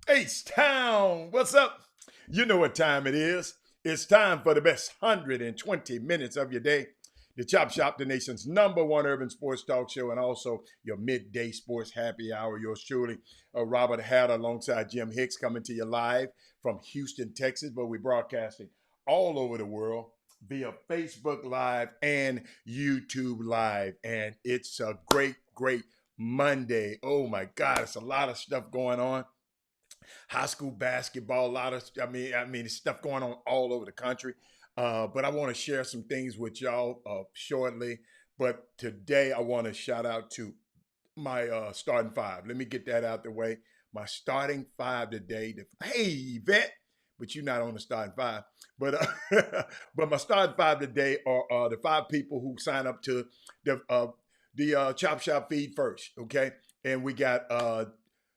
H-Town, what's up? You know what time it is. It's time for the best 120 minutes of your day. The Chop Shop, the nation's number one urban sports talk show, and also your midday sports happy hour. Yours truly, Robert Hatter, alongside Jim Hicks, coming to you live from Houston, Texas. But we're broadcasting all over the world via Facebook Live and YouTube Live. And it's a great Monday. Oh my God, it's a lot of stuff going on. High school basketball, a lot of, it's stuff going on all over the country. But I want to share some things with y'all shortly. But today I want to shout out to my starting five. Let me get that out the way. My starting five today. Hey, Yvette, but you're not on the starting five. But but my starting five today are the five people who sign up to the Chop Shop feed first. Okay, and we got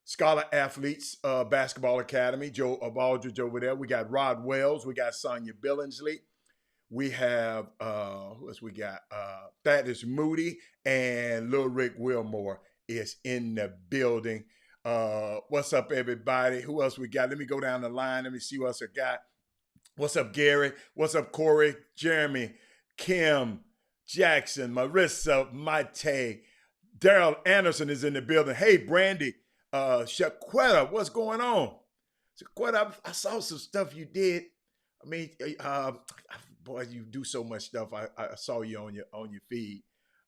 Scholar Athletes Basketball Academy, Joe Baldridge over there. We got Rod Wells. We got Sonia Billingsley. We have, who else we got? Thaddeus Moody and Lil Rick Wilmore is in the building. What's up, everybody? Who else we got? Let me go down the line. Let me see what else I got. What's up, Gary? What's up, Corey? Jeremy, Kim, Jackson, Marissa, Mate, Daryl Anderson is in the building. Hey, Brandy. Shaquetta, what's going on? Shaquetta, I saw some stuff you did. I mean, boy, you do so much stuff. I saw you on your feed.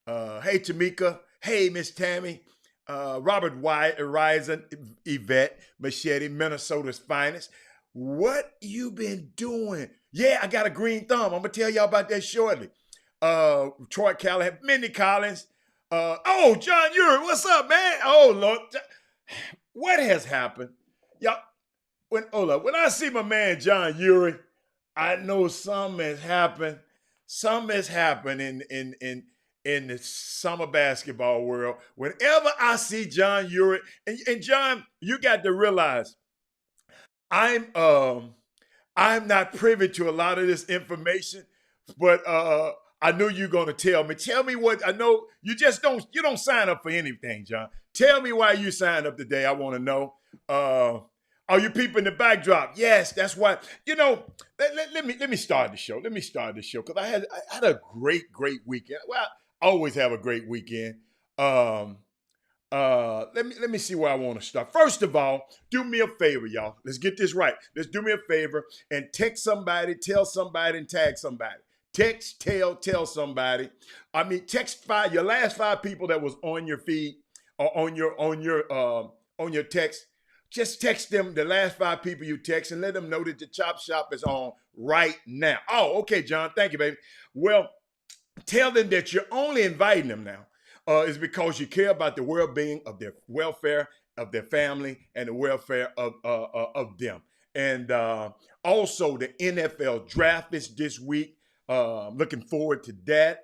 Hey, Tamika. Hey, Miss Tammy. Robert Wyatt, Horizon, Yvette, Machete, Minnesota's finest. What you been doing? Yeah, I got a green thumb. I'm gonna tell y'all about that shortly. Troy Callahan, Mindy Collins. John Uri, what's up, man? Oh, Lord. What has happened? Y'all, when I see my man John Uri, I know something has happened. Something has happened in the summer basketball world. Whenever I see John Uri, and John, you got to realize, I'm not privy to a lot of this information, but I knew you're gonna tell me. Tell me what I know. You don't sign up for anything, John. Tell me why you signed up today. I want to know. Are you peeping the backdrop? Yes, that's why. Let me start the show. Let me start the show because I had a great weekend. Well, I always have a great weekend. Let me see where I want to start. First of all, do me a favor, y'all. Let's get this right. Let's do me a favor and text somebody, tell somebody, and tag somebody. Text, tell somebody. I mean, text your last five people that was on your feed or on your text. Just text them the last five people you text and let them know that the Chop Shop is on right now. Oh, okay, John. Thank you, baby. Well, tell them that you're only inviting them now is because you care about the well-being of their welfare, of their family, and the welfare of them. And also, the NFL draft is this week. Looking forward to that.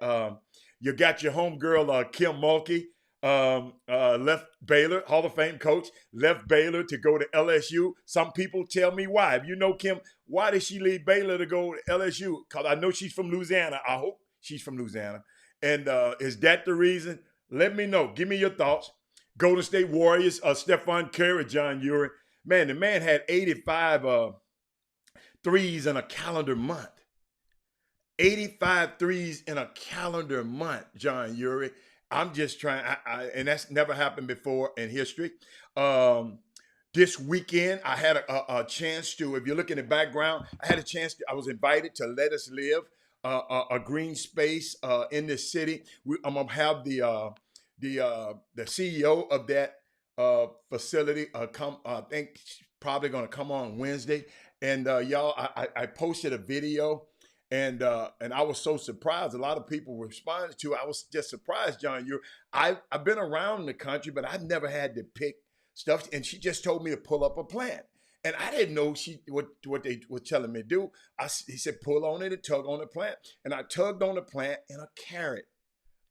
You got your homegirl, Kim Mulkey, left Baylor, Hall of Fame coach, left Baylor to go to LSU. Some people tell me why. If you know Kim, why did she leave Baylor to go to LSU? Because I know she's from Louisiana. I hope she's from Louisiana. And is that the reason? Let me know. Give me your thoughts. Golden State Warriors, Stephon Curry, John Urey. Man, the man had 85 threes in a calendar month. 85 threes in a calendar month, John Urey. I'm just trying, and that's never happened before in history. This weekend, I had a chance to, if you look in the background, I was invited to Let Us Live, a green space in this city. I'm gonna have the CEO of that facility come. I think she's probably gonna come on Wednesday. And y'all, I posted a video. And I was so surprised. A lot of people responded to it. I was just surprised, John. I've been around the country, but I've never had to pick stuff. And she just told me to pull up a plant. And I didn't know what they were telling me to do. He said, pull on it and tug on the plant. And I tugged on the plant and a carrot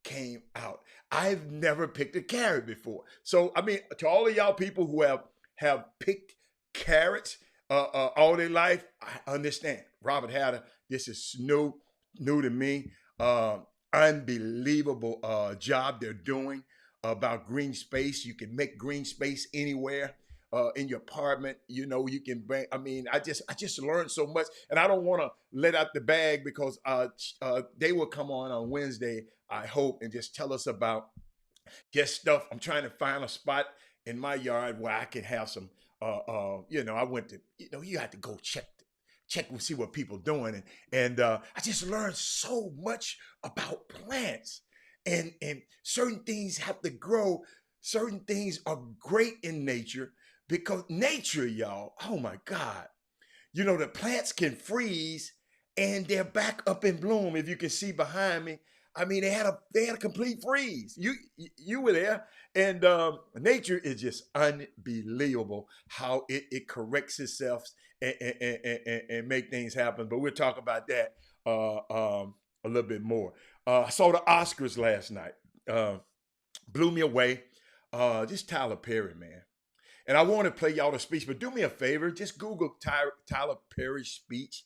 came out. I've never picked a carrot before. So, I mean, to all of y'all people who have picked carrots all their life, I understand. Robert Hatter, this is new to me. Unbelievable job they're doing about green space. You can make green space anywhere in your apartment. You know, you can bring, I mean, I just learned so much, and I don't want to let out the bag because they will come on Wednesday, I hope, and just tell us about just stuff. I'm trying to find a spot in my yard where I can have some, I went to, you have to go check and see what people doing. And I just learned so much about plants and certain things have to grow. Certain things are great in nature because nature, y'all, oh my God, the plants can freeze and they're back up in bloom. If you can see behind me, I mean, they had a complete freeze. You were there, and nature is just unbelievable how it corrects itself and make things happen. But we'll talk about that a little bit more. I saw the Oscars last night. Blew me away. Just Tyler Perry, man. And I want to play y'all the speech, but do me a favor. Just Google Tyler Perry's speech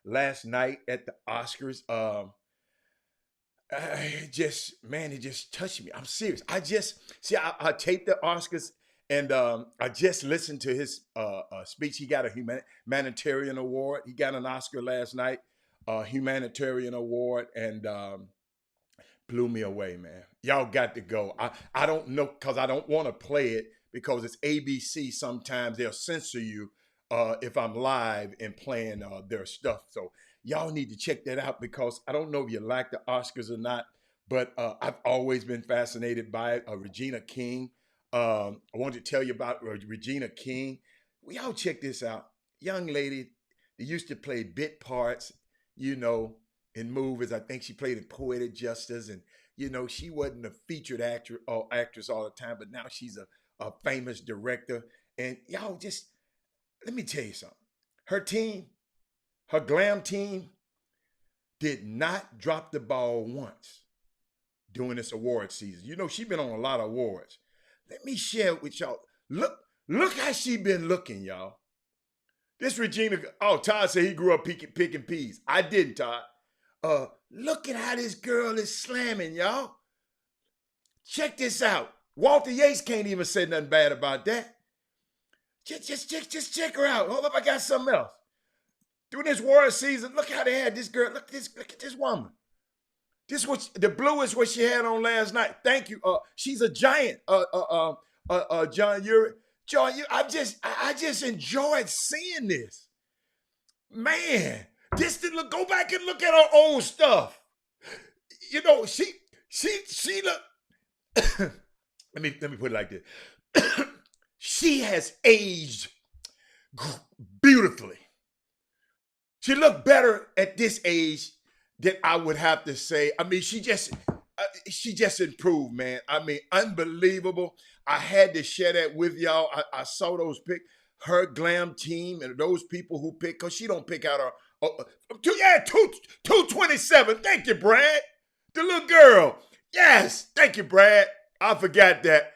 last night at the Oscars. It just touched me. I'm serious. I taped the Oscars and I just listened to his speech. He got a humanitarian award. He got an Oscar last night, humanitarian award, and blew me away, man. Y'all got to go. I don't know because I don't want to play it because it's ABC. Sometimes they'll censor you if I'm live and playing their stuff. So y'all need to check that out because I don't know if you like the Oscars or not, but I've always been fascinated by it. Regina King. I wanted to tell you about Regina King. Y'all check this out. Young lady that used to play bit parts, in movies. I think she played in Poetic Justice, and she wasn't a featured actress all the time, but now she's a famous director. And y'all let me tell you something. Her team, her glam team, did not drop the ball once during this award season. She's been on a lot of awards. Let me share it with y'all. Look how she been looking, y'all. This Regina, Todd said he grew up picking peas. I didn't, Todd. Look at how this girl is slamming, y'all. Check this out. Walter Yates can't even say nothing bad about that. Just check her out. Hold up, I got something else. During this war season, look how they had this girl. Look at this woman. The blue is what she had on last night. Thank you. She's a giant. John Urey. John, I just enjoyed seeing this. Man, go back and look at her old stuff. She look. let me put it like this. She has aged beautifully. She looked better at this age than I would have to say. I mean, she just improved, man. I mean, unbelievable. I had to share that with y'all. I saw those pick her glam team and those people who pick, because she don't pick out her. 227. Thank you, Brad. The little girl. Yes. Thank you, Brad. I forgot that.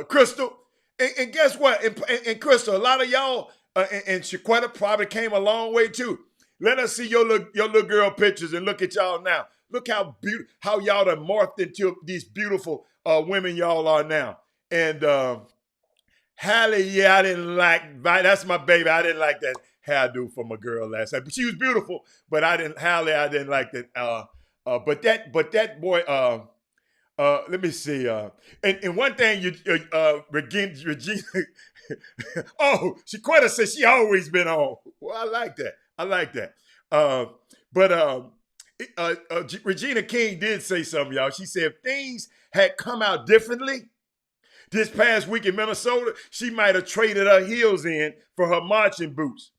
Crystal. And guess what? And Crystal, a lot of y'all and Shaquetta probably came a long way too. Let us see your little girl pictures and look at y'all now. Look how beautiful, how y'all done morphed into these beautiful women y'all are now. And Halle, yeah, I didn't like, that's my baby. I didn't like that hairdo from a girl last night. But she was beautiful, but I didn't like that. But that boy, let me see. And one thing Regina, oh, Shaquetta said she always been on. Well, I like that. I like that. But Regina King did say something, y'all. She said if things had come out differently this past week in Minnesota, she might have traded her heels in for her marching boots.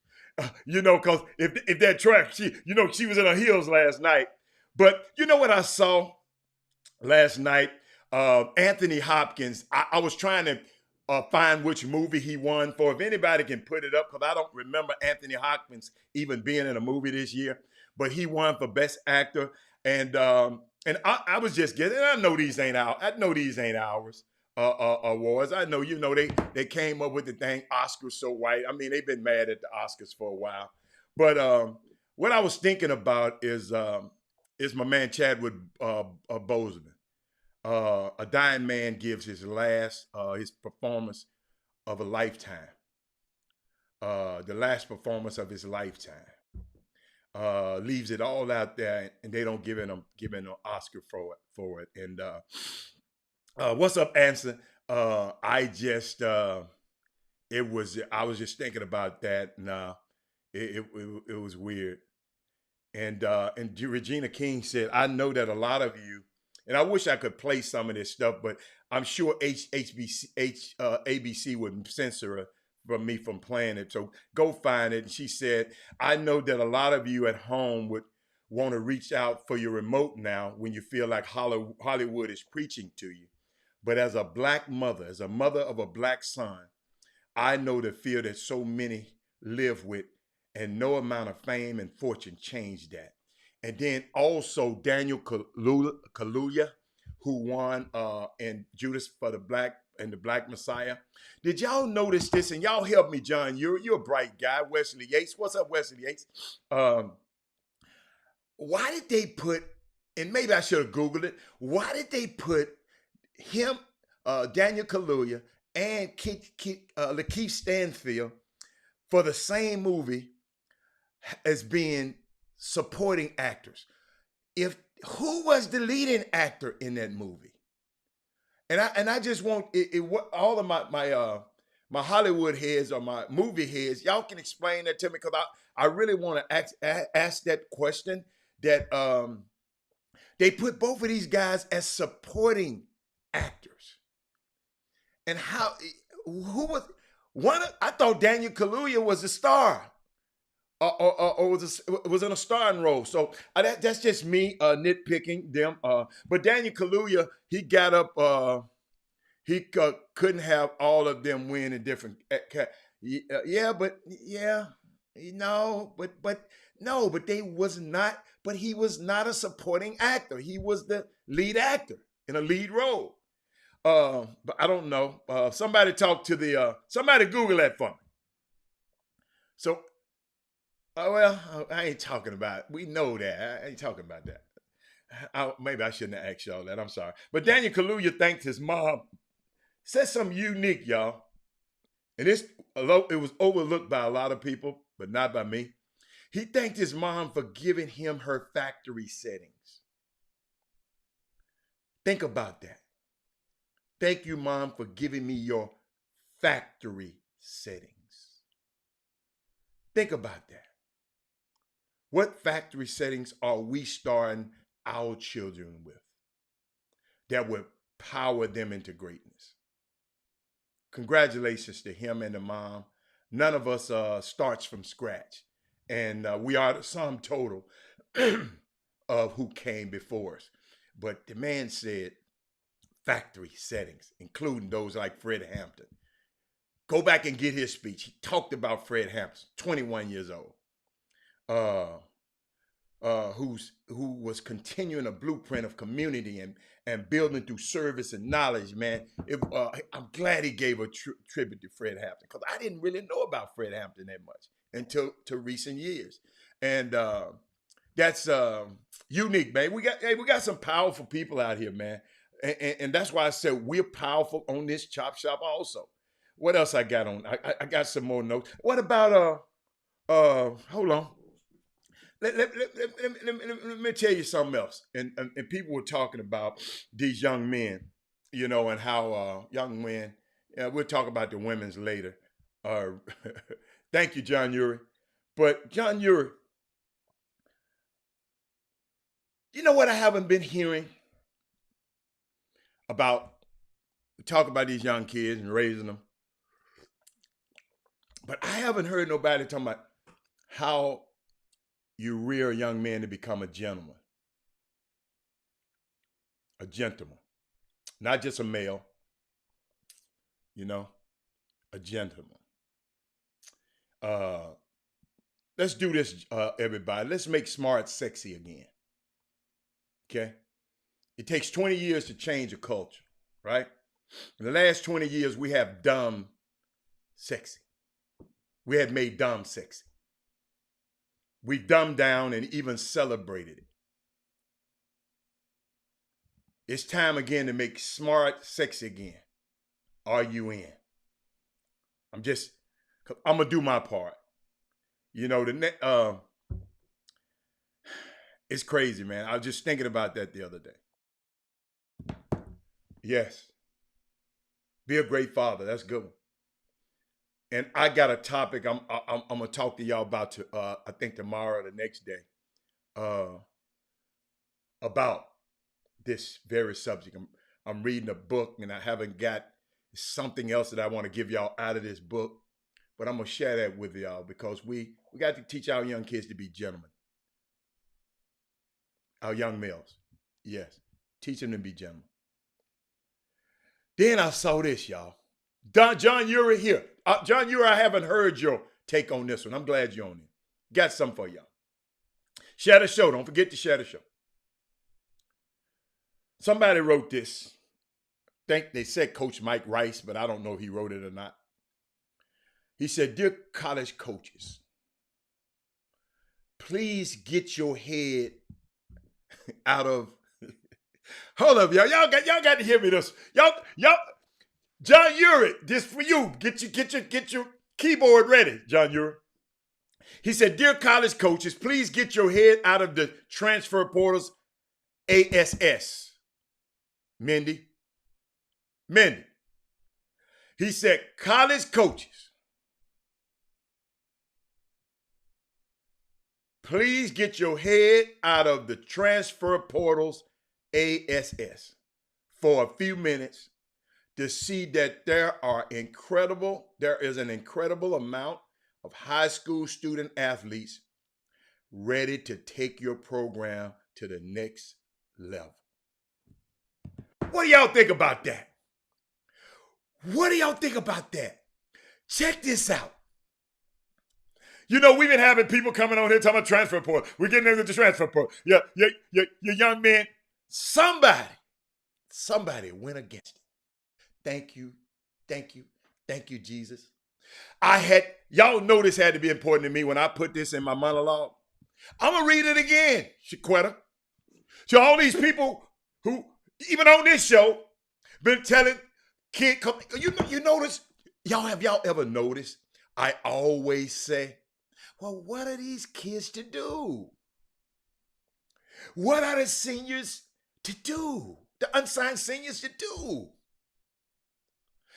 Because if that track, she was in her heels last night. But you know what I saw last night? Anthony Hopkins. I was trying to find which movie he won for. If anybody can put it up, because I don't remember Anthony Hopkins even being in a movie this year. But he won for Best Actor, and I was just getting. I know these ain't ours. Awards. I know, they came up with the thing, Oscars so white. I mean, they've been mad at the Oscars for a while. But what I was thinking about is my man Chadwick Boseman. A dying man gives his performance of a lifetime. The last performance of his lifetime. Leaves it all out there, and they don't give him an Oscar for it. And what's up, Anson? I was just thinking about that, and it was weird. And Regina King said, I know that a lot of you, and I wish I could play some of this stuff, but I'm sure ABC would censor it from me from playing it. So go find it. And she said, I know that a lot of you at home would want to reach out for your remote now when you feel like Hollywood is preaching to you. But as a black mother, as a mother of a black son, I know the fear that so many live with, and no amount of fame and fortune changed that. And then also Daniel Kaluuya, who won in Judas for the Black Messiah. Did y'all notice this? And y'all help me, John. You're a bright guy, Wesley Yates. What's up, Wesley Yates? Why did they put? And maybe I should have Googled it. Why did they put him, Daniel Kaluuya, and Lakeith Stanfield for the same movie as being supporting actors? Who was the leading actor in that movie? And I just want all of my Hollywood heads or my movie heads, y'all can explain that to me, because I really want to ask that question. That they put both of these guys as supporting actors, and who was one? I thought Daniel Kaluuya was a star, or was in a starring role. So that's just me nitpicking them. But Daniel Kaluuya, he got up. He couldn't have all of them win in different. But they was not. But he was not a supporting actor. He was the lead actor in a lead role. But I don't know. Somebody talk to somebody Google that for me. So, I ain't talking about it. We know that. I ain't talking about that. Maybe I shouldn't have asked y'all that. I'm sorry. But Daniel Kaluuya thanked his mom. Said something unique, y'all. And it was overlooked by a lot of people, but not by me. He thanked his mom for giving him her factory settings. Think about that. Thank you, Mom, for giving me your factory settings. Think about that. What factory settings are we starting our children with that would power them into greatness? Congratulations to him and the mom. None of us starts from scratch. And we are the sum total of who came before us. But the man said factory settings, including those like Fred Hampton. Go back and get his speech. He talked about Fred Hampton, 21 years old. who was continuing a blueprint of community and building through service and knowledge, man. I'm glad he gave a tribute to Fred Hampton, because I didn't really know about Fred Hampton that much until to recent years. And that's unique, man. We got some powerful people out here, man. And that's why I said we're powerful on this Chop Shop also. What else I got on? I got some more notes. What about hold on. Let me tell you something else. And people were talking about these young men, and how young men, we'll talk about the women's later. Thank you, John Uri. But John Uri, you know what I haven't been hearing about? Talk about these young kids and raising them. But I haven't heard nobody talking about how you rear a young man to become a gentleman. A gentleman. Not just a male, a gentleman. Let's do this, everybody. Let's make smart sexy again. Okay? It takes 20 years to change a culture, right? In the last 20 years, we have dumb sexy. We have made dumb sexy. We dumbed down and even celebrated it. It's time again to make smart sexy again. Are you in? I'm gonna do my part. It's crazy, man. I was just thinking about that the other day. Yes. Be a great father. That's a good one. And I got a topic I'm gonna talk to y'all about I think tomorrow or the next day, about this very subject. I'm reading a book, and I haven't got something else that I want to give y'all out of this book, but I'm gonna share that with y'all, because we got to teach our young kids to be gentlemen. Our young males, yes, teach them to be gentlemen. Then I saw this, y'all. John Uri here. John Uri, I haven't heard your take on this one. I'm glad you're on it. Got something for y'all. Share the show. Don't forget to share the show. Somebody wrote this. I think they said Coach Mike Rice, but I don't know if he wrote it or not. He said, "Dear college coaches, please get your head out of..." Hold up, y'all. Y'all got to hear me this. Y'all. John Uri, this for you. Get your keyboard ready, John Uri. He said, "Dear college coaches, please get your head out of the transfer portals ASS." Mindy. He said, "College coaches, please get your head out of the transfer portals ASS for a few minutes to see that there is an incredible amount of high school student athletes ready to take your program to the next level." What do y'all think about that? Check this out. We've been having people coming on here talking about transfer portal. We're getting into the transfer portal. Your young man, somebody went against it. Thank you, Jesus. Y'all know this had to be important to me when I put this in my monologue. I'm going to read it again, Shaquetta. So all these people who, even on this show, been telling kids, you notice, have y'all ever noticed? I always say, well, what are these kids to do? What are the seniors to do? The unsigned seniors to do?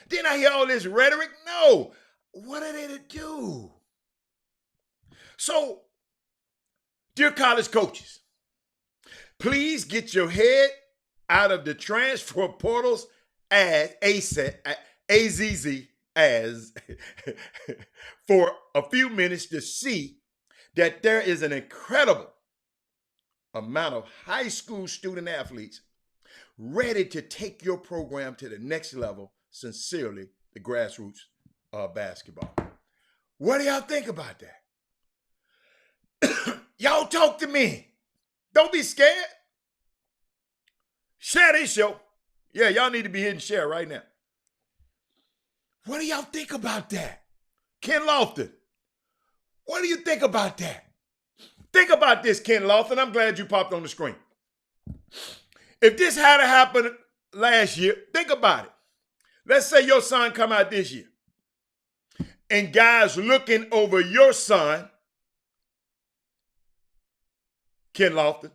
Then I hear all this rhetoric. No. What are they to do? So, dear college coaches, please get your head out of the transfer portals AZZ for a few minutes to see that there is an incredible amount of high school student athletes ready to take your program to the next level. Sincerely, the grassroots basketball. What do y'all think about that? Y'all talk to me. Don't be scared. Share this show. Yeah, y'all need to be hitting share right now. What do y'all think about that? Ken Lofton, what do you think about that? Think about this, Ken Lofton. I'm glad you popped on the screen. If this had to happen last year, think about it. Let's say your son come out this year, and guys looking over your son, Ken Lofton,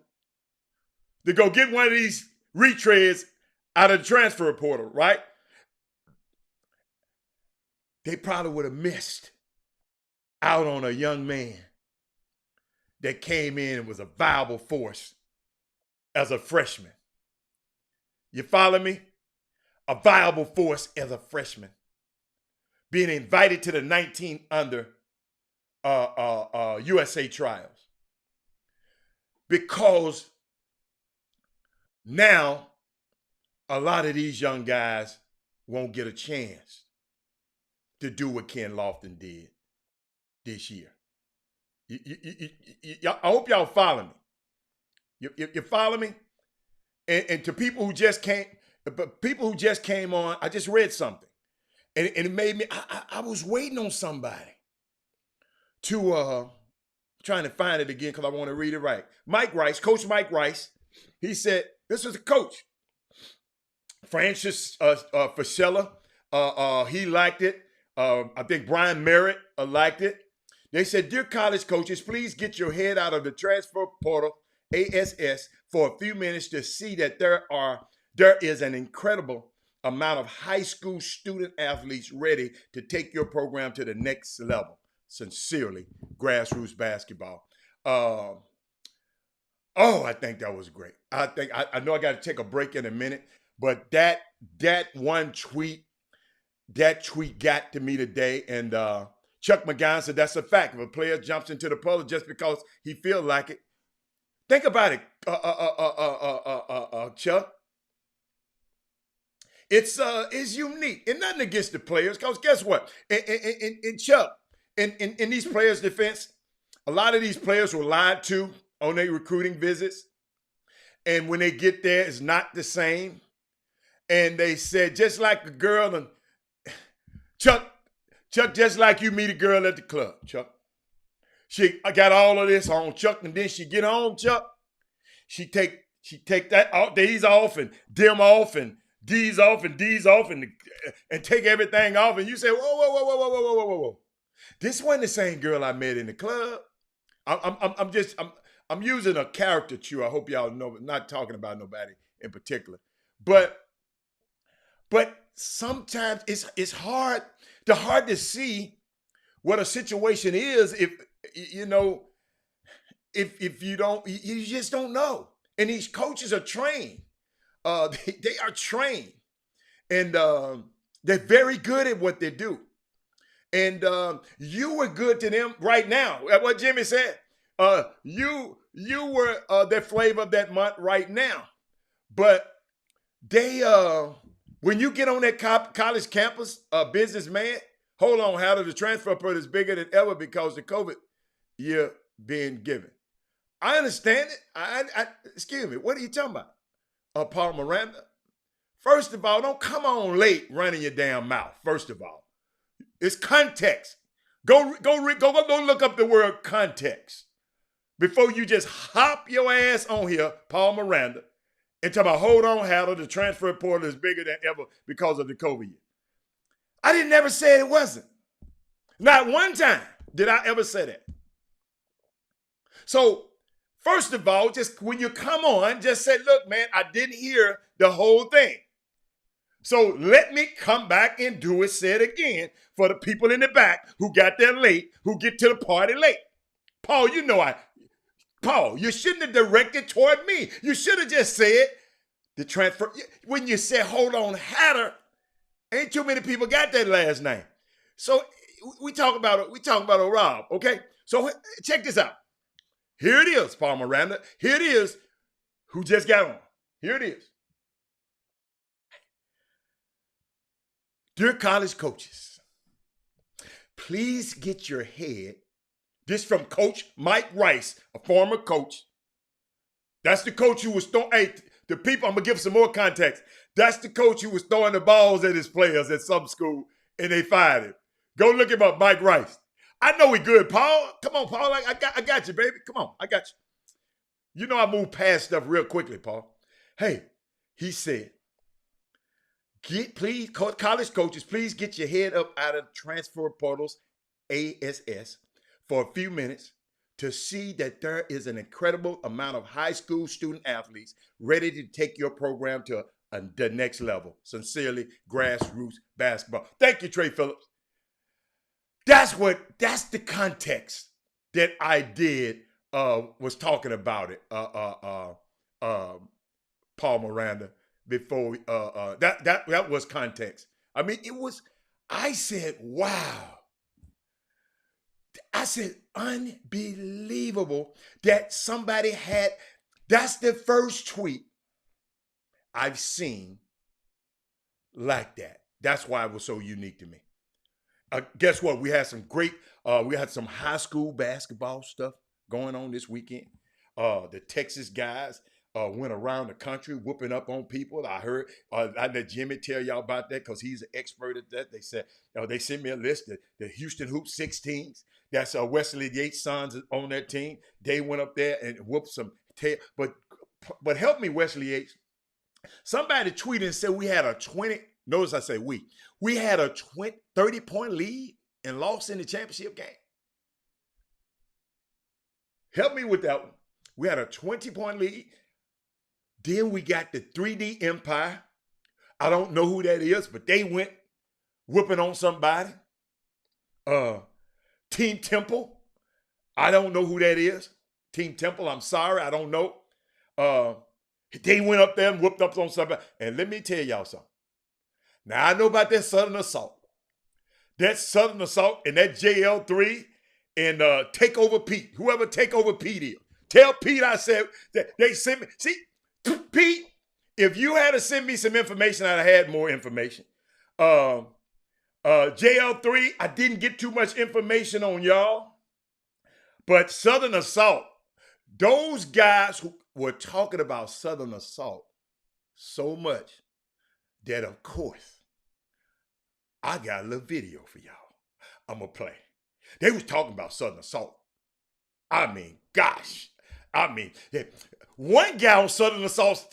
to go get one of these retreads out of the transfer portal, right? They probably would have missed out on a young man that came in and was a viable force as a freshman. You follow me? A viable force as a freshman. Being invited to the 19 under USA trials. Because now a lot of these young guys won't get a chance to do what Ken Lofton did this year. I hope y'all follow me. You follow me? And to people who just came on, I just read something. And it made me, I was waiting on somebody to, trying to find it again because I want to read it right. Mike Rice, Coach Mike Rice, he said, this was a coach. Francis Fasella, he liked it. I think Brian Merritt liked it. They said, dear college coaches, please get your head out of the transfer portal, ASS, for a few minutes to see that there is an incredible amount of high school student athletes ready to take your program to the next level. Sincerely, Grassroots Basketball. I think that was great. I know I got to take a break in a minute, but that one tweet, got to me today. And Chuck McGowan said that's a fact. If a player jumps into the portal just because he feels like it, think about it, Chuck. It's unique, and nothing against the players, because guess what? In Chuck, in these players' defense, a lot of these players were lied to on their recruiting visits, and when they get there, it's not the same. And they said, just like a girl, and Chuck, just like you meet a girl at the club, Chuck. I got all of this on, Chuck, and then she get home, Chuck. She take that days off and dim off and D's off and D's off and take everything off, and you say, whoa. This wasn't the same girl I met in the club. I'm using a caricature. I hope y'all know, not talking about nobody in particular. But sometimes it's hard to see what a situation is if you just don't know. And these coaches are trained. They are trained, and they're very good at what they do. And you were good to them right now. What Jimmy said, you were their flavor of that month right now. But they, when you get on that college campus, businessman, hold on, how the transfer portal is bigger than ever because the COVID year being given. I understand it. Excuse me, what are you talking about? Paul Miranda? First of all, don't come on late running your damn mouth. First of all, it's context. Go look up the word context before you just hop your ass on here, Paul Miranda, and talk about, hold on, Hatter, the transfer portal is bigger than ever because of the COVID year. I didn't ever say it wasn't. Not one time did I ever say that. So, first of all, just when you come on, just say, look, man, I didn't hear the whole thing. So let me come back and do it, say it again for the people in the back who got there late, who get to the party late. Paul, Paul, you shouldn't have directed toward me. You should have just said the transfer. When you said, hold on, Hatter, ain't too many people got that last name. So we talk about a Rob, okay? So check this out. Here it is, Paul Miranda. Here it is, who just got on. Here it is. Dear college coaches, please get your head, this from Coach Mike Rice, a former coach, That's the coach who was throwing. Hey, the people, I'm going to give some more context. That's the coach who was throwing the balls at his players at some school, and they fired him. Go look him up, Mike Rice. I know he good, Paul. Come on, Paul. I got you, baby. Come on, I got you. You know I move past stuff real quickly, Paul. Hey, he said, please, college coaches, please get your head up out of transfer portals, ASS, for a few minutes to see that there is an incredible amount of high school student athletes ready to take your program to the next level. Sincerely, Grassroots Basketball. Thank you, Trey Phillips. That's the context that I did, was talking about it, Paul Miranda, before, that was context. I mean, I said, wow. I said, unbelievable that somebody had, that's the first tweet I've seen like that. That's why it was so unique to me. Guess what? We had some some high school basketball stuff going on this weekend. The Texas guys went around the country whooping up on people. I heard, I let Jimmy tell y'all about that because he's an expert at that. They said, they sent me a list of the Houston Hoop 16s. That's Wesley Yates' sons on that team. They went up there and whooped some tail. But help me, Wesley Yates. Somebody tweeted and said we had a 20, notice I say we had a 30-point lead and lost in the championship game. Help me with that one. We had a 20-point lead. Then we got the 3D Empire. I don't know who that is, but they went whooping on somebody. Team Temple. I don't know who that is. Team Temple, I'm sorry, I don't know. They went up there and whooped up on somebody. And let me tell y'all something. Now, I know about that Southern Assault. That Southern Assault and that JL3 and Takeover Pete, whoever Takeover Pete is. Tell Pete I said that they sent me. See, Pete, if you had to send me some information, I'd have had more information. JL3, I didn't get too much information on y'all. But Southern Assault, those guys who were talking about Southern Assault so much that, of course, I got a little video for y'all. I'm going to play. They was talking about Southern Assault. I mean, gosh. One guy on Southern Assault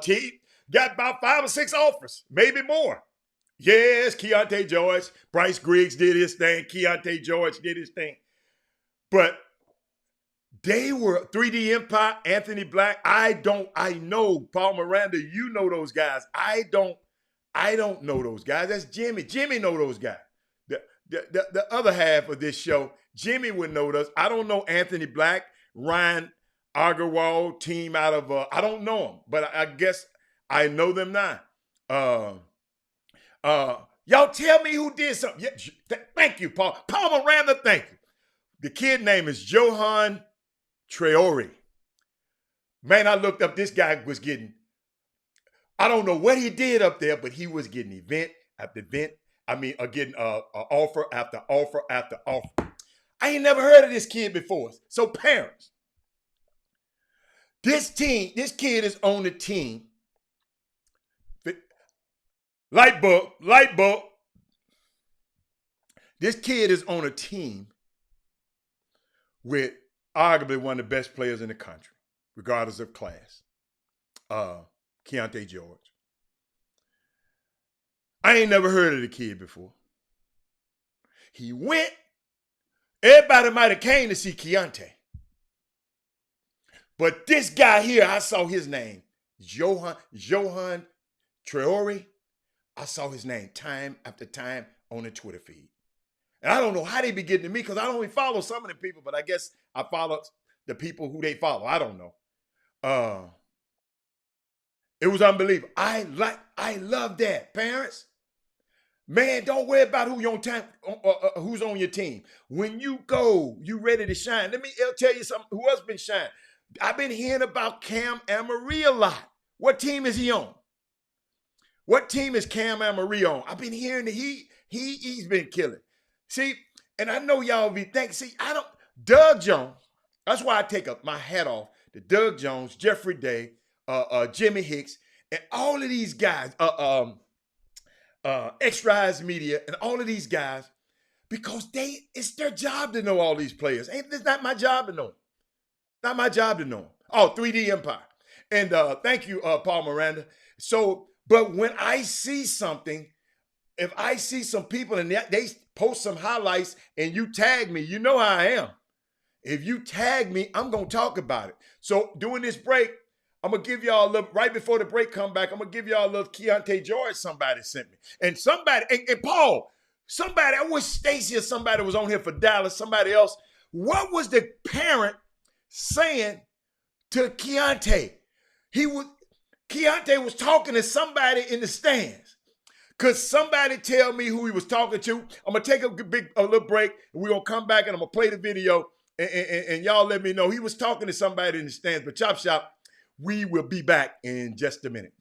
team got about 5 or 6 offers, maybe more. Yes, Keontae George, Bryce Griggs did his thing. Keontae George did his thing. But they were 3D Empire, Anthony Black. I know Paul Miranda, you know those guys. I don't know those guys. That's Jimmy. Jimmy know those guys. The other half of this show, Jimmy would know those. I don't know Anthony Black, Ryan Agarwal team out of, I don't know them, but I guess I know them now. Y'all tell me who did something. Yeah, thank you, Paul. Paul Miranda, thank you. The kid name is Johan Traore. Man, I looked up, this guy was getting, I don't know what he did up there, but he was getting event after event. I mean, getting offer after offer after offer. I ain't never heard of this kid before. So parents, this kid is on the team. Light bulb. This kid is on a team with arguably one of the best players in the country, regardless of class, Keontae George. I ain't never heard of the kid before. He went, everybody might have came to see Keontae. But this guy here, I saw his name, Johan Traore. I saw his name time after time on the Twitter feed. And I don't know how they be getting to me because I don't even follow some of the people, but I guess I follow the people who they follow. I don't know. It was unbelievable. I love that, parents. Man, don't worry about who's on your team. When you go, you ready to shine. Let me tell you something. Who else been shining? I've been hearing about Cam Emery a lot. What team is he on? What team is Cam Emery on? I've been hearing that he's been killing. See, and I know y'all be thinking, Doug Jones, that's why I take my hat off the Doug Jones, Jeffrey Day, Jimmy Hicks, and all of these guys, X-Rise Media, and all of these guys, because it's their job to know all these players. It's not my job to know them. Not my job to know them. Oh, 3D Empire. And thank you, Paul Miranda. So, but when I see something, if I see some people and they post some highlights and you tag me, you know how I am. If you tag me, I'm going to talk about it. So during this break, I'm going to give y'all a little, right before the break come back, I'm going to give y'all a little Keontae George somebody sent me. And somebody, and Paul, somebody, I wish Stacy or somebody was on here for Dallas, somebody else. What was the parent saying to Keontae? Keontae was talking to somebody in the stands. Could somebody tell me who he was talking to? I'm going to take a little break, and we're going to come back, and I'm going to play the video, and y'all let me know. He was talking to somebody in the stands. But Chop Shop, we will be back in just a minute.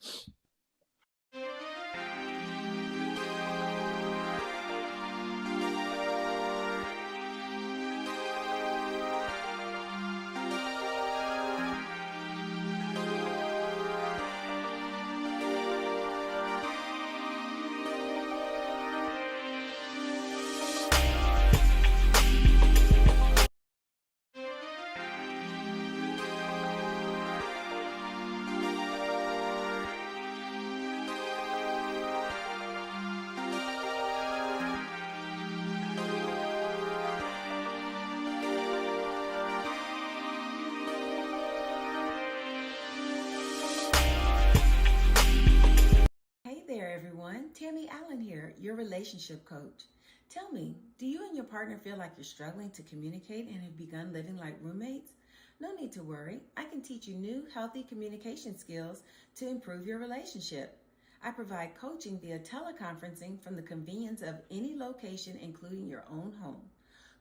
Tammy Allen here, your relationship coach. Tell me, do you and your partner feel like you're struggling to communicate and have begun living like roommates? No need to worry. I can teach you new, healthy communication skills to improve your relationship. I provide coaching via teleconferencing from the convenience of any location, including your own home.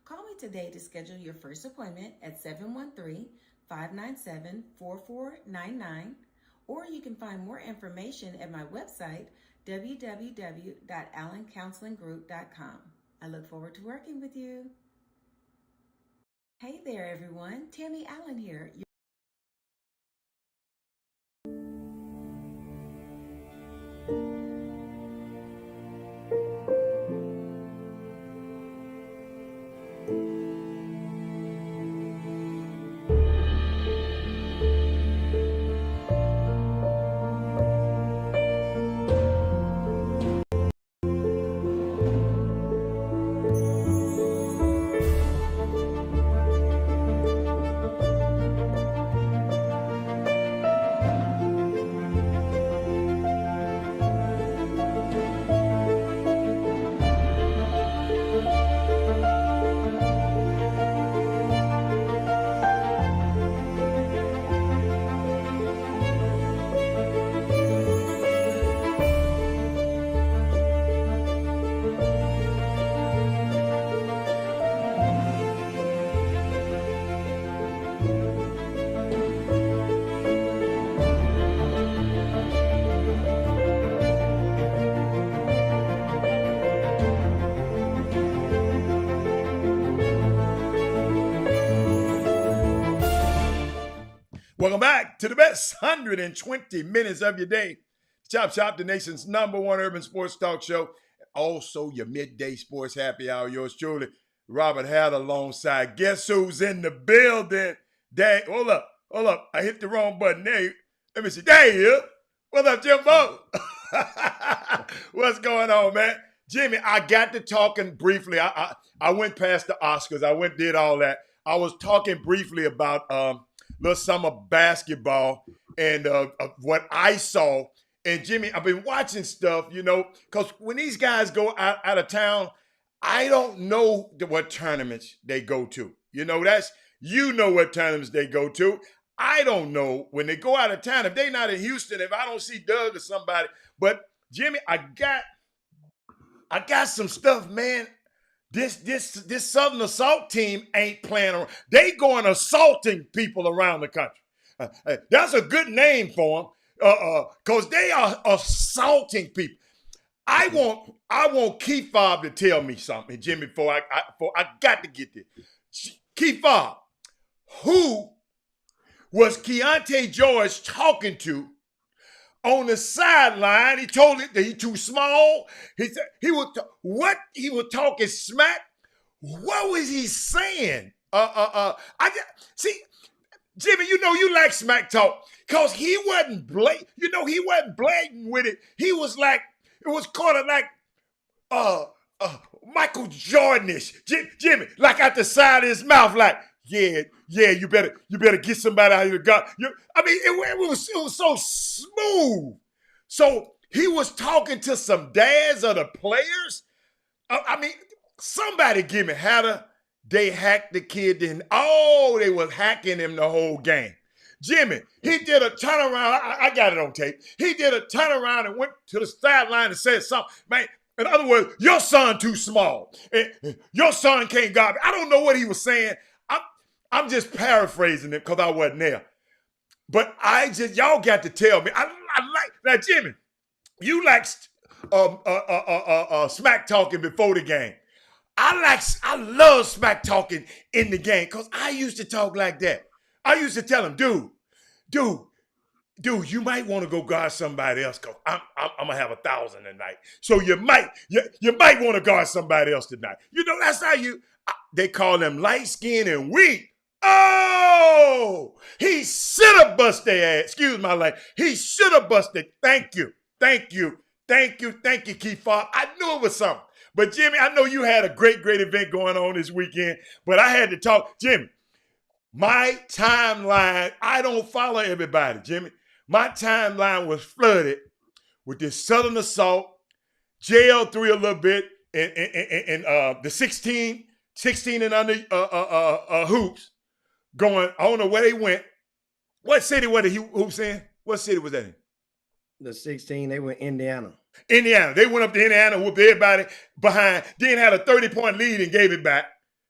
Call me today to schedule your first appointment at 713-597-4499, or you can find more information at my website, www.allencounselinggroup.com. I look forward to working with you. Hey there, everyone. Tammy Allen here. Welcome back to the best 120 minutes of your day. Chop Shop, the nation's #1 urban sports talk show. Also, your midday sports happy hour. Yours truly, Robert Had alongside. Guess who's in the building? Dang, hold up. I hit the wrong button. There, let me see. There he is. What's up, Jimbo? What's going on, man? Jimmy, I got to talking briefly. I went past the Oscars. Did all that. I was talking briefly about little summer basketball and what I saw. And Jimmy, I've been watching stuff, because when these guys go out of town, I don't know what tournaments they go to. You know what tournaments they go to. I don't know when they go out of town. If they're not in Houston, if I don't see Doug or somebody. But Jimmy, I got some stuff, man. This Southern Assault team ain't playing around. They going assaulting people around the country. That's a good name for them, because they are assaulting people. I want Keith Fobb to tell me something, Jimmy. Before I got to get this. Keith Fobb, who was Keontae George talking to on the sideline? He told it that he too small. He said he was he was talking smack. What was he saying? See, Jimmy, you know you like smack talk because he wasn't blatant. You know he wasn't blatant with it. He was like it was kind of like Michael Jordanish, Jimmy, like out the side of his mouth, like yeah, you better get somebody out of the gun. It was so smooth. So he was talking to some dads of the players. Somebody give me how they hacked the kid. Then they was hacking him the whole game. Jimmy, he did a turnaround. I got it on tape. He did a turnaround and went to the sideline and said something. Man, in other words, your son too small. Your son can't guard me. I don't know what he was saying. I'm just paraphrasing it because I wasn't there. But y'all got to tell me. I like now, Jimmy. You like smack talking before the game. I love smack talking in the game because I used to talk like that. I used to tell him, dude, you might want to go guard somebody else because I'm gonna have 1,000 tonight. So you might want to guard somebody else tonight. You know, that's how they call them light skinned and weak. Oh, he should have busted their ass. Excuse my language. He should have busted. Thank you, Keith Fobb. I knew it was something. But Jimmy, I know you had a great event going on this weekend, but I had to talk. Jimmy, my timeline, I don't follow everybody, Jimmy. My timeline was flooded with this Southern assault, JL3 a little bit, and the 16 and under hoops going. I don't know where they went. What city were the hoops in? What city was that in? The 16, they were Indiana. Indiana. They went up to Indiana, whooped everybody behind, then had a 30-point lead and gave it back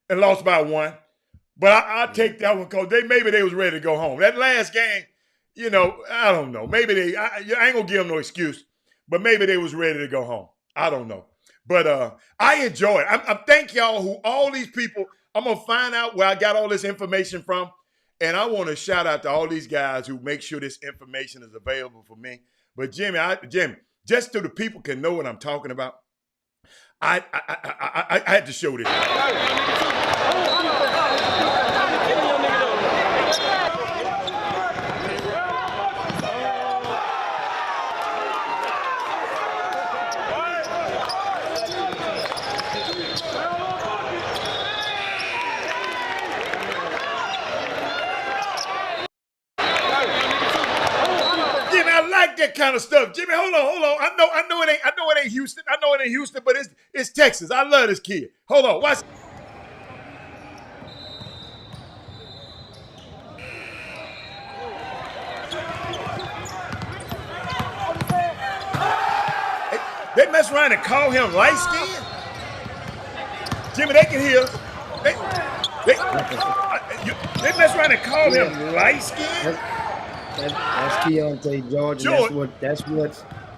and lost by 1. But I'll take that one because maybe they was ready to go home. That last game, you know, I don't know. Maybe I ain't going to give them no excuse, but maybe they was ready to go home. I don't know. But I enjoy it. I thank y'all all these people. I'm going to find out where I got all this information from. And I want to shout out to all these guys who make sure this information is available for me. But Jimmy, just so the people can know what I'm talking about, I had to show this. That kind of stuff, Jimmy. Hold on. I know it ain't Houston. I know it ain't Houston, but it's Texas. I love this kid. Hold on, watch. They mess around and call him light skinned. Jimmy, they can hear. They mess around and call him light skinned. That's Keontae George.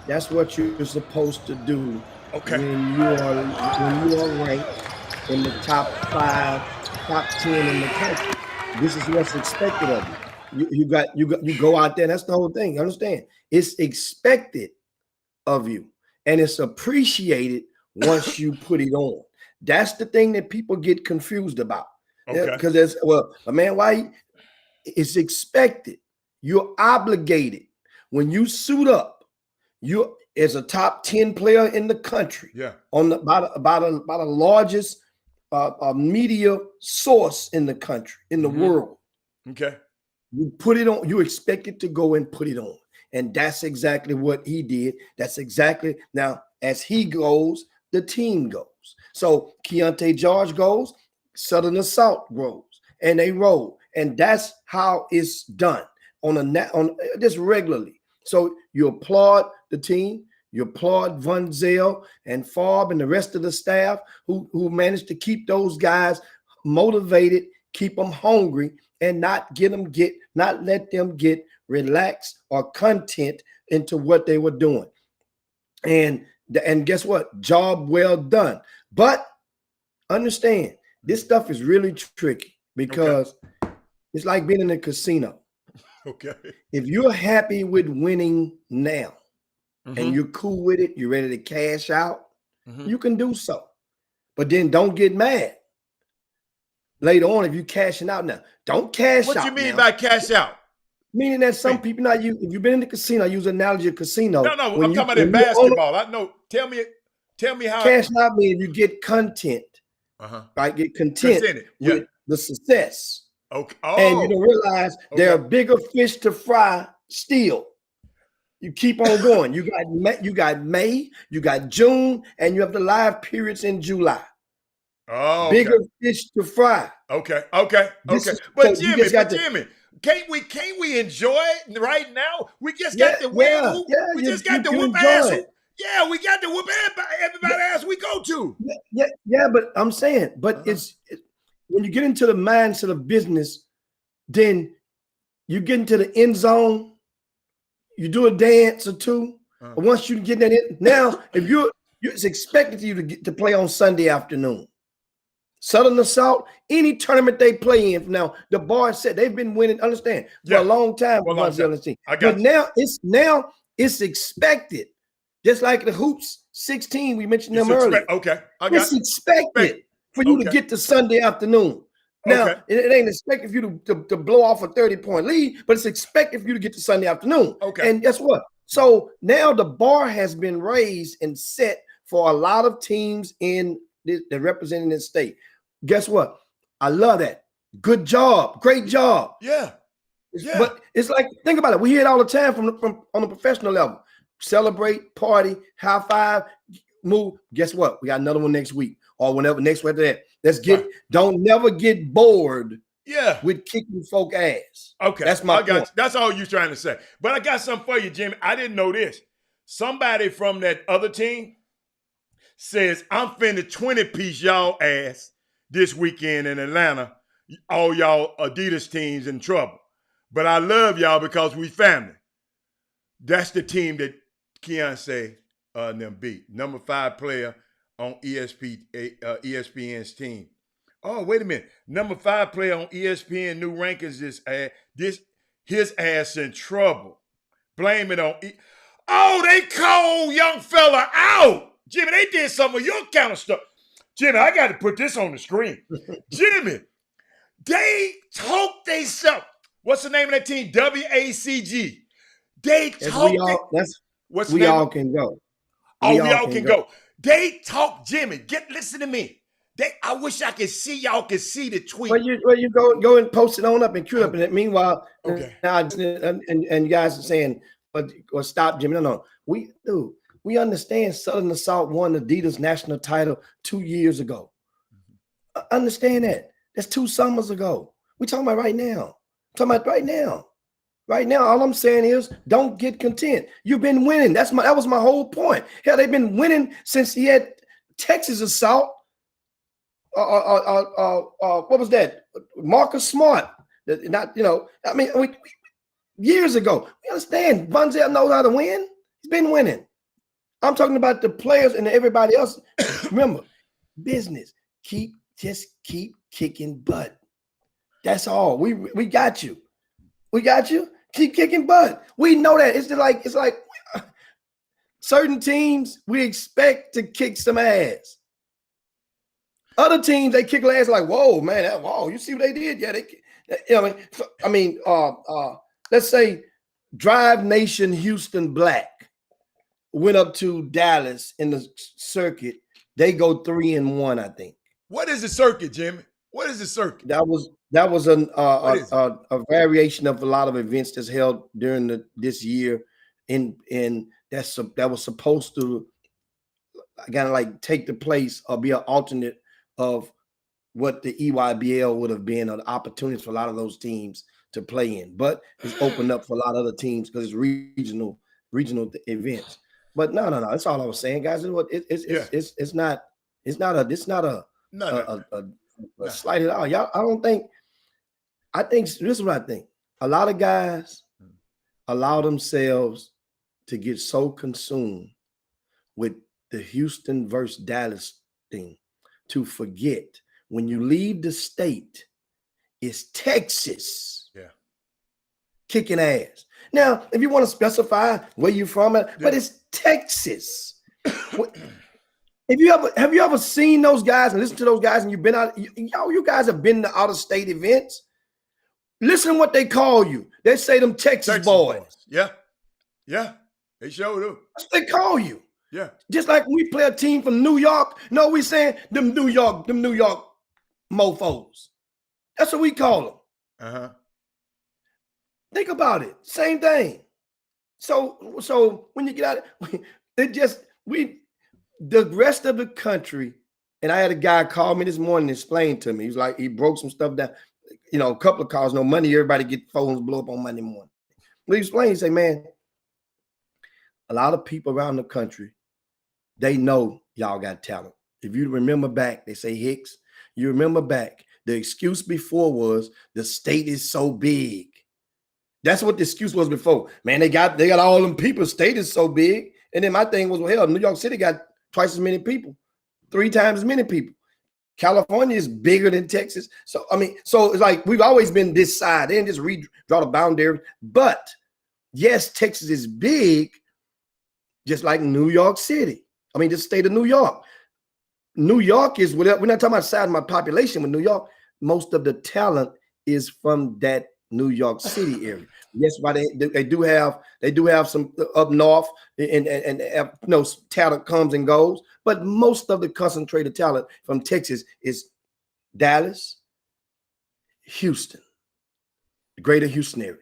That's what you're supposed to do. Okay. When you are ranked in the top 5, top 10 in the country. This is what's expected of you. You go out there. That's the whole thing. You understand? It's expected of you, and it's appreciated once you put it on. That's the thing that people get confused about. Okay. Because why? It's expected. You're obligated when you suit up. You as a top 10 player in the country. Yeah. On the about the largest media source in the country, in the world. Okay. You put it on. You expect it to go and put it on, and that's exactly what he did. That's exactly now as he goes, the team goes. So Keontae George goes, Southern Assault grows, and they roll, and that's how it's done. On this regularly. So you applaud the team, you applaud Von Zell and Fobb and the rest of the staff who managed to keep those guys motivated, keep them hungry, and not let them get relaxed or content into what they were doing. And guess what? Job well done. But understand, this stuff is really tricky because it's like being in a casino. Okay. If you're happy with winning now Mhm. and you're cool with it, you're ready to cash out, Mhm. you can do so. But then don't get mad later on if you're cashing out now. Don't cash What out you mean now. by cash out? Meaning that some Mean? people not you. If you've been in the casino, I use an analogy of casino. No, I'm When talking about when in you own basketball. I know. Tell me how. cashing out means you get content, Uh-huh. right? Get content Percentage. Yeah. with the success. Okay. And you Oh. don't realize there are Okay. bigger fish to fry still. You keep on going. You got May, you got June, and you have the live periods in July. Oh. Okay. Bigger fish to fry. Okay. This Okay. is But so you Jimmy, just got to can't we enjoy it right now? We just yeah got to win. We you just got to you whoop enjoy ass. it. Yeah, we got to whoop everybody ass we go to. Yeah, but I'm saying, but when you get into the mindset of business, then you get into the end zone, you do a dance or two. But once you get that in, now if it's expected you to play on Sunday afternoon. Southern Assault, any tournament they play in now, the bar said they've been winning, understand, for a long time. For a long time. Team. I got But now it's expected. Just like the Hoops 16, we mentioned them earlier. Okay. It's expected for you to get to Sunday afternoon. Now, it ain't expected for you to blow off a 30-point lead, but it's expected for you to get to Sunday afternoon. Okay. And guess what? So now the bar has been raised and set for a lot of teams in that representing this state. Guess what? I love that. Good job. Great job. Yeah. But it's like, think about it. We hear it all the time from on the professional level. Celebrate, party, high five, move. Guess what? We got another one next week or whenever next week after that. Don't never get bored with kicking folk ass. Okay. That's my point. That's all you're trying to say. But I got something for you, Jimmy. I didn't know this. Somebody from that other team says, I'm finna 20-piece y'all ass this weekend in Atlanta. All y'all Adidas teams in trouble. But I love y'all because we family. That's the team that Keontae and them beat. Number 5 player on ESPN's team. Oh, wait a minute. Number 5 player on ESPN new rankings is his ass in trouble. Blame it on they called young fella out. Jimmy, they did some of your kind of stuff. Jimmy, I got to put this on the screen. Jimmy, they talked themselves. What's the name of that team? WACG. They talked. We all can go. We all can go. They talk, Jimmy. Listen to me. I wish I could see y'all could see the tweet. Well, you go and post it on up and cue up. And meanwhile, now and you guys are saying, or stop, Jimmy. No. We understand Southern Assault won the Adidas national title 2 years ago. Understand that. That's 2 summers ago. We're talking about right now. Right now, all I'm saying is don't get content. You've been winning. That was my whole point. Hell, they've been winning since he had Texas Assault. What was that? Marcus Smart. Years ago. We understand. Bunzel knows how to win. He's been winning. I'm talking about the players and everybody else. Remember, business. Just keep kicking butt. That's all. We got you. We got you. Keep kicking butt. We know that. It's like certain teams we expect to kick some ass. Other teams they kick ass like, whoa, man, you see what they did? Yeah, let's say Drive Nation Houston Black went up to Dallas in the circuit. They go 3-1, I think. What is the circuit, Jimmy? What is the circuit? That was a variation of a lot of events that's held during this year, that was supposed to kind of like take the place or be an alternate of what the EYBL would have been, or the opportunities for a lot of those teams to play in. But it's opened up for a lot of other teams because it's regional events. But no. That's all I was saying, guys. It's not a slight at all. Y'all, I think this is what I think. A lot of guys allow themselves to get so consumed with the Houston versus Dallas thing to forget when you leave the state, it's Texas. Yeah. kicking ass. Now, if you want to specify where you're from, but it's Texas. Have you ever seen those guys and listened to those guys and you've been out? You guys have been to out of state events. Listen what they call you. They say them Texas boys. Yeah. They sure do. That's what they call you. Yeah. Just like we play a team from New York. No, we saying them New York mofos. That's what we call them. Think about it. Same thing. So when you get out, the rest of the country, and I had a guy call me this morning and explain to me. He was like, he broke some stuff down. A couple of calls, no money. Everybody get phones blow up on Monday morning. But he explained, he said, man, a lot of people around the country, they know y'all got talent. If you remember back, they say, Hicks, you remember back, the excuse before was the state is so big. That's what the excuse was before. Man, they got all them people. State is so big. And then my thing was, well, hell, New York City got twice as many people, 3 times as many people. California is bigger than Texas. So it's like we've always been this side. They didn't just redraw the boundary. But yes, Texas is big, just like New York City. The state of New York. New York is, we're not talking about size of my population with New York. Most of the talent is from that New York City area. Yes, why they do have some up north and talent comes and goes, but most of the concentrated talent from Texas is Dallas, Houston, the greater Houston area.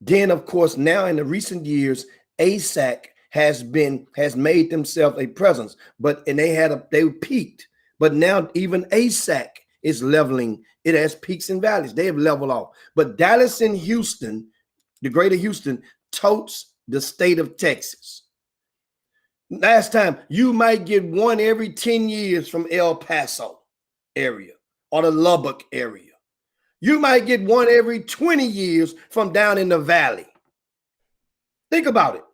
Then, of course, now in the recent years, ASAC has made themselves a presence, they peaked, but now even ASAC is leveling. It has peaks and valleys. They have leveled off. But Dallas and Houston, the greater Houston, totes the state of Texas. Last time, you might get one every 10 years from El Paso area or the Lubbock area. You might get one every 20 years from down in the valley. Think about it.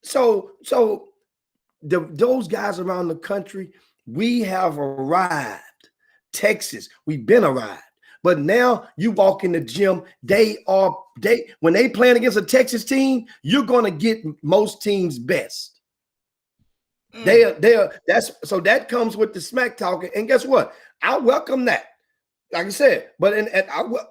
So those guys around the country, we have arrived. Texas, we've been arrived. But now you walk in the gym, when they playing against a Texas team, you're gonna get most teams' best. That comes with the smack talking. And guess what? I welcome that. Like I said, but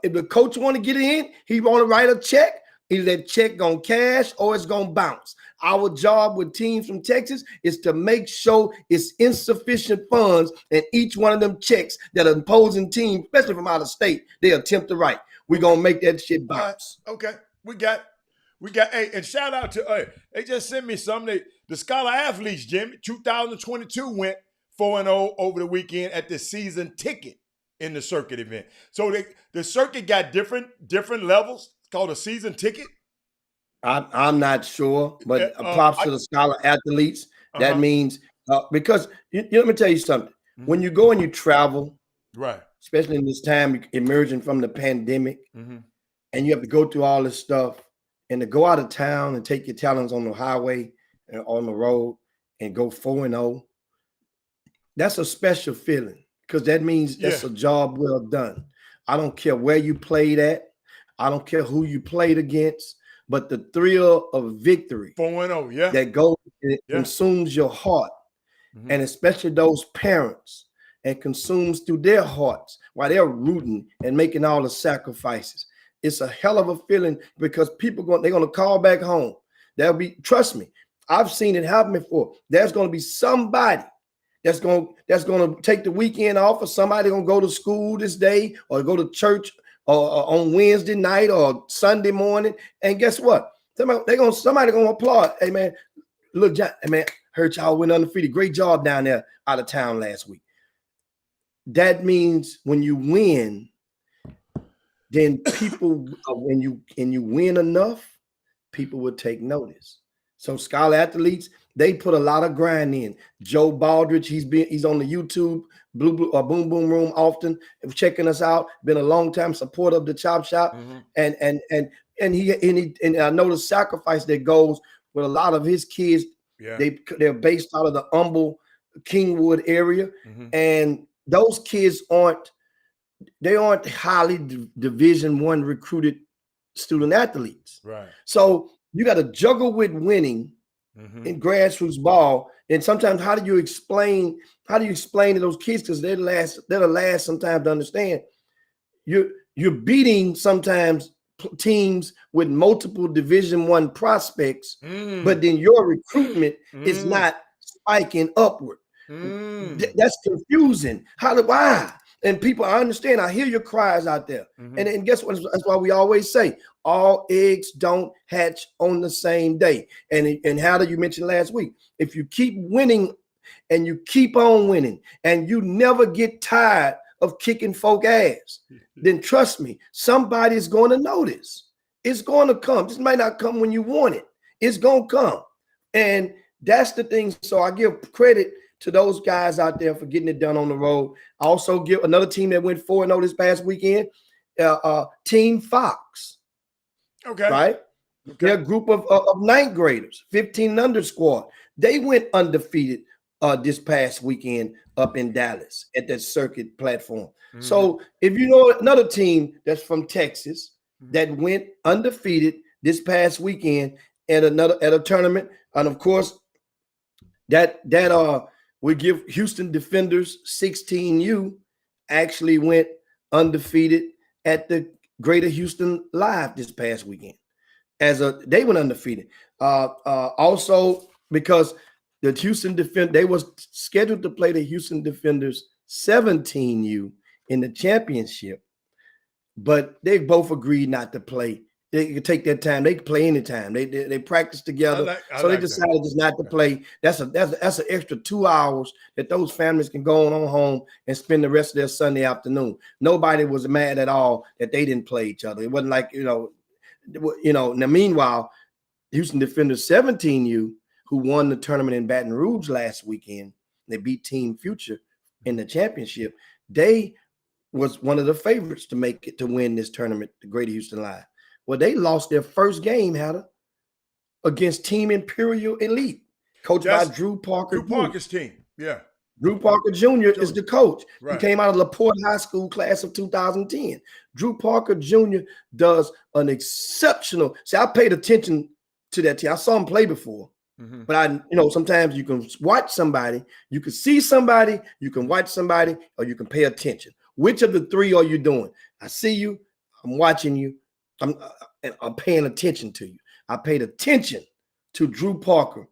if the coach want to get in, he want to write a check. Either that check gonna cash or it's gonna bounce. Our job with teams from Texas is to make sure it's insufficient funds and each one of them checks that an opposing team, especially from out of state, they attempt to write. We're gonna make that shit bounce. Okay, we got. Hey, and shout out to they just sent me something. The Scholar Athletes, Jimmy, 2022 went 4-0 over the weekend at the season ticket in the circuit event. So the circuit got different levels. It's called a season ticket. I'm not sure, but props to the Scholar Athletes. That means because let me tell you something. Mm-hmm. When you go and you travel, right, especially in this time emerging from the pandemic, and you have to go through all this stuff, and to go out of town and take your talents on the highway and on the road and go 4-0, that's a special feeling because that means that's a job well done. I don't care where you played at. I don't care who you played against. But the thrill of victory 4-0, that goes, it consumes your heart, and especially those parents, and consumes through their hearts while they're rooting and making all the sacrifices. It's a hell of a feeling because they're gonna call back home. Trust me, I've seen it happen before. There's gonna be somebody that's gonna take the weekend off, or somebody gonna go to school this day or go to church or on Wednesday night or Sunday morning, and guess what? Somebody gonna applaud. Hey man, look, John, hey man, heard y'all went undefeated. Great job down there out of town last week. That means when you win, then people, when you win enough, people will take notice. So Scholar Athletes, they put a lot of grind in. Joe Baldridge, he's on the YouTube Boom Boom Room often, checking us out. Been a long time supporter of the Chop Shop, and I know the sacrifice that goes with a lot of his kids. Yeah. They're based out of the Humble Kingwood area, and those kids aren't highly Division I recruited student athletes. Right. So you got to juggle with winning in grassroots ball. And sometimes how do you explain to those kids, because they're the last sometimes to understand. You're beating sometimes teams with multiple Division I prospects, but then your recruitment is not spiking upward. That's confusing. Why? And people, I understand. I hear your cries out there. And guess what? That's why we always say all eggs don't hatch on the same day. And how did you mention last week? If you keep winning and you keep on winning and you never get tired of kicking folk ass, then trust me, somebody's going to notice. It's going to come. This might not come when you want it. It's going to come. And that's the thing. So I give credit to those guys out there for getting it done on the road. I also give another team that went 4-0 this past weekend, Team Fox. Okay. Right? Okay. They're a group of ninth graders, 15 and under squad. They went undefeated this past weekend up in Dallas at that circuit platform. So if you know another team that's from Texas that went undefeated this past weekend at a tournament, and of course that we give Houston Defenders 16U actually went undefeated at the Greater Houston Live this past weekend. They went undefeated. Also because the Houston they was scheduled to play the Houston Defenders 17U in the championship, but they both agreed not to play. They could take their time. They could play anytime. They practice together. So they decided just not to play. That's an extra 2 hours that those families can go on home and spend the rest of their Sunday afternoon. Nobody was mad at all that they didn't play each other. It wasn't like, Now, meanwhile, Houston Defenders 17U, who won the tournament in Baton Rouge last weekend, they beat Team Future in the championship. They was one of the favorites to make it to win this tournament, the Greater Houston Live. Well, they lost their first game, Hatter, against Team Imperial Elite, coached by Drew Parker. Drew Parker's team, yeah. Drew Parker Jr. is the coach. Right. He came out of LaPorte High School class of 2010. Drew Parker Jr. does an exceptional. See, I paid attention to that team. I saw him play before, but sometimes you can watch somebody, you can see somebody, you can watch somebody, or you can pay attention. Which of the three are you doing? I see you. I'm watching you. I'm paying attention to you. I paid attention to Drew Parker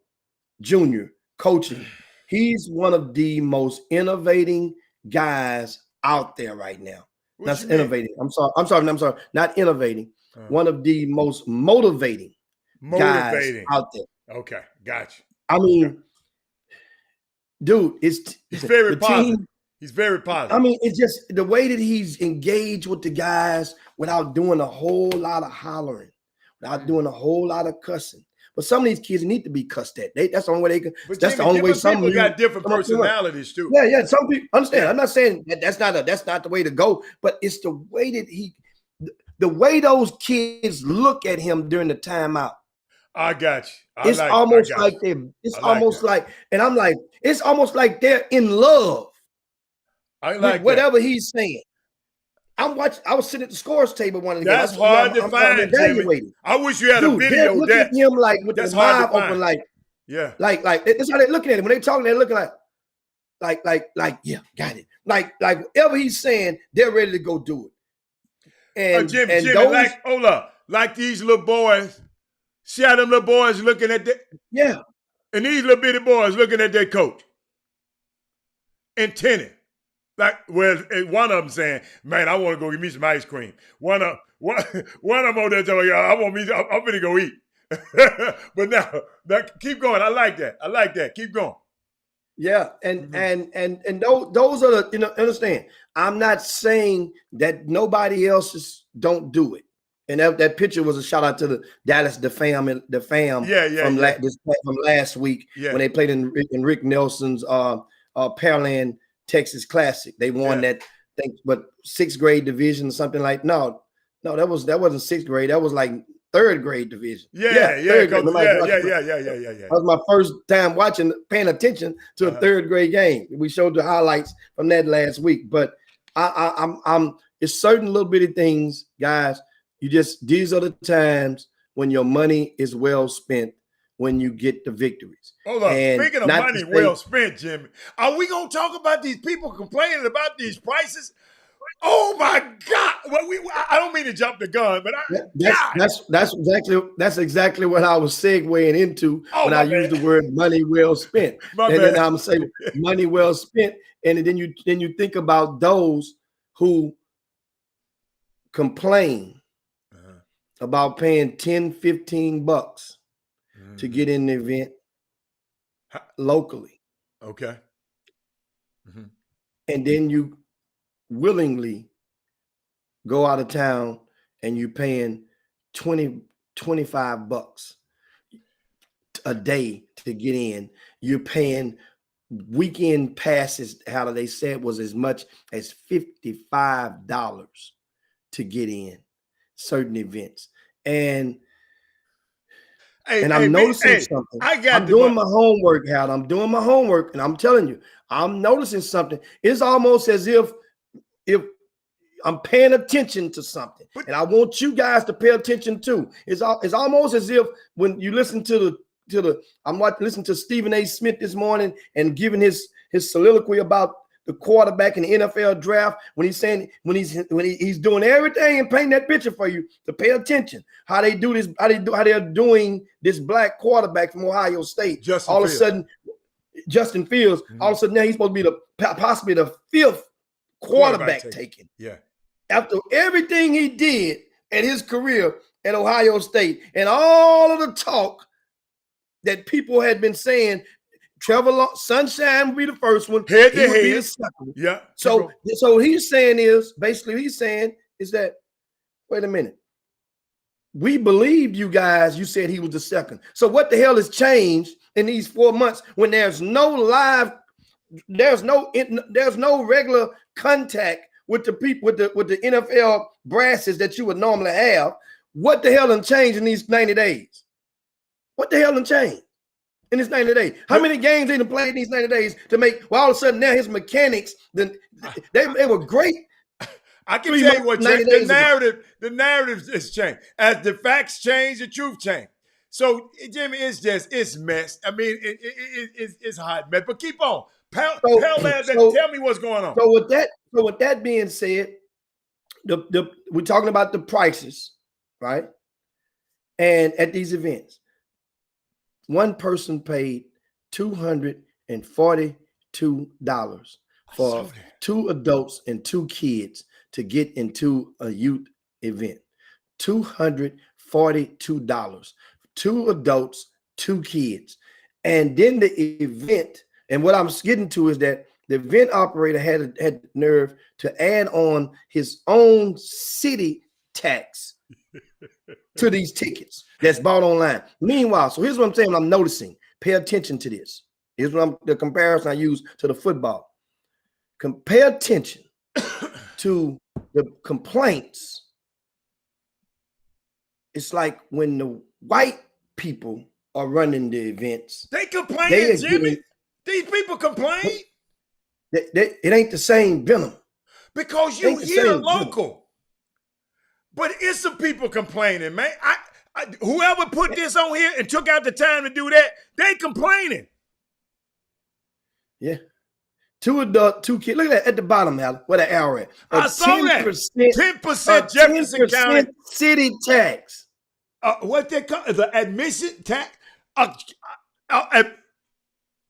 Jr. coaching. He's one of the most innovating guys out there right now. That's innovating. I'm sorry. Not innovating. One of the most motivating guys out there. Okay, gotcha. I mean, dude, he's very positive. He's very positive. I mean, it's just the way that he's engaged with the guys without doing a whole lot of hollering, without doing a whole lot of cussing. But some of these kids need to be cussed at. That's the only way they can. But that's Jimmy, the only way some people got different personalities too. Yeah. Some people understand. I'm not saying that's not the way to go, but it's the way that the way those kids look at him during the timeout. I got you. It's almost like they're in love. I like whatever he's saying. I was sitting at the scores table one of the That's hard to find, Jimmy. I wish you had a video of that. At him like with the mouth open, like that's how they're looking at him. When they're talking, they're looking like yeah, got it. Like whatever he's saying, they're ready to go do it. And Jimmy, hold up, like these little boys. See how them little boys looking at and these little bitty boys looking at their coach and tenning. Like, well, one of them saying, "Man, I want to go get me some ice cream." One of them over there telling you, "I'm gonna go eat." But now, keep going. I like that. Keep going. Yeah, and those are the understand. I'm not saying that nobody else don't do it. And that picture was a shout out to the Dallas the fam from last week when they played in Rick Nelson's Pearland Texas Classic. They won that thing, but 6th grade division or something like no, that wasn't 6th grade. That was like 3rd grade division. Yeah. That was my first time paying attention to a 3rd grade game. We showed the highlights from that last week, but I'm it's certain little bitty things, guys. these are the times when your money is well spent, when you get the victories. Hold on. And Speaking of not money to say- well spent, Jimmy, are we gonna talk about these people complaining about these prices? Oh my God! Well, I don't mean to jump the gun, but that's exactly what I was segueing into when I used the word money well spent. Then I'm saying money well spent, and then you think about those who complain about paying $10-15 to get in the event locally. Okay. And then you willingly go out of town and you're paying $20-25 a day to get in. You're paying weekend passes, how they said was as much as $55 to get in certain events. And I'm noticing something. I'm doing my homework, Hal. I'm doing my homework, and I'm telling you, I'm noticing something. It's almost as if I'm paying attention to something, and I want you guys to pay attention too. It's almost as if when you listen to I'm listening to Stephen A. Smith this morning and giving his soliloquy about the quarterback in the NFL draft, when he's saying when he's doing everything and painting that picture for you to pay attention how they do this, how they're doing this black quarterback from Ohio State. All of a sudden, Justin Fields. All of a sudden now he's supposed to be possibly the 5th quarterback taken. Yeah. After everything he did at his career at Ohio State and all of the talk that people had been saying, Trevor Sunshine would be the first one. Head to he would head. be the second one. Yeah. So he's saying is that, wait a minute. We believed you guys. You said he was the second. So what the hell has changed in these 4 months when there's no regular contact with the people, with the NFL brasses that you would normally have? What the hell done changed in these 90 days? What the hell done changed in this 90 days? How many games they done played in these 90 days to make, well, all of a sudden now his mechanics, they were great. I can tell you what changed. The narrative has changed. As the facts change, the truth changed. So, Jimmy, it's messed. I mean, it's hot mess. But keep on. Tell me what's going on. So with that being said, we're talking about the prices, right? And at these events, one person paid $242 for 2 adults and 2 kids to get into a youth event. $242. 2 adults, 2 kids. And then the event, and what I'm getting to is that the event operator had the nerve to add on his own city tax to these tickets that's bought online. Meanwhile, so here's what I'm saying. I'm noticing. Pay attention to this. Here's the comparison I use to the football. Pay attention to the complaints. It's like when the white people are running the events. They complain, Jimmy. These people complain. It ain't the same venom. Because you hear local. But it's some people complaining, man. Whoever put this on here and took out the time to do that, they complaining. Yeah. 2 adults, 2 kids. Look at that at the bottom, Al, where the arrow at. I saw that. 10% Jefferson County city tax. What they call it? The admission tax?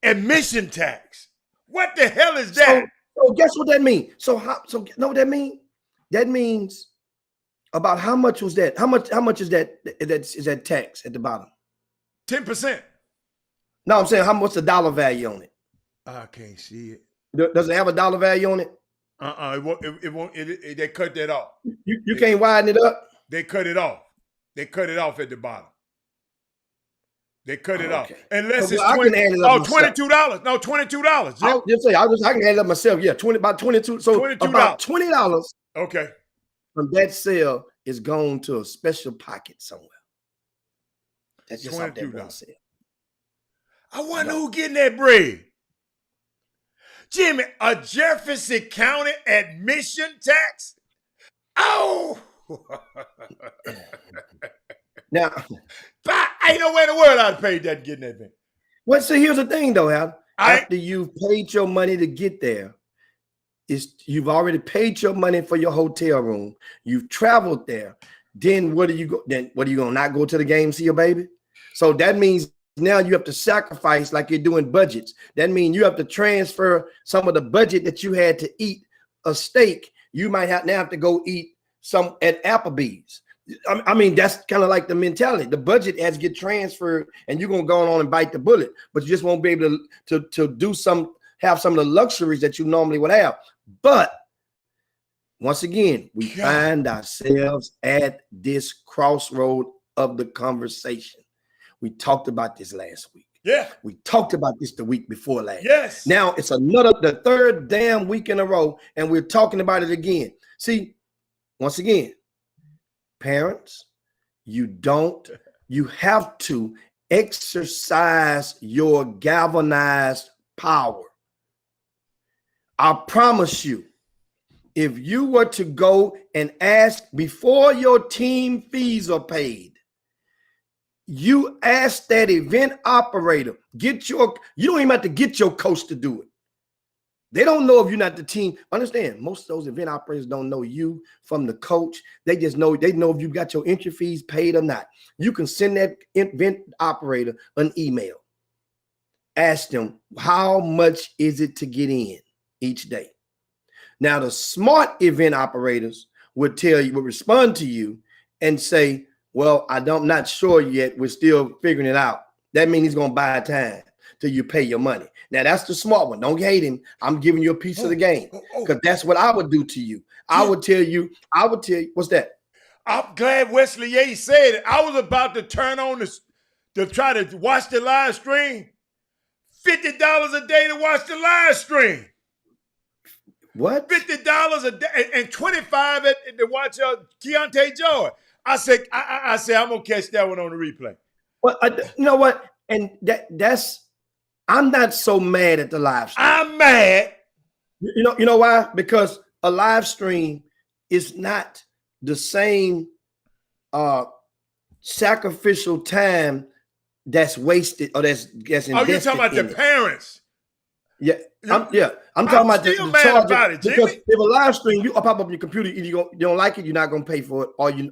Admission tax. What the hell is that? So guess what that means? So know what that means? That means about how much was that? How much is that? Is that tax at the bottom? 10%. No, I'm saying what's the dollar value on it? I can't see it. Does it have a dollar value on it? It won't. They cut that off. You can't widen it up. They cut it off. They cut it off at the bottom. They cut it off. Unless it's $22. No, $22. I'll just say I can add it up myself. Yeah, about 22. So $22. About $20. Okay. From that sale is going to a special pocket somewhere. That's just off that one sale. I wonder who getting that bread. Jimmy, a Jefferson County admission tax? Oh, Now, But ain't no way in the world I'd pay that and get in that thing. well, so here's the thing, though, Al. I After you've paid your money to get there, you've already paid your money for your hotel room. You've traveled there. Then what are you gonna not go to the game, see your baby? So that means now you have to sacrifice like you're doing budgets. That means you have to transfer some of the budget that you had to eat a steak. You might now have to go eat some at Applebee's. I mean, that's kind of like the mentality. The budget has to get transferred, and you're gonna go on and bite the bullet, but you just won't be able to have some of the luxuries that you normally would have. But once again, we find ourselves at this crossroad of the conversation. We talked about this last week. Yeah. We talked about this the week before last. Yes. Now it's the third damn week in a row, and we're talking about it again. See, once again, parents, you have to exercise your galvanized power. I promise you, if you were to go and ask before your team fees are paid, you ask that event operator, you don't even have to get your coach to do it. They don't know if you're not the team. Understand, most of those event operators don't know you from the coach. They just know, if you got your entry fees paid or not. You can send that event operator an email. Ask them, how much is it to get in each day? Now, the smart event operators would respond to you and say, well, I'm not sure yet. We're still figuring it out. That means he's going to buy time till you pay your money. Now, that's the smart one. Don't hate him. I'm giving you a piece of the game because that's what I would do to you. I would tell you, what's that? I'm glad Wesley Yates said it. I was about to turn on this to try to watch the live stream. $50 a day to watch the live stream. What? $50 a day and $25 to watch Keontae George. I said, I'm gonna catch that one on the replay. Well, you know what? And I'm not so mad at the live stream. I'm mad. You know why? Because a live stream is not the same sacrificial time that's wasted or that's invested. Oh, you're talking about the parents? Yeah, I'm talking about the mad about it, Jimmy. Because if a live stream, you pop up on your computer, either you don't like it, you're not gonna pay for it, or you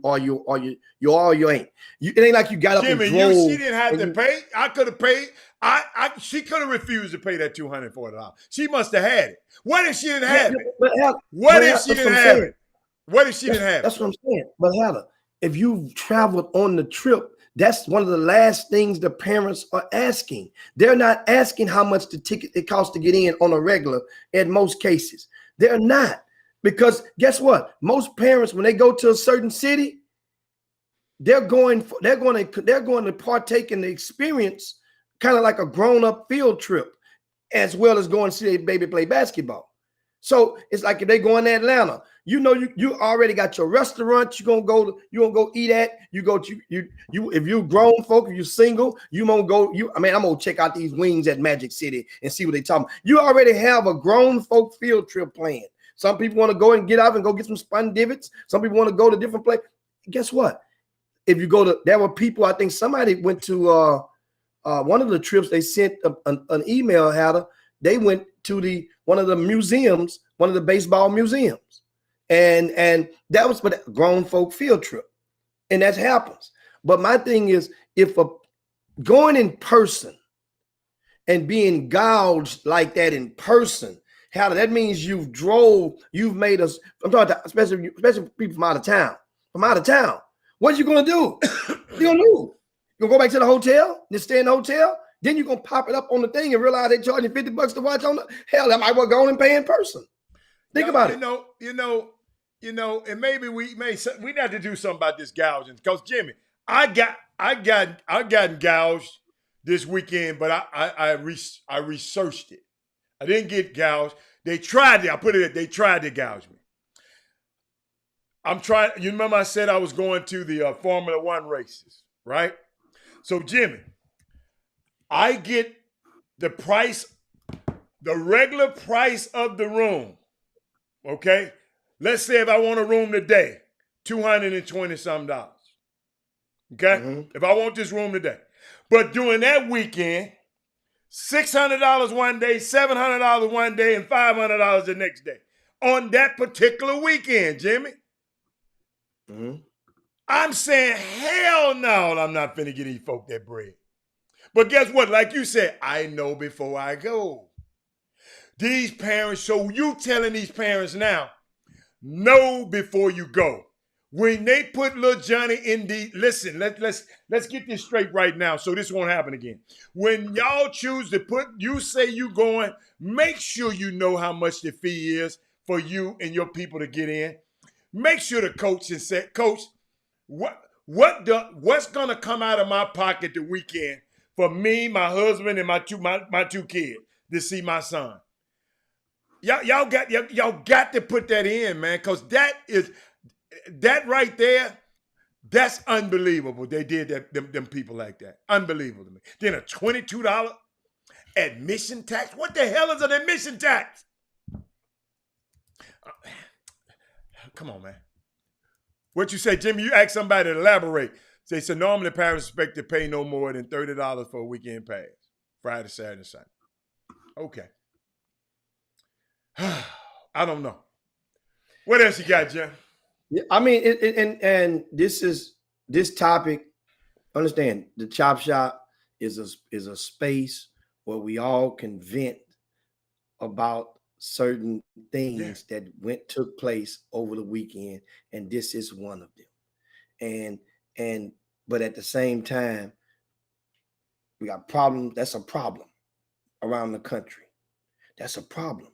ain't. It ain't like you got up Jimmy, and drove. she didn't have to pay. I could have paid. She could have refused to pay that $240. She must have had it. What if she didn't have it? What if she didn't have it? What if she didn't have it? That's what I'm saying. But Hannah, if you've traveled on the trip, that's one of the last things the parents are asking. They're not asking how much the ticket it costs to get in on a regular in most cases. They're not. Because guess what? Most parents, when they go to a certain city, they're going to partake in the experience, kind of like a grown-up field trip, as well as going to see their baby play basketball. So it's like if they go in Atlanta, you already got your restaurant you're gonna go eat at. If you're grown folk, if you're single, I'm gonna check out these wings at Magic City and see what they talking about. You already have a grown folk field trip planned. Some people want to go and get out and go get some spun divots. Some people want to go to different places. Guess what? If you go to, there were people, I think somebody went to one of the trips, they sent an email out. They went to one of the museums, one of the baseball museums. And that was for the grown folk field trip. And that happens. But my thing is, if going in person and being gouged like that in person, that means you've made us, I'm talking about especially people from out of town. What are you going to do? You're going to do? You're going to go back to the hotel, just stay in the hotel? Then you're going to pop it up on the thing and realize they're charging $50 to watch on the, hell, that might well go on and pay in person. Think about it. And maybe we have to do something about this gouging. Because Jimmy, I got gouged this weekend, but I researched it. I didn't get gouged. They tried it. They tried to gouge me. I'm trying. You remember I said I was going to the Formula One races, right? So Jimmy, I get the regular price of the room. Okay, let's say if I want a room today, $220-something. Okay? If I want this room today. But during that weekend, $600 one day, $700 one day, and $500 the next day. On that particular weekend, Jimmy. I'm saying, hell no, I'm not finna get these folk that bread. But guess what? Like you said, I know before I go. These parents, so you telling these parents now, know before you go. When they put little Johnny in the, listen, let's get this straight right now so this won't happen again. When y'all choose to put, you say you going, make sure you know how much the fee is for you and your people to get in. Make sure the coach has said, Coach, what's gonna come out of my pocket the weekend for me, my husband, and my two kids to see my son? Y'all got to put that in, man, because that right there, that's unbelievable. They did that, them people like that. Unbelievable to me. Then a $22 admission tax. What the hell is an admission tax? Come on, man. What you say, Jimmy? You ask somebody to elaborate. Say, so normally parents expect to pay no more than $30 for a weekend pass. Friday, Saturday, and Sunday. Okay. I don't know. What else you got, Jim? Yeah, I mean, and this topic. Understand, the Chop Shop is a space where we all can vent about certain things that took place over the weekend, and this is one of them. But at the same time, we got problems. That's a problem around the country. That's a problem,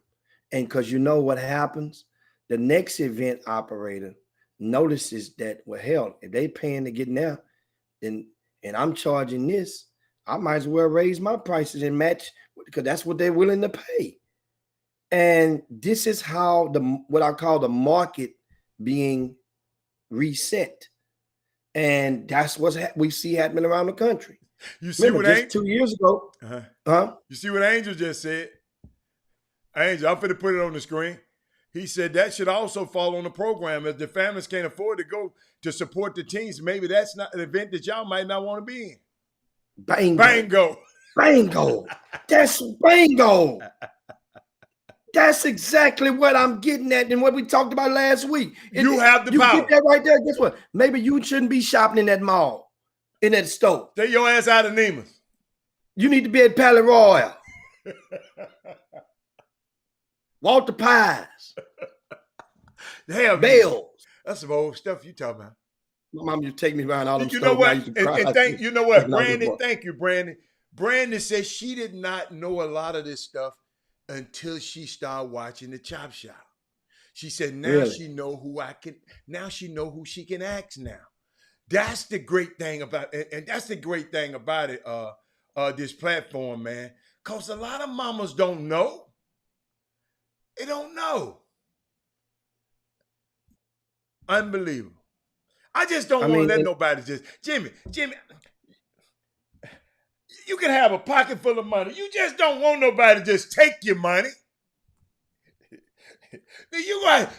and because you know what happens, the next event operator notices that, well, hell, if they paying to get now, then and I'm charging this, I might as well raise my prices and match, because that's what they're willing to pay. And this is how what I call the market being reset. And that's what we see happening around the country. You see what just 2 years ago. You see what Angel just said? Angel, I'm finna put it on the screen. He said that should also fall on the program. If the families can't afford to go to support the teams, maybe that's not an event that y'all might not want to be in. Bingo. Bingo. Bingo. That's bingo. That's exactly what I'm getting at and what we talked about last week. You have the power. You get that right there. Guess what? Maybe you shouldn't be shopping in that mall, in that store. Take your ass out of Neiman's. You need to be at Palais Royal. Walter Pies. Hell, Bells. That's some old stuff you talking about. My mom used to take me around all them You stores. know what? You know what, Brandon? Thank you, Brandon. Brandon says she did not know a lot of this stuff until she started watching the Chop Shop. She said now she know who she know who she can ask now. That's the great thing about it, and that's the great thing about it, this platform, man. Because a lot of mamas don't know. They don't know. Unbelievable. I just don't want to let nobody just, Jimmy, you can have a pocket full of money. You just don't want nobody to just take your money. You got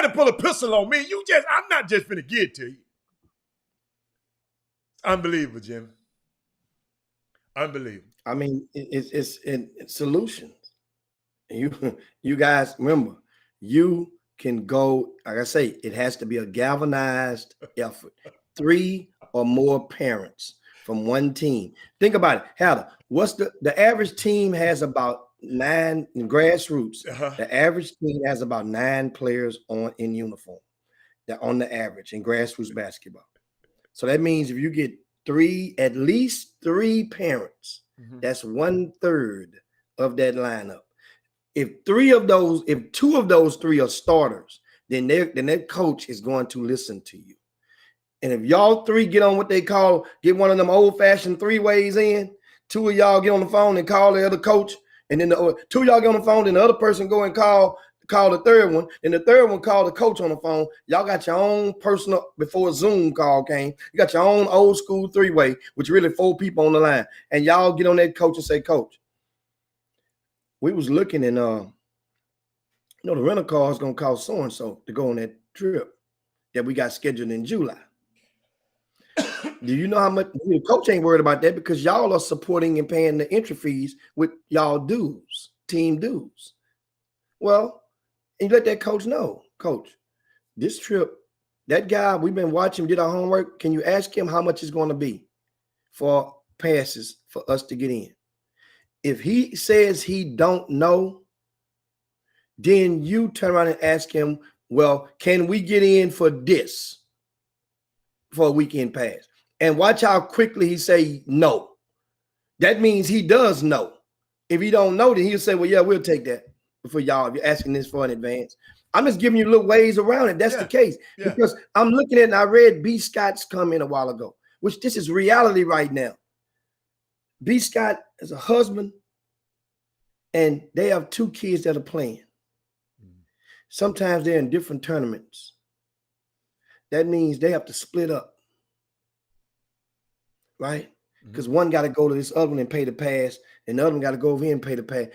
to pull a pistol on me. I'm not just finna give it to you. Unbelievable, Jimmy. Unbelievable. I mean, it's solutions. You guys remember, you can go, like I say, it has to be a galvanized effort. 3 or more parents from one team. Think about it. Heather, what's the average team has about 9 in grassroots. The average team has about 9 players in uniform. They're on the average in grassroots basketball. So that means if you get at least 3 parents, that's 1/3 of that lineup. If 2 of those 3 are starters, then that coach is going to listen to you. And if y'all 3 get on what they get one of them old-fashioned 3-ways in, 2 of y'all get on the phone and call the other coach, and then 2 of y'all get on the phone, and the other person go and call the third one, and the third one call the coach on the phone. Y'all got your own personal, before a Zoom call came, you got your own old school 3-way, which really 4 people on the line. And y'all get on that coach and say, Coach, we was looking and the rental car is gonna cost so-and-so to go on that trip that we got scheduled in July. Do you know how much? The coach ain't worried about that because y'all are supporting and paying the entry fees with y'all dues, team dues. Well, and you let that coach know, coach, this trip, that guy, we've been watching, did our homework. Can you ask him how much it's going to be for passes for us to get in? If he says he don't know, then you turn around and ask him, well, can we get in for this for a weekend pass? And watch how quickly he say no. That means he does know. If he don't know, then he'll say, well, yeah, we'll take that for y'all if you're asking this for an advance. I'm just giving you little ways around it. That's the case. Because I'm looking at, and I read B. Scott's comment a while ago, which this is reality right now. B. Scott is a husband, and they have 2 kids that are playing. Sometimes they're in different tournaments. That means they have to split up. Right? Because one got to go to this other one and pay the pass, and the other one got to go over here and pay the pass.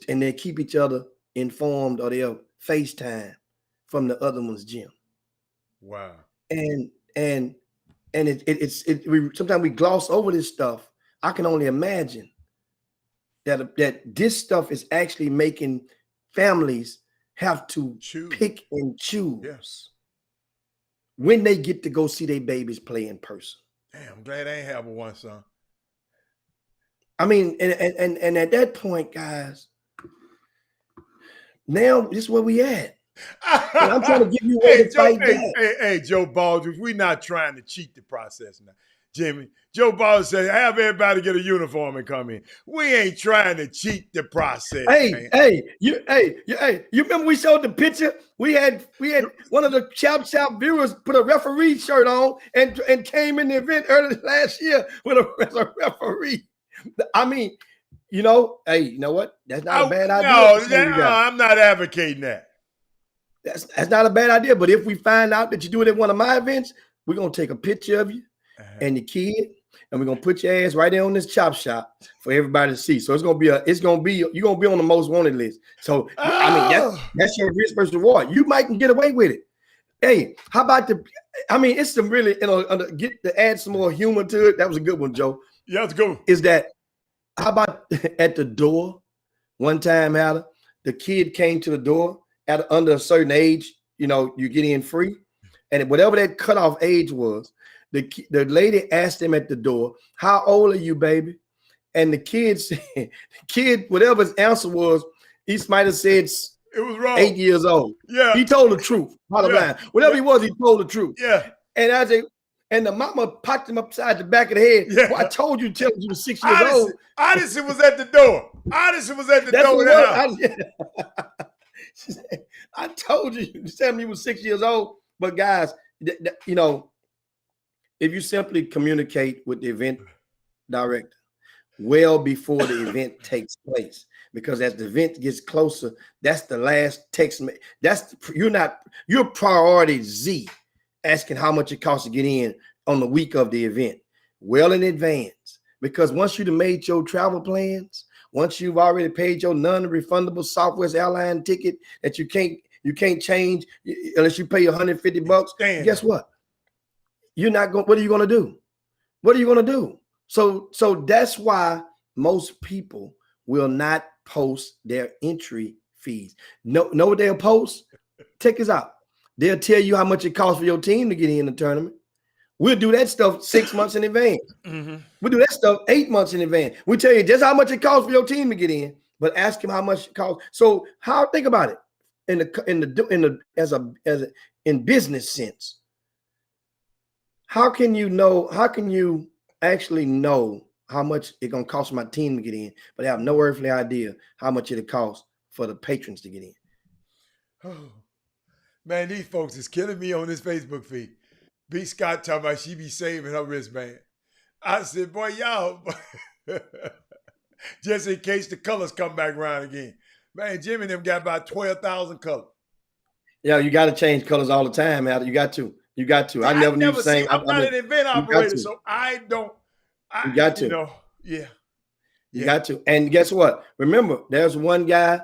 And they keep each other informed, or they'll FaceTime from the other one's gym. Wow. And sometimes we gloss over this stuff. I can only imagine that this stuff is actually making families have to pick and choose when they get to go see their babies play in person. Damn, I'm glad I ain't have one, son. I mean, and at that point, guys, now this is where we at. And I'm trying to give you a fight back. Hey, Joe Baldwin, we're not trying to cheat the process now. Jimmy, Joe Baldwin said, have everybody get a uniform and come in. We ain't trying to cheat the process. You remember we showed the picture? We had one of the Chop viewers put a referee shirt on and came in the event early last year with a referee. I mean, you know what? That's not a bad idea. No, I'm not advocating that. That's not a bad idea. But if we find out that you do it at one of my events, we're gonna take a picture of you and the kid, and we're gonna put your ass right there on this chop shop for everybody to see. So you're gonna be on the most wanted list. So I mean that's your risk reward. You might can get away with it. Hey, how about it's some really get to add some more humor to it. That was a good one, Joe. Yeah, let's go. Is that how about at the door? One time, Adam, the kid came to the door under a certain age. You get in free, and whatever that cutoff age was. The lady asked him at the door, how old are you, baby? And the kid said, whatever his answer was, he might have said it was wrong. 8 years old. Yeah. He told the truth. Bottom line. Whatever he was, he told the truth. Yeah. And the mama popped him upside the back of the head. Yeah. Well, I told you till you were 6 years old. Odyssey was at the door. Odyssey was at the door. I told you tell me you were 6 years old. But guys, if you simply communicate with the event director well before the event takes place, because as the event gets closer, that's the last text. You're priority Z, asking how much it costs to get in on the week of the event, well in advance. Because once you've made your travel plans, once you've already paid your non-refundable Southwest airline ticket that you can't change unless you pay $150, guess what? You're not going. What are you going to do? What are you going to do? So that's why most people will not post their entry fees. Know what they'll post? Check this out. They'll tell you how much it costs for your team to get in the tournament. We'll do that stuff 6 months in advance. Mm-hmm. We'll do that stuff 8 months in advance. We'll tell you just how much it costs for your team to get in, but ask him how much it costs. So think about it in business sense. How can you actually know how much it's going to cost my team to get in, but have no earthly idea how much it'll cost for the patrons to get in? Oh, man, these folks is killing me on this Facebook feed. B. Scott talking about she be saving her wristband. I said, boy, y'all, just in case the colors come back around again. Man, Jimmy and them got about 12,000 colors. Yeah, you got to change colors all the time, Adam. You got to. I never knew the same. I'm not an event operator, so I don't. You got to. You got to. And guess what? Remember, there's one guy.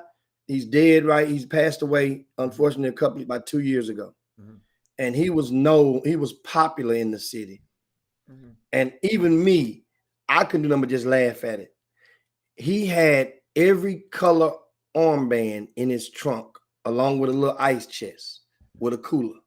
He's dead, right? He's passed away, unfortunately, about 2 years ago. Mhm. and he was popular in the city. Mhm. And even me, I couldn't do nothing but just laugh at it. He had every color armband in his trunk, along with a little ice chest with a cooler.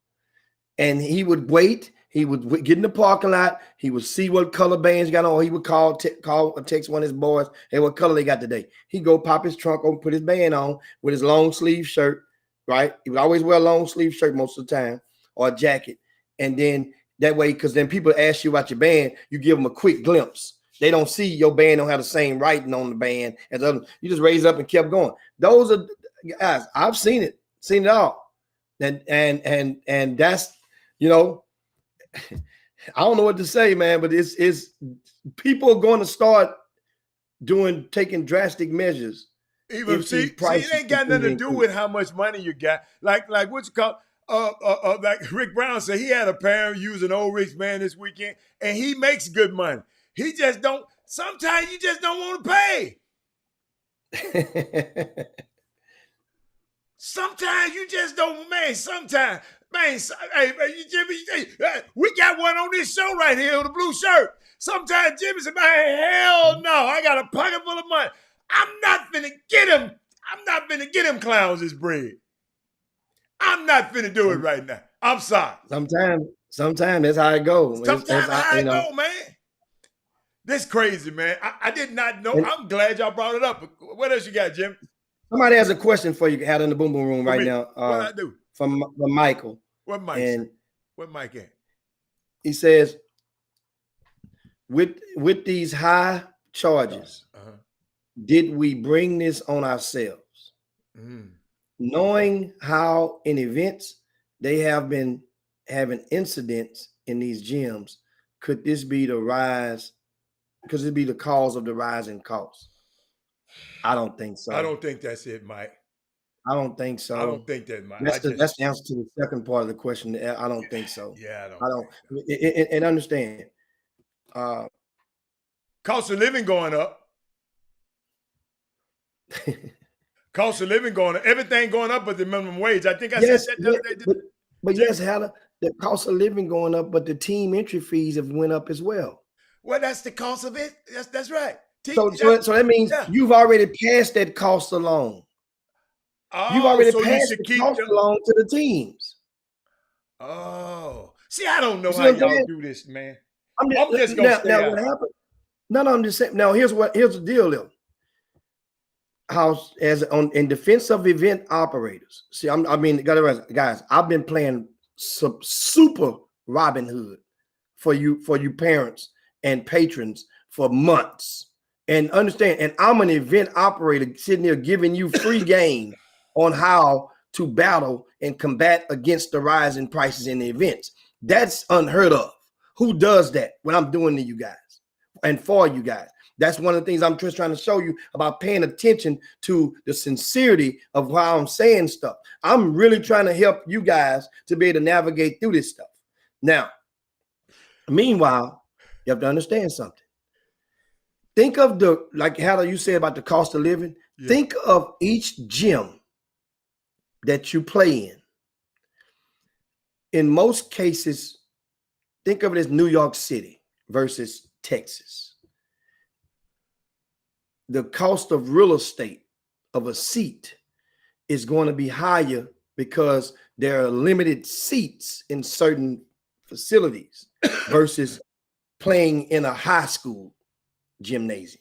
And he would wait. He would get in the parking lot. He would see what color bands got on. He would call or text one of his boys, hey, what color they got today? He'd go pop his trunk open, put his band on with his long sleeve shirt, right? He would always wear a long sleeve shirt most of the time, or a jacket. And then that way, because then people ask you about your band, you give them a quick glimpse. They don't see your band don't have the same writing on the band as others. You just raise up and kept going. Those are guys, I've seen it all. And that's, you know, I don't know what to say, man, but it's people are going to start taking drastic measures. Even if see, these prices it ain't got nothing to continue do increase. with how much money you got. Like what you call like Rick Brown said, he had a parent using old Rick's band this weekend, and he makes good money. He just don't. Sometimes you just don't want to pay. Sometimes you just don't, man. Sometimes, man. Hey, Jimmy, we got one on this show right here with the blue shirt. Sometimes Jimmy said, man, hell no, I got a pocket full of money. I'm not finna get him. I'm not finna get him clowns this bread. I'm not finna do it right now. I'm sorry. Sometimes that's how it goes. Sometimes how it go, man. This crazy, man. I did not know. I'm glad y'all brought it up. What else you got, Jim? Somebody has a question for you out in the boom boom room right now. What I do? From Michael. What Mike? And what Mike at? He says, with these high charges, did we bring this on ourselves? Knowing how in events they have been having incidents in these gyms, could this be the rise? Could it be the cause of the rise in costs? I don't think so. I don't think that's it, Mike. I don't think so. I don't think that, Mike. That's the answer to the second part of the question. I don't think so. Yeah, I don't. And understand. Cost of living going up. Cost of living going up. Everything going up but the minimum wage. I think I said that the other day. But yes, Hannah, the cost of living going up, but the team entry fees have went up as well. Well, that's the cost of it. That's right. So that means you've already passed that cost along. You've already passed the cost along to the teams. Oh, see, I don't know how y'all do this, man. I'm just gonna stay out. What happened? No, I'm just saying. Now, here's the deal, though. In defense of event operators. See, guys, I've been playing some super Robin Hood for you parents and patrons for months. And understand, and I'm an event operator sitting there giving you free game on how to battle and combat against the rise in prices in the events. That's unheard of. Who does that when I'm doing to you guys and for you guys? That's one of the things I'm just trying to show you about paying attention to the sincerity of how I'm saying stuff. I'm really trying to help you guys to be able to navigate through this stuff. Now, meanwhile, you have to understand something. Think of like how you said about the cost of living. Yeah. Think of each gym that you play in. In most cases, think of it as New York City versus Texas. The cost of real estate of a seat is going to be higher because there are limited seats in certain facilities versus playing in a high school gymnasium.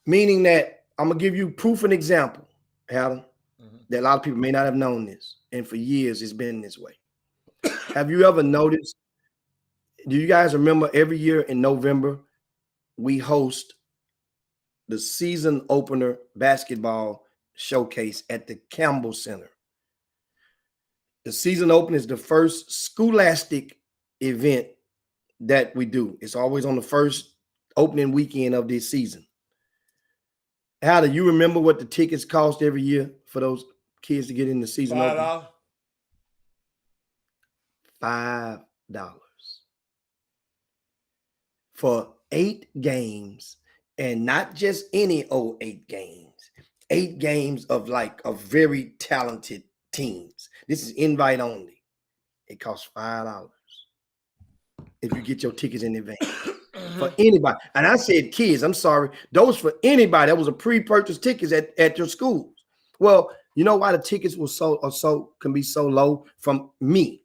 Meaning that I'm going to give you proof and example, Adam, that a lot of people may not have known this. And for years, it's been this way. Have you ever noticed? Do you guys remember every year in November, we host the season opener basketball showcase at the Campbell Center? The season opener is the first scholastic event that we do. It's always on the first opening weekend of this season. How do you remember what the tickets cost every year for those kids to get in the season opener? $5 for 8 games, and not just any old 8 games. 8 games of very talented teams. This is invite only. It costs $5 if you get your tickets in advance. For anybody. And I said kids, I'm sorry. Those for anybody. That was a pre-purchased tickets at your schools. Well, you know why the tickets can be so low from me?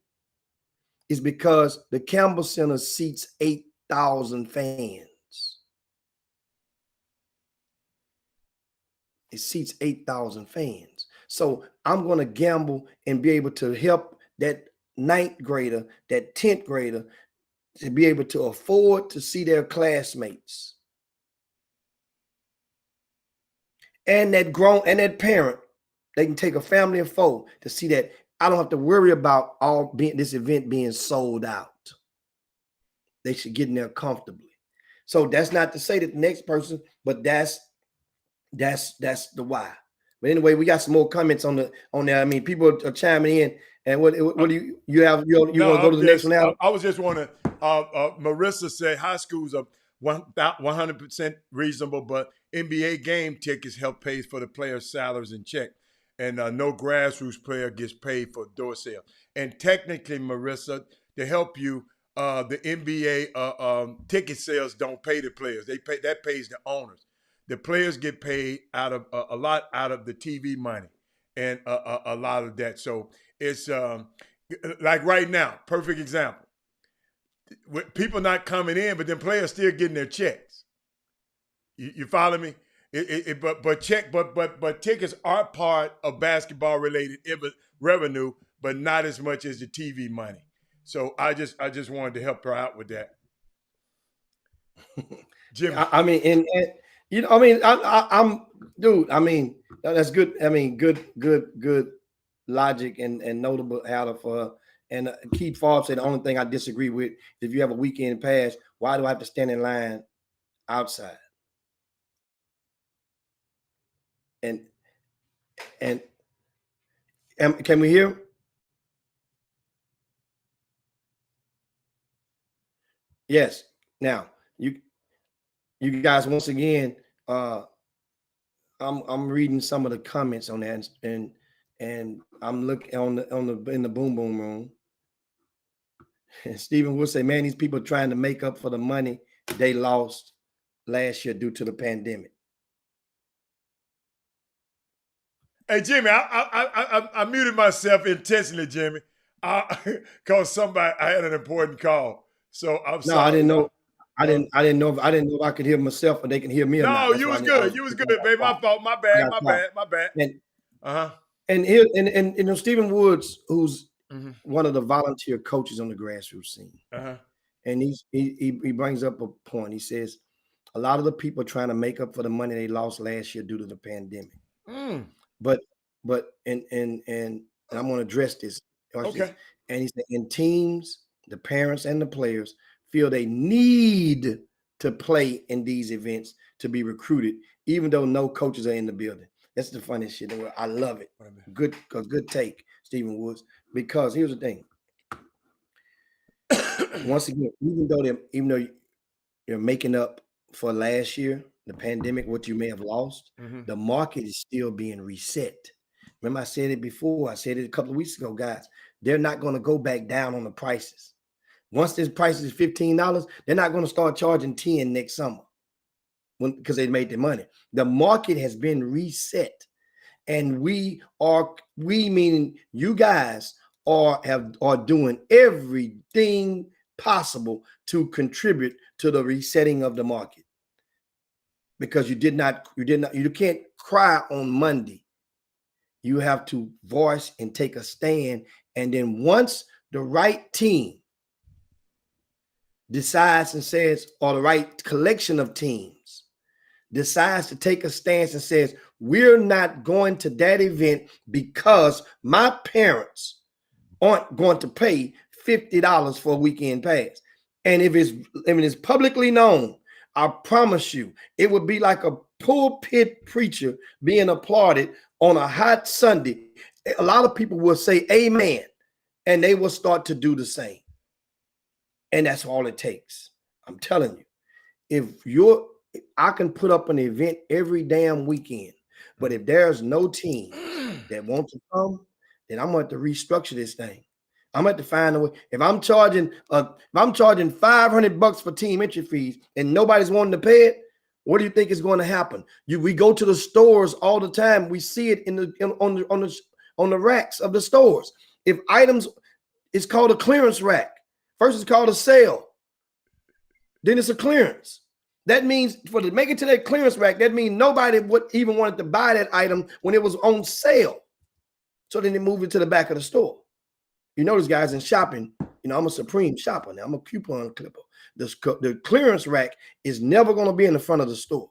Is because the Campbell Center seats 8,000 fans. It seats 8,000 fans. So I'm going to gamble and be able to help that 9th grader, that 10th grader, to be able to afford to see their classmates. And that parent, they can take a family of 4 to see that I don't have to worry about this event being sold out. They should get in there comfortably. So that's not to say that the next person, but that's the why. But anyway, we got some more comments on there. I mean, people are chiming in. And what do you have? You want to go to the next one now? I was just wondering. Marissa said high schools are 100% reasonable, but NBA game tickets help pay for the players' salaries and check, and no grassroots player gets paid for door sale. And technically, Marissa, to help you, the NBA ticket sales don't pay the players. That pays the owners. The players get paid out of a lot out of the TV money and a lot of that. So it's like right now, perfect example. With people not coming in, but then players still getting their checks. You follow me? But tickets are part of basketball related revenue, but not as much as the TV money. So I just wanted to help her out with that. Jimmy, I mean, and you know, I mean, I'm dude. I mean, that's good. I mean, good logic and notable out of and Keith Forbes said the only thing I disagree with, if you have a weekend pass, why do I have to stand in line outside? And can we hear? Yes. Now you guys, once again, I'm reading some of the comments on that, and I'm looking in the boom boom room. And Stephen will say, man, these people are trying to make up for the money they lost last year due to the pandemic. Hey, Jimmy, I muted myself intentionally, Jimmy, because I had an important call. So I'm sorry. No, I didn't know. I didn't know if I could hear myself or they can hear me. No, you was good. You was good, baby. My fault. My bad. And here, and you know, Stephen Woods, who's one of the volunteer coaches on the grassroots scene, and he brings up a point. He says a lot of the people are trying to make up for the money they lost last year due to the pandemic. But and I'm going to address this. Okay. And he said, in teams, the parents and the players feel they need to play in these events to be recruited, even though no coaches are in the building. That's the funniest shit. I love it. Good take, Stephen Woods. Because here's the thing. Once again, even though you're making up for last year, the pandemic, what you may have lost, the market is still being reset. Remember, I said it before. I said it a couple of weeks ago, guys. They're not going to go back down on the prices. Once this price is $15, they're not going to start charging $10 next summer because they made their money. The market has been reset, and we meaning you guys are doing everything possible to contribute to the resetting of the market. Because you can't cry on Monday. You have to voice and take a stand. And then once the right team decides and says, or the right collection of teams decides to take a stance and says, we're not going to that event because my parents aren't going to pay $50 for a weekend pass. And if it's publicly known, I promise you, it would be like a pulpit preacher being applauded on a hot Sunday. A lot of people will say amen, and they will start to do the same. And that's all it takes. I'm telling you, I can put up an event every damn weekend, but if there's no team that wants to come, then I'm going to have to restructure this thing. I'm going to have to find a way. If I'm charging $500 for team entry fees and nobody's wanting to pay it, what do you think is going to happen? We go to the stores all the time. We see it on the racks of the stores. If items, it's called a clearance rack. First, it's called a sale. Then it's a clearance. That means to make it to that clearance rack, that means nobody would even wanted to buy that item when it was on sale. So then they moved it to the back of the store. You notice, guys, in shopping, I'm a supreme shopper now. I'm a coupon clipper. The clearance rack is never going to be in the front of the store.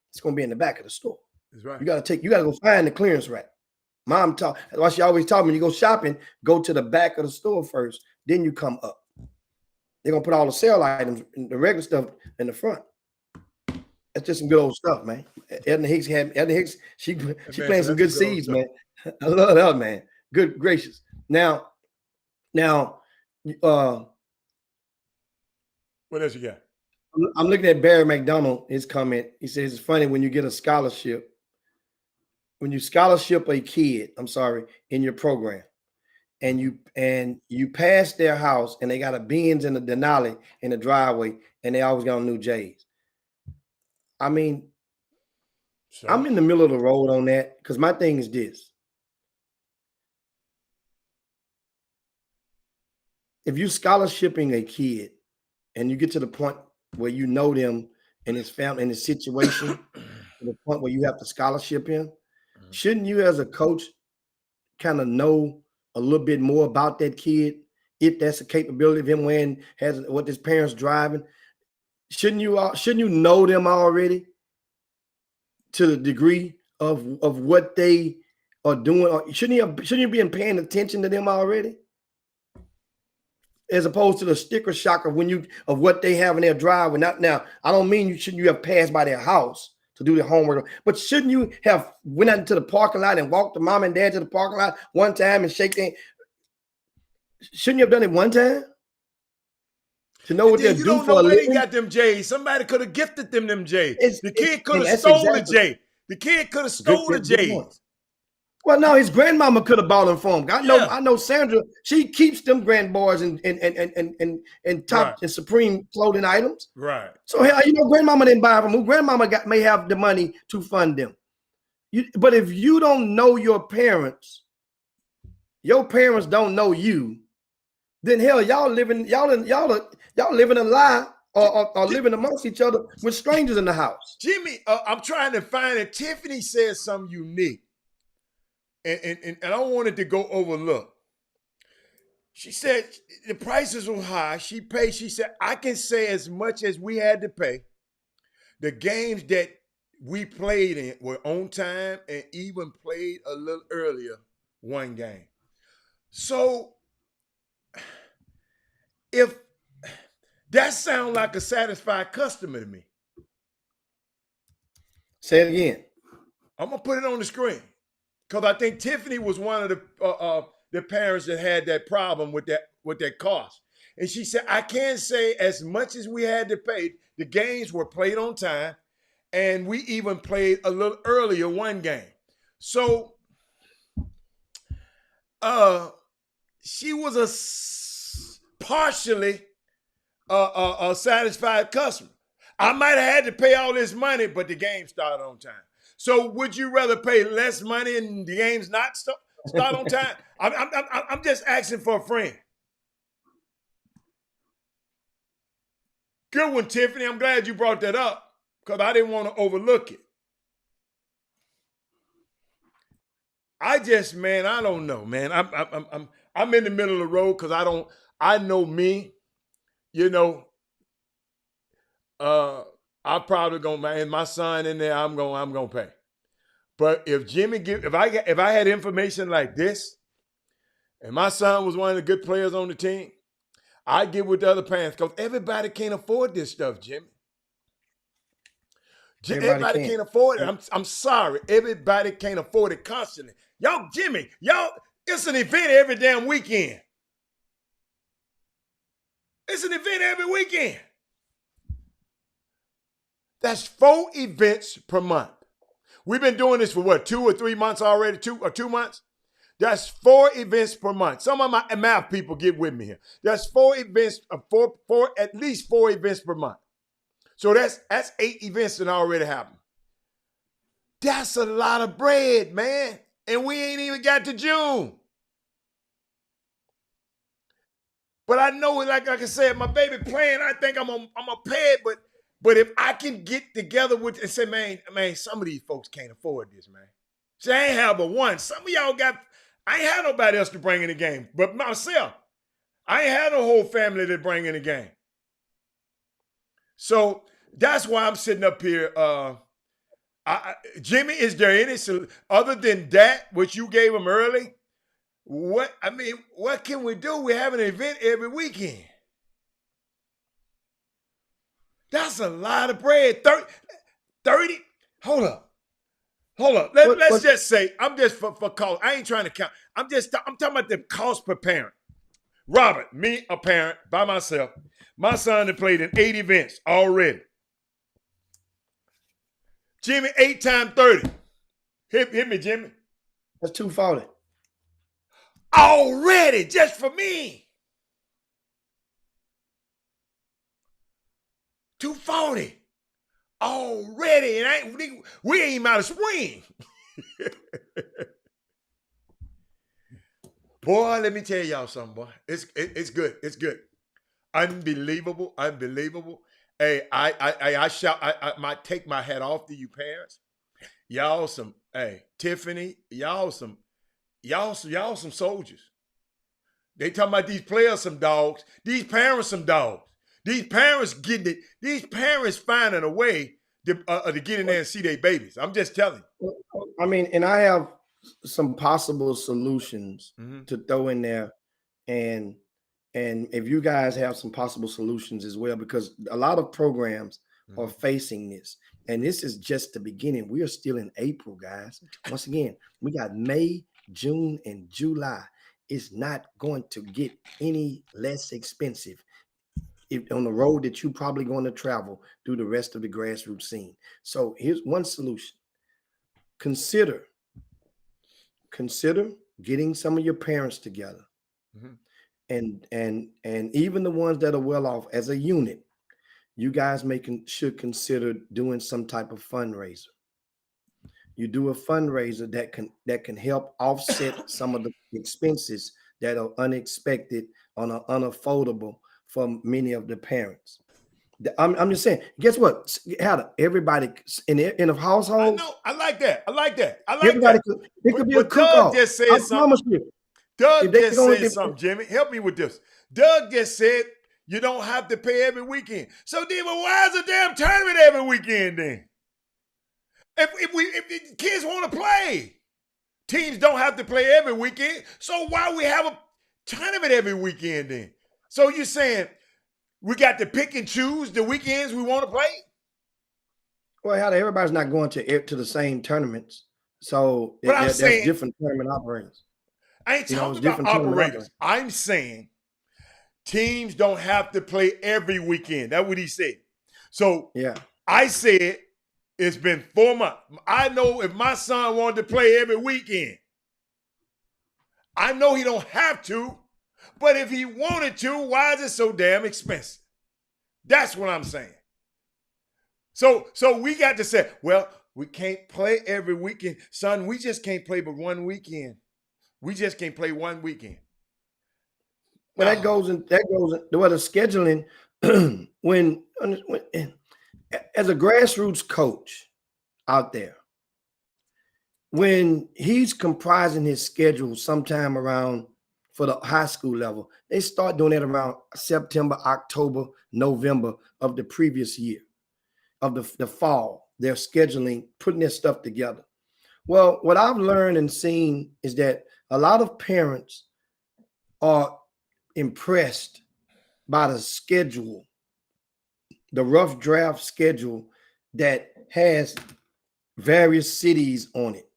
It's going to be in the back of the store. That's right. You got to go find the clearance rack. Mom taught, that's why she always taught me, when you go shopping, go to the back of the store first, then you come up. They're going to put all the sale items, the regular stuff in the front. That's just some good old stuff, man. Edna Hicks, she planted some good seeds, man. I love that, man. Good gracious. Now, what else you got? I'm looking at Barry McDonald, his comment. He says it's funny when you get a scholarship, when you scholarship a kid, in your program, and you pass their house and they got a Benz and a Denali in the driveway, and they always got on new J's. I mean, I'm in the middle of the road on that, because my thing is this. If you scholarshiping a kid and you get to the point where you know them and his family and his situation, to the point where you have to scholarship him, shouldn't you as a coach kind of know a little bit more about that kid, if that's a capability of him what his parents driving? Shouldn't you know them already to the degree of what they are doing? Shouldn't you be paying attention to them already? As opposed to the sticker shock of what they have in their driveway. Now, I don't mean you have passed by their house to do the homework, but shouldn't you have went out into the parking lot and walked the mom and dad to the parking lot one time and shake their? Shouldn't you have done it one time to know what they're doing for a living? You don't know where they got them J's. Somebody could have gifted them J's. The kid could have stole the J. The kid could have stole the J's. Well, no, his grandmama could have bought them for him. I know Sandra. She keeps them grandboys and top and supreme clothing items. Right. So grandmama didn't buy them. Grandmama may have the money to fund them. But if you don't know your parents don't know you, then hell, y'all living a lie or living amongst each other with strangers in the house. Jimmy, I'm trying to find it. Tiffany says something unique. And I don't want it to go overlooked. She said the prices were high. She said, I can say as much as we had to pay. The games that we played in were on time and even played a little earlier one game. So if that sounds like a satisfied customer to me. Say it again. I'm going to put it on the screen. Because I think Tiffany was one of the parents that had that problem with that cost. And she said, I can't say as much as we had to pay. The games were played on time, and we even played a little earlier one game. So she was a partially a satisfied customer. I might have had to pay all this money, but the game started on time. So would you rather pay less money and the game's not start on time? I'm just asking for a friend. Good one, Tiffany. I'm glad you brought that up because I didn't want to overlook it. I don't know, man. I'm in the middle of the road because I know me, I'm probably gonna, and my son in there, I'm gonna pay. But if if I had information like this, and my son was one of the good players on the team, I'd get with the other parents because everybody can't afford this stuff, Jimmy. Everybody can't afford it. I'm sorry, everybody can't afford it constantly. Jimmy, it's an event every damn weekend. It's an event every weekend. That's 4 events per month. We've been doing this for what, 2 or 3 months already? 2 months? That's 4 events per month. Some of my math people get with me here. That's 4 events, at least 4 events per month. So that's 8 events that already happened. That's a lot of bread, man. And we ain't even got to June. But I know, like I said, my baby playing, I think I'm gonna pay it, but if I can get together with and say, man, some of these folks can't afford this, man. See, I ain't have but one. Some of y'all I ain't had nobody else to bring in the game but myself. I ain't had a whole family to bring in the game. So that's why I'm sitting up here. Jimmy, is there any, other than that, which you gave him early? What can we do? We have an event every weekend. That's a lot of bread. 30. Hold up. Let's just say, I'm just for cost. I ain't trying to count. I'm talking about the cost per parent. Robert, me, a parent by myself. My son had played in 8 events already. Jimmy, 8 times 30. Hit me, Jimmy. That's $240. Already, just for me. $240. Already. And we ain't even out of spring. Boy, let me tell y'all something, boy. It's good. It's good. Unbelievable. Hey, I might take my hat off to you parents. Y'all Tiffany, y'all some soldiers. They talking about these players some dogs. These parents some dogs. These parents getting it. These parents finding a way to get in there and see their babies. I'm just telling you. I mean, and I have some possible solutions to throw in there, and if you guys have some possible solutions as well, because a lot of programs are facing this, and this is just the beginning. We are still in April, guys. Once again, we got May, June, and July. It's not going to get any less expensive on the road that you're probably going to travel through the rest of the grassroots scene. So here's one solution. Consider getting some of your parents together, and even the ones that are well off as a unit. You guys should consider doing some type of fundraiser. You do a fundraiser that can help offset some of the expenses that are unexpected or unaffordable for many of the parents. I'm just saying. Guess what? Everybody in a household. I know. I like that. Everybody it could be a cook-off. Doug just said something. Doug just said something. Jimmy, help me with this. Doug just said you don't have to pay every weekend. So then, why is a damn tournament every weekend then? If the kids want to play, teams don't have to play every weekend. So why we have a tournament every weekend then? So you're saying we got to pick and choose the weekends we want to play? Well, everybody's not going to the same tournaments. So there's different tournament operators. I ain't talking about operators. I'm saying teams don't have to play every weekend. That's what he said. So yeah, I said it's been 4 months. I know if my son wanted to play every weekend, I know he don't have to, but if he wanted to, why is it so damn expensive? That's what I'm saying. So we got to say, well, we can't play every weekend. Son, we just can't play but one weekend. We just can't play one weekend. Well, that goes in the scheduling when as a grassroots coach out there, when he's comprising his schedule sometime around for the high school level, they start doing it around September, October, November of the previous year, of the fall. They're scheduling, putting their stuff together. Well, what I've learned and seen is that a lot of parents are impressed by the schedule, the rough draft schedule that has various cities on it.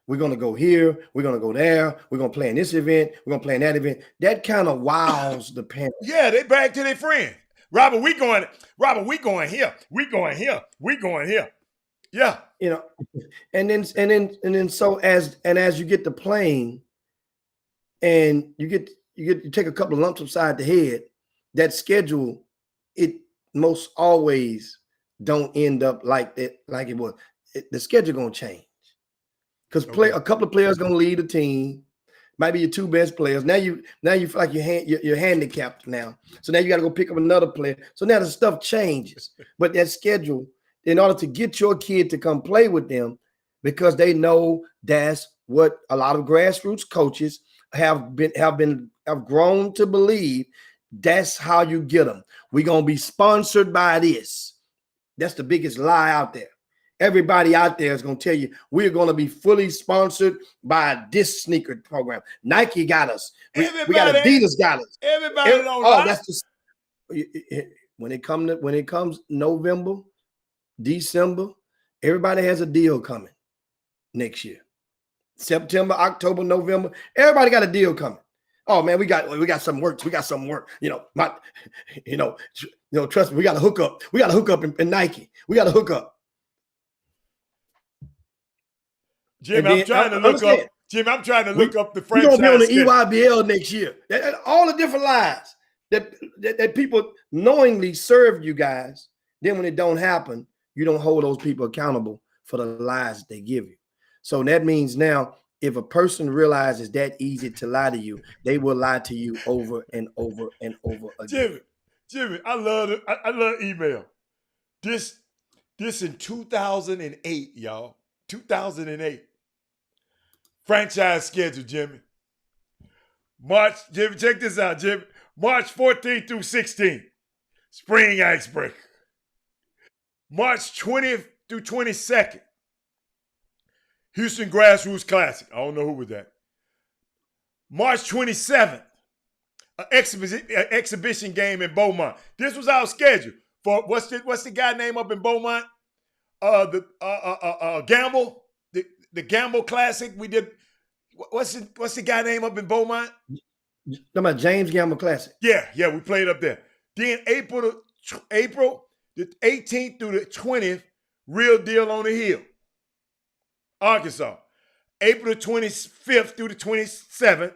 We're going to go here. We're going to go there. We're going to play in this event. We're going to play in that event. That kind of wows the parents. Yeah, they brag to their friend. Robert, we going here. We going here. Yeah. And then so as you get to playing, and you take a couple of lumps upside the head, that schedule, it most always don't end up like that, like it was. The schedule gonna change because Okay. a couple of players gonna lead the team. Might be your two best players. Now you feel like you're handicapped now. So now you got to go pick up another player. So now the stuff changes. But that schedule, in order to get your kid to come play with them, because they know that's what a lot of grassroots coaches have grown to believe. That's how you get them. We're gonna be sponsored by this. That's the biggest lie out there. Everybody out there is going to tell you we're going to be fully sponsored by this sneaker program. Nike got us. We got Adidas got us. Everybody don't lie. That's just when it comes November, December, everybody has a deal coming next year. September, October, November, everybody got a deal coming. Oh man, we got some work. We got some work. Trust me, we got to hook up. We got to hook up in Nike. We got to hook up. Jim, I'm trying to look up. Jim, I'm trying to look up the franchise. We're gonna be on the EYBL next year. All the different lies that people knowingly serve you guys. Then when it don't happen, you don't hold those people accountable for the lies that they give you. So that means now, if a person realizes that easy to lie to you, they will lie to you over and over and over again. Jimmy, I love it. I love email. This in 2008, y'all. 2008. Franchise schedule, Jimmy. Jimmy, check this out, Jimmy. March 14th through 16th, Spring Icebreaker. March 20th through 22nd, Houston Grassroots Classic. I don't know who was that. March 27th, an exhibition game in Beaumont. This was our schedule for what's the guy name up in Beaumont? Gamble. The Gamble Classic we did. What's the guy name up in Beaumont? Talking about James Gamble Classic. Yeah, we played up there. Then April the 18th through the 20th, Real Deal on the Hill, Arkansas. April the 25th through the 27th,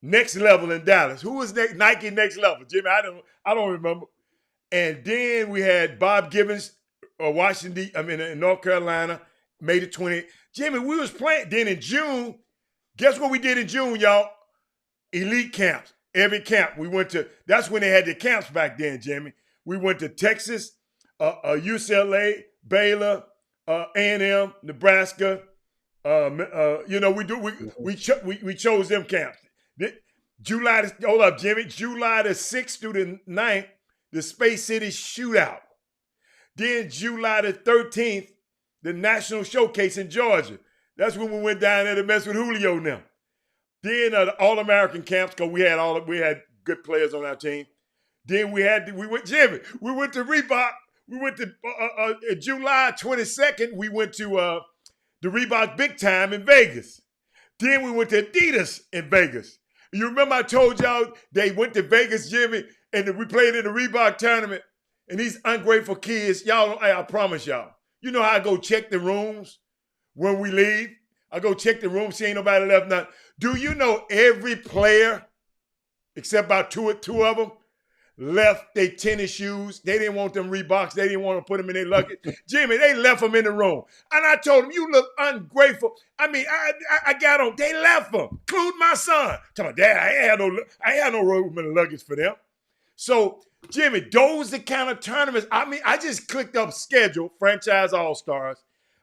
Next Level in Dallas. Who was Nike Next Level? Jimmy, I don't remember. And then we had Bob Gibbons, in North Carolina, May the 20th. Jimmy, we was playing. Then in June, guess what we did in June, y'all? Elite camps. Every camp we went to. That's when they had the camps back then, Jimmy. We went to Texas, UCLA, Baylor, A&M, Nebraska. We chose them camps. July the 6th through the 9th, the Space City Shootout. Then July the 13th, the National Showcase in Georgia. That's when we went down there to mess with Julio now. Then the All-American camps, because we had good players on our team. Then we went to Reebok. We went to July 22nd, we went to the Reebok Big Time in Vegas. Then we went to Adidas in Vegas. You remember I told y'all they went to Vegas, Jimmy, and we played in the Reebok tournament. And these ungrateful kids, I promise y'all, you know how I go check the rooms when we leave? I go check the room, see ain't nobody left nothing. Do you know every player, except about two of them, left their tennis shoes? They didn't want them Reeboks. They didn't want to put them in their luggage. Jimmy, they left them in the room. And I told them, you look ungrateful. I mean, I got them. They left them, including my son. Tell my dad, I ain't had no room in the luggage for them. So, Jimmy, those the kind of tournaments. I mean, I just clicked up schedule, Franchise All-Stars.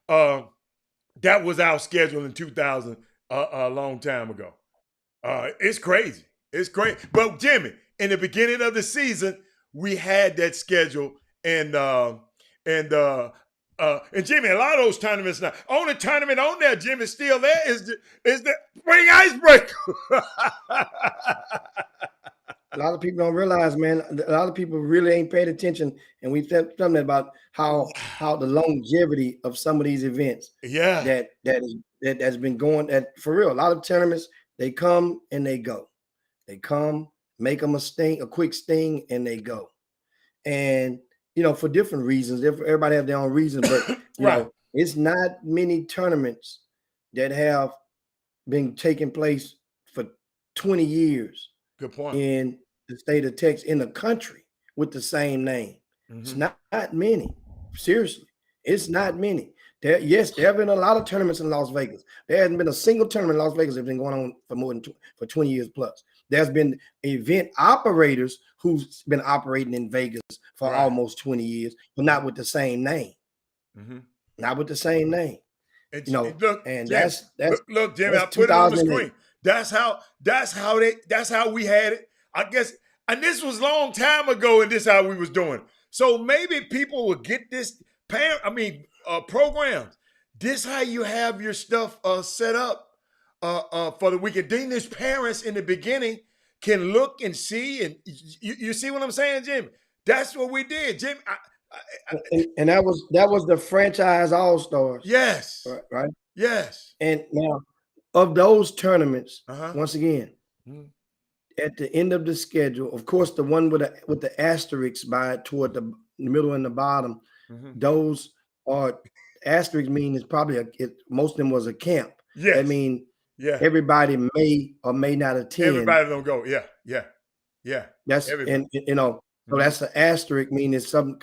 That was our schedule in 2000, a long time ago. It's crazy. It's great. But Jimmy, in the beginning of the season, we had that schedule, and Jimmy, a lot of those tournaments now. Only tournament on there, Jimmy, still there is the Spring Icebreaker. A lot of people don't realize, man. A lot of people really ain't paid attention, and we said something about how the longevity of some of these events. Yeah, that has been going. That for real, a lot of tournaments they come and they go. They come, make them a quick sting, and they go. And for different reasons. Everybody have their own reasons, but you right. know, it's not many tournaments that have been taking place for 20 years Good point. in the state of Texas, in the country, with the same name. It's not many. Seriously, it's not many. There have been a lot of tournaments in Las Vegas. There hasn't been a single tournament in Las Vegas that's been going on for more than for 20 years plus. There's been event operators who's been operating in Vegas for almost 20 years, but not with the same name. Not with the same name. And You know, look, and Jimmy, that's look, Jimmy, I that's put it on the 2008. screen. That's how we had it. I guess, and this was a long time ago, and this how we was doing. So maybe people will get this programs. This how you have your stuff set up for the weekend. Then these parents in the beginning can look and see, and you see what I'm saying, Jimmy? That's what we did, Jimmy. And that was the franchise all-stars. Yes. Right. Yes. And now of those tournaments, Uh-huh. once again, Mhm. at the end of the schedule, of course, the one with the asterisks by it toward the middle and the bottom, those are asterisks mean it's probably most of them was a camp. Yes. I mean, Yeah. everybody may or may not attend. Everybody don't go. Yeah. That's everybody. and so that's an asterisk, meaning some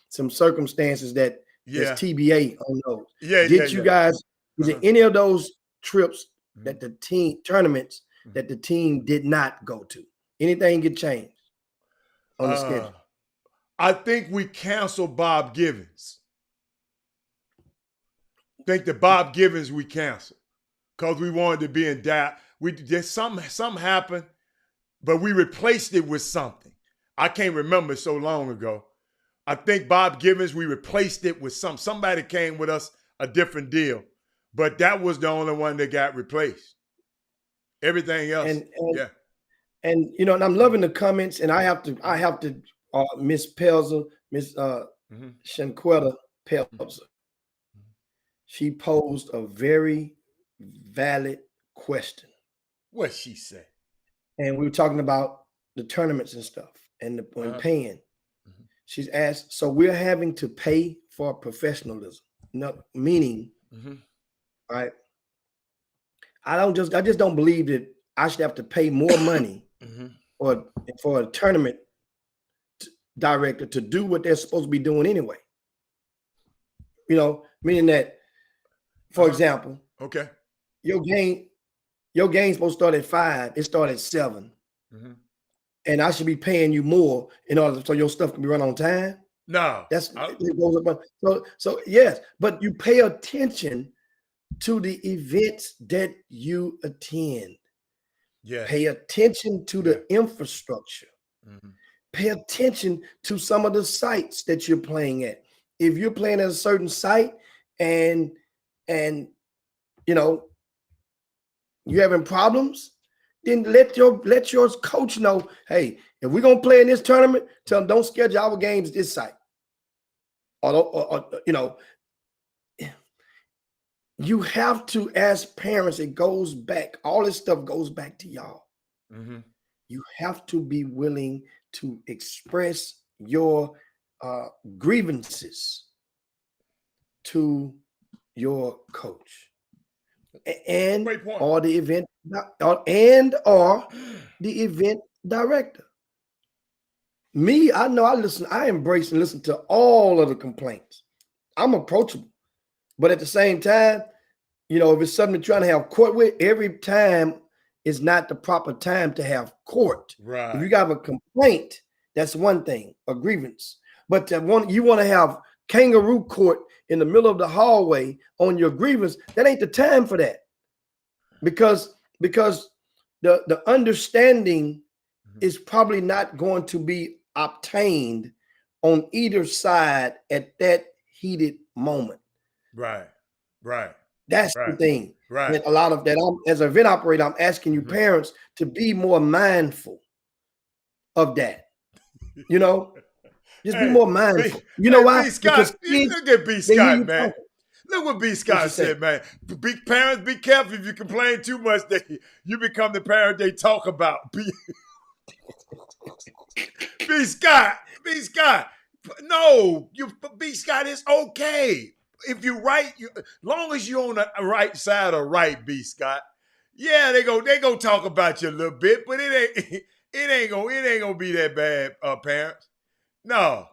some circumstances that Yeah. is TBA on those. Yeah. Did you guys, was there any of those trips that the team tournaments that the team did not go to? Anything get changed on the schedule? I think we canceled Bob Givens. Think that Bob Givens we canceled because we wanted to be in doubt. We just something happened, but we replaced it with something. I can't remember, so long ago. I think Bob Givens, we replaced it with somebody came with us a different deal, but that was the only one that got replaced. Everything else, yeah. And and I'm loving the comments, and I have to Miss Pelzer, Miss Shanquetta Pelzer. She posed a very valid question. What she said? And we were talking about the tournaments and stuff and paying. She's asked, so we're having to pay for professionalism. No, meaning, right? I just don't believe that I should have to pay more money or for a tournament director to do what they're supposed to be doing anyway. Meaning that, for example, okay, your game's supposed to start at 5, it started at 7. And I should be paying you more in order so your stuff can be run on time. No, it goes up. So yes, but you pay attention to the events that you attend. Yeah. Pay attention to the infrastructure. Pay attention to some of the sites that you're playing at. If you're playing at a certain site and you're having problems, then let your coach know, hey, if we're gonna play in this tournament, tell them don't schedule our games at this site. Or you have to, as parents, it goes back, all this stuff goes back to y'all. You have to be willing to express your grievances to your coach and or the event director. Me, I know I embrace and listen to all of the complaints. I'm approachable. But at the same time, if it's something you're trying to have court with, every time is not the proper time to have court. Right. If you got a complaint, that's one thing, a grievance. But you want to have kangaroo court in the middle of the hallway on your grievance, that ain't the time for that. Because the understanding is probably not going to be obtained on either side at that heated moment. Right. That's the thing. Right. And a lot of that, as an event operator, I'm asking you parents to be more mindful of that. Just be more mindful. Why? B. Scott, look at B. Scott, man. Look what B. Scott said, man. Parents, be careful if you complain too much. You become the parent they talk about. B. Scott. No, B. Scott, it's okay. If you right, long as you're on the right side of right, B. Scott, Yeah, they go talk about you a little bit, but it ain't gonna be that bad, parents. No,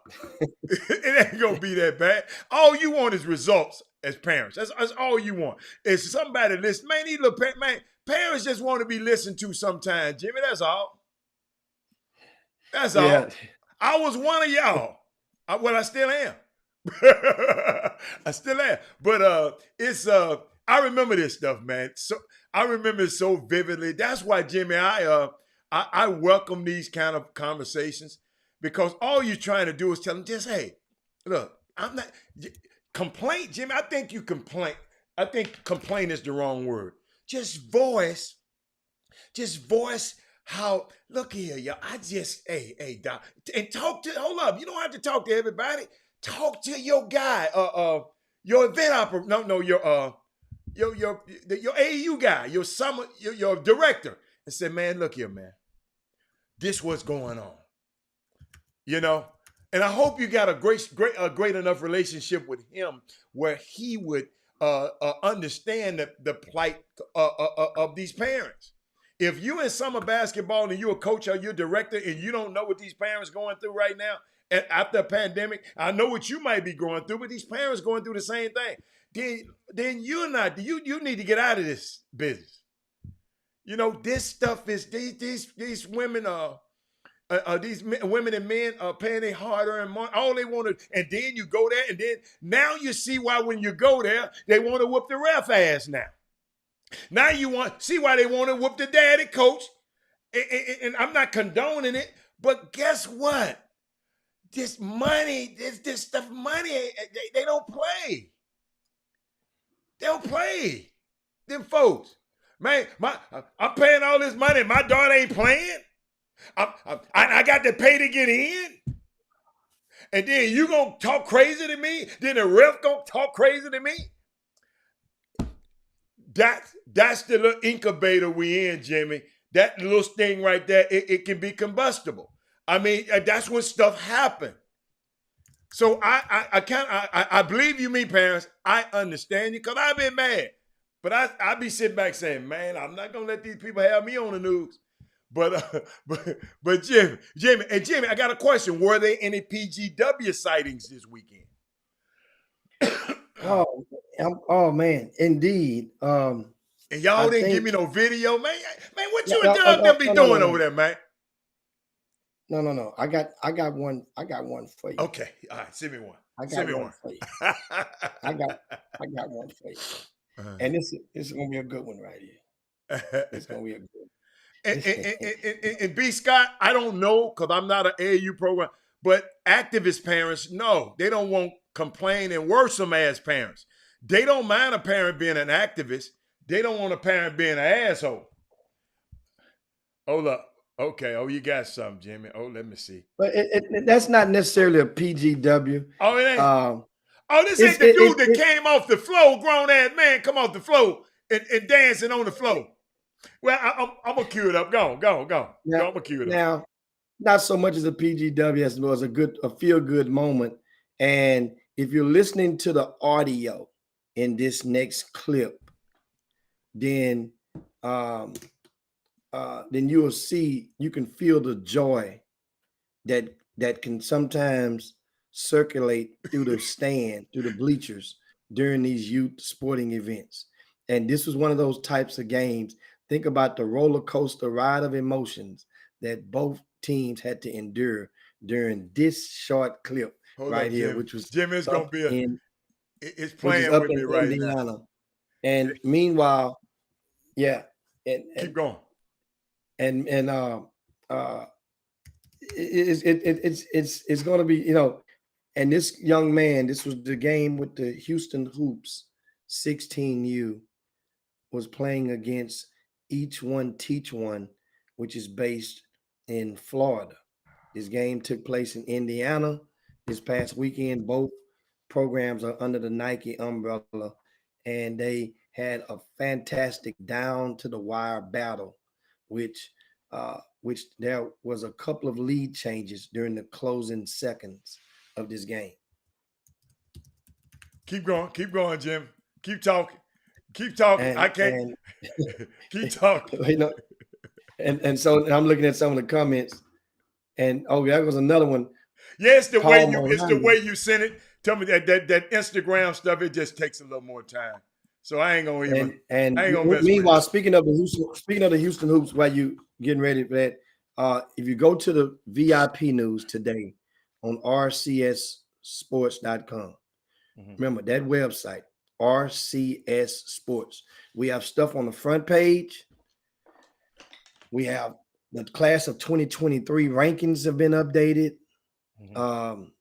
it ain't gonna be that bad. All you want is results as parents. That's all you want. Is somebody listen, man. These little man, parents just want to be listened to sometimes, Jimmy. That's all. That's Yeah. all. I was one of y'all. Well, I still am. I still am. But it's I remember this stuff, man. So I remember it so vividly. That's why, Jimmy, I welcome these kind of conversations because all you're trying to do is tell them just, hey, look, I'm not complaint, Jimmy. I think you complain. I think complain is the wrong word. Just voice how, look here, y'all. Hey, Doc, and talk to, hold up. You don't have to talk to everybody. Talk to your guy, your event operator, no, your AU guy, your summer, your director, and say, man, look here, man. This what's going on. You know? And I hope you got a great enough relationship with him where he would understand the plight of these parents. If you in summer basketball and you're a coach or you're a director and you don't know what these parents going through right now, and after a pandemic, I know what you might be going through, but these parents going through the same thing. Then you're not. You need to get out of this business. You know, this stuff is these women are. These women and men are paying their hard-earned money. All they want to, and then you go there, and then now you see why when you go there, they want to whoop the ref ass now. Now you see why they want to whoop the daddy coach. And I'm not condoning it, but guess what? This money, this stuff, money, they don't play. They don't play. Them folks. Man, I'm paying all this money. My daughter ain't playing. I got to pay to get in. And then you gonna talk crazy to me? Then the ref gonna talk crazy to me? That's the little incubator we in, Jimmy. That little thing right there, it can be combustible. I mean, that's when stuff happens. So I believe you, me parents. I understand you because I've been mad. But I be sitting back saying, man, I'm not gonna let these people have me on the news. But Jimmy, I got a question. Were there any PGW sightings this weekend? Oh man, indeed. And y'all didn't give me no video, man. Man, what you and Doug them be doing over there, man? No. I got one for you. Okay, all right. Send me one. I got one for you. I got one for you. And this is gonna be a good one right here. It's gonna be a good one. And B. Scott, I don't know because I'm not an AAU program, but activist parents, no, they don't want complain and worrisome ass parents. They don't mind a parent being an activist. They don't want a parent being an asshole. Hold up. Okay. Oh, you got something, Jimmy. Oh, let me see. But that's not necessarily a PGW. Oh, it ain't. This ain't the dude that came off the floor, grown ass man, come off the floor and dancing on the floor. Well, I'm gonna cue it up. Go. Now, I'm gonna cue it up. Now, not so much as a PGW as it was a feel good moment. And if you're listening to the audio in this next clip, then you will see, you can feel the joy that can sometimes circulate through the stand, through the bleachers during these youth sporting events. And this was one of those types of games. Think about the roller coaster ride of emotions that both teams had to endure during this short clip here, Jim. which was Jim is going to be it's playing up with me right Indiana. Now. And meanwhile, yeah, and keep going. And it's going to be, you know, and this young man, this was the game with the Houston Hoops 16U was playing against Each One Teach One, which is based in Florida. This game took place in Indiana this past weekend. Both programs are under the Nike umbrella, and they had a fantastic down to the wire battle, which there was a couple of lead changes during the closing seconds of this game. Keep going, Jim. Keep talking. Keep talking. And I can't. Keep talking. you know, and so I'm looking at some of the comments, and oh, that was another one. Yeah, it's the way Paul you send it. Tell me that Instagram stuff, it just takes a little more time. So I ain't gonna even. And I ain't gonna mess meanwhile, with it. speaking of the Houston Hoops, while you getting ready for that, if you go to the VIP news today on rcsports.com, remember that website, RCS Sports. We have stuff on the front page. We have the class of 2023 rankings have been updated.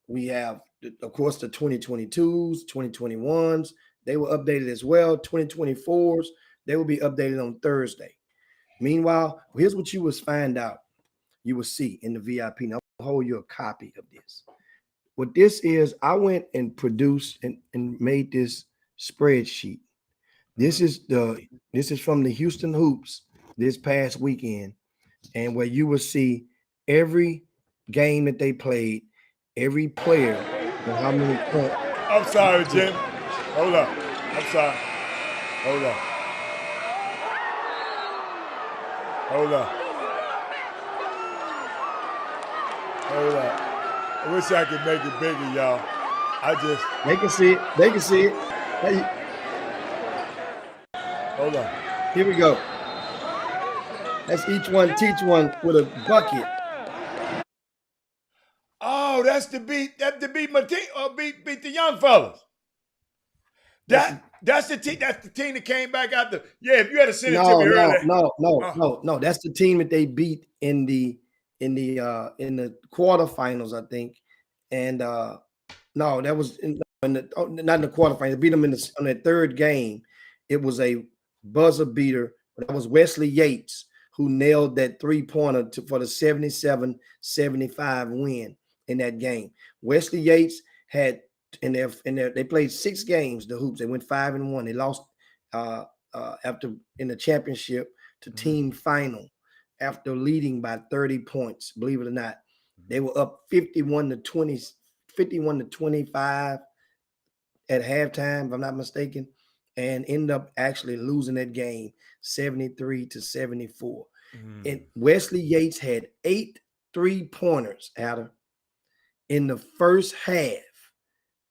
We have, of course, the 2022s, 2021s. They were updated as well. 2024s, they will be updated on Thursday. Meanwhile, here's what you will find out. You will see in the VIP. Now, I'll hold you a copy of this. What this is, I went and produced and made this spreadsheet. This is from the Houston Hoops this past weekend, and where you will see every game that they played, every player, and how many points. I'm sorry, Jim. Hold up. I'm sorry. Hold up. Hold up. Hold up. I wish I could make it bigger, y'all. They can see it. They can see it. Hey, hold on. Here we go. That's each one teach one with a bucket. Oh, that's to beat my team or beat the young fellas. That's the team that came back out the. Yeah, if you had to send it to me earlier. No. That's the team that they beat in the quarterfinals, I think. And no, that was not in the quarterfinals. They beat them on their third game. It was a buzzer beater. That was Wesley Yates who nailed that 3-pointer for the 77-75 win in that game. Wesley Yates had they played 6 games, the Hoops. They went 5-1. They lost after in the championship to team final after leading by 30 points. Believe it or not, they were up 51-25 at halftime, if I'm not mistaken, and ended up actually losing that game 73-74. And Wesley Yates had 8 3-pointers in the first half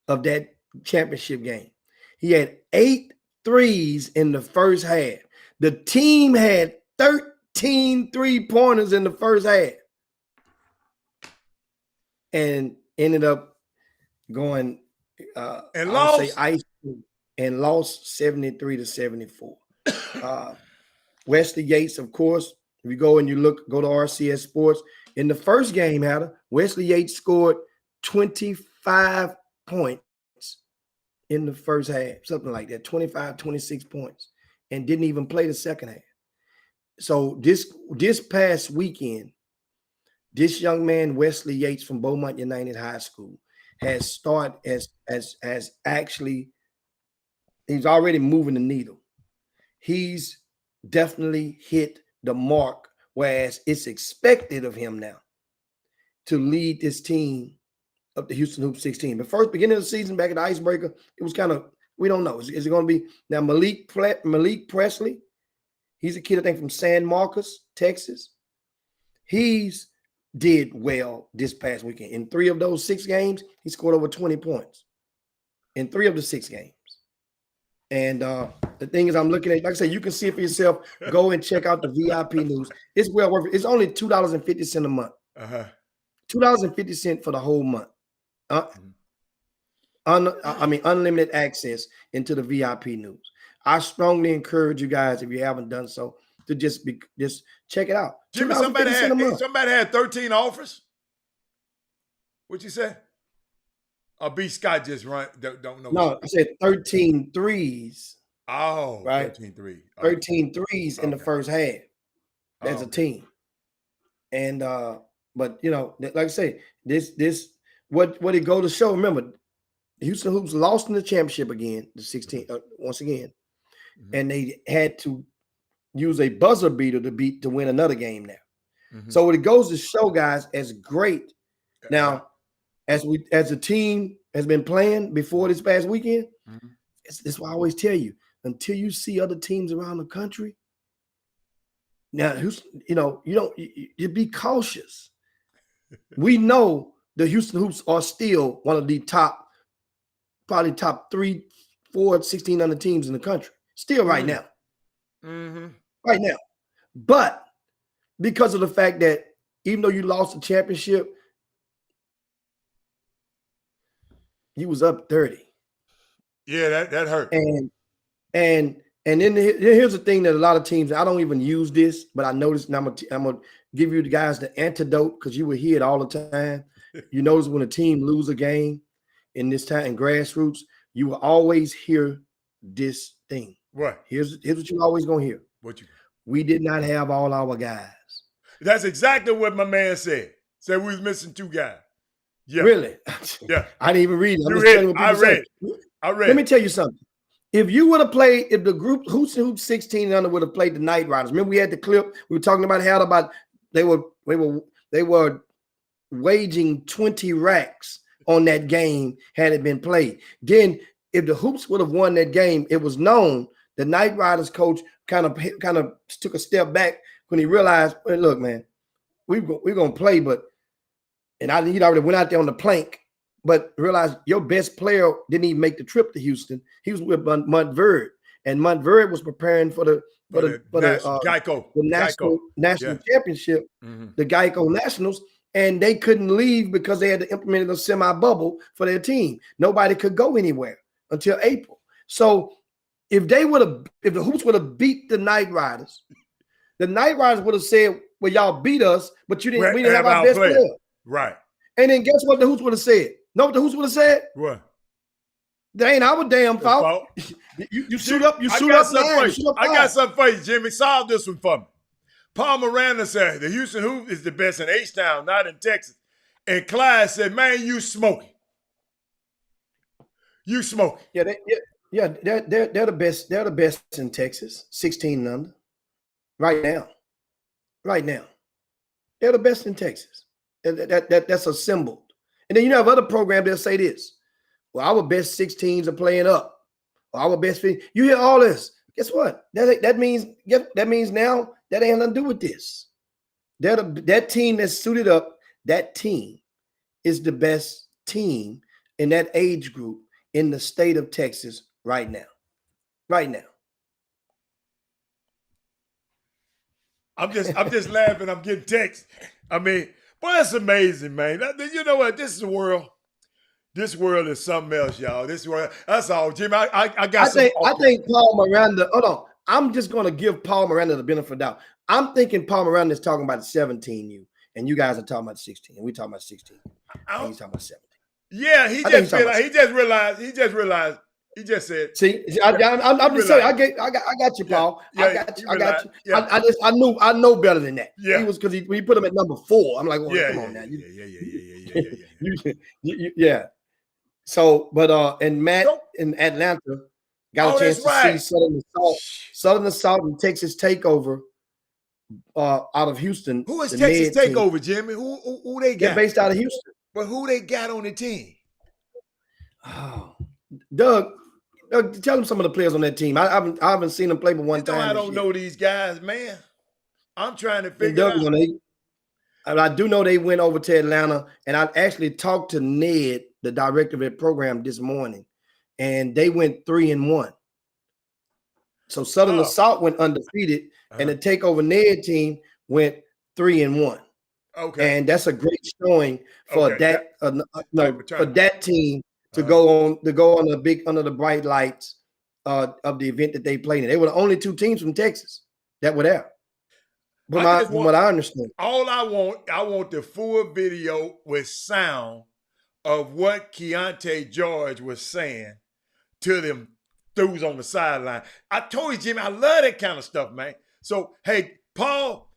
of that championship game. He had 8 threes in the first half. The team had 13 3-pointers in the first half and ended up going and lost 73-74. Wesley Yates, of course, if you go and you go to RCS Sports, in the first game, Wesley Yates scored 25 points in the first half, something like that, 25, 26 points, and didn't even play the second half. So this past weekend, this young man, Wesley Yates from Beaumont United High School, has started as actually, he's already moving the needle. He's definitely hit the mark, whereas it's expected of him now to lead this team up the Houston Hoops 16. The first beginning of the season back at the Icebreaker, it was kind of, we don't know. Is it going to be now Malik Presley? He's a kid, I think, from San Marcos, Texas. He's did well this past weekend. In 3 of those 6 games, he scored over 20 points in 3 of the 6 games. And the thing is, I'm looking at, like I said, you can see it for yourself. Go and check out the VIP news. It's well worth it. It's only $2.50 a month. $2.50 for the whole month. Unlimited access into the VIP news. I strongly encourage you guys, if you haven't done so, to just check it out. Jimmy, somebody had 13 offers. What'd you say? B. Scott just don't know. No, I said 13 threes. Oh, right. 13 threes. 13 threes in the first half. That's a team. And but like I say, this what it go to show. Remember, the Houston Hoops lost in the championship again, the 16 once again, and they had to use a buzzer beater to win another game now. So what it goes to show, guys, as great now as a team has been playing before this past weekend. That's why I always tell you, until you see other teams around the country. Now, you be cautious. We know the Houston Hoops are still one of the probably top 3, 4, 1,600 teams in the country. Still right now. Mm-hmm. Right now. But because of the fact that even though you lost the championship, you was up 30. Yeah, that hurt. And then here's the thing that a lot of teams, I don't even use this, but I noticed, and I'm gonna give you the guys the antidote because you will hear it all the time. You notice when a team lose a game in this time in grassroots, you will always hear this thing. What? Here's what you're always gonna hear. We did not have all our guys. That's exactly what my man said. Said we was missing 2 guys. Yeah. Really? Yeah. I didn't even read it. I'm You just telling you what I people read. say. I read. Let me tell you something. If you would have played, if the group Houston Hoops 16 and under would have played the Night Riders, remember we had the clip we were talking about they were waging 20 racks on that game had it been played. Then if the Hoops would have won that game, it was known the Night Riders coach kind of took a step back when he realized, well, look, man, we're gonna play, but he'd already went out there on the plank. But realize your best player didn't even make the trip to Houston. He was with Montverde, and Montverde was preparing for the national championship, the Geico Nationals, and they couldn't leave because they had to implement a semi-bubble for their team. Nobody could go anywhere until April. So if the Hoops would have beat the Night Riders would have said, "Well, y'all beat us, but we didn't have our best player." Right. And then guess what the Hoops would have said? Know what the Hoops would have said? What? That ain't our damn fault. You shoot up. I got something for you, Jimmy. Solve this one for me. Paul Miranda said the Houston Hoops is the best in H-Town, not in Texas. And Clyde said, "Man, you smoking. You smoking." Yeah, they're the best. They're the best in Texas, 16 and under. Right now. They're the best in Texas. That's assembled. And then you have other programs that say this. Well, our best 16s are playing up. Or our best 15. You hear all this. Guess what? That means now that ain't nothing to do with this. That team that's suited up, that team is the best team in that age group in the state of Texas right now. Right now. I'm just laughing. I'm getting texts. I mean, boy, it's amazing, man. You know what? This is the world. This world is something else, y'all. This world. That's all, Jimmy. I think Paul Miranda. Hold on. I'm just going to give Paul Miranda the benefit of the doubt. I'm thinking Paul Miranda is talking about the 17U, and you guys are talking about 16, and we talking about 16. And he's talking about 17. Yeah, he just realized. He just said. See, I'm just saying. I got you, Paul. I got you. Yeah. I know better than that. Yeah, he was because when you put him at number 4, I'm like, well, come on now. Yeah. So, but and Matt in Atlanta got a chance to see Southern Assault and Texas Takeover out of Houston. Who is Texas Takeover, Jimmy? Who they got? They're based out of Houston. But who they got on the team? Oh, Doug, tell them some of the players on that team. I haven't seen them play but one time. I don't know these guys, man. I'm trying to figure out. I do know they went over to Atlanta, and I actually talked to Ned, the director of the program, this morning, and they went 3-1. So Southern Assault went undefeated, and the Takeover Ned team went 3-1. Okay, and that's a great showing for for that team to go on under the bright lights of the event that they played in. They were the only 2 teams from Texas that were there. From what I understand. All I want the full video with sound of what Keontae George was saying to them dudes on the sideline. I told you, Jimmy, I love that kind of stuff, man. So, hey, Paul,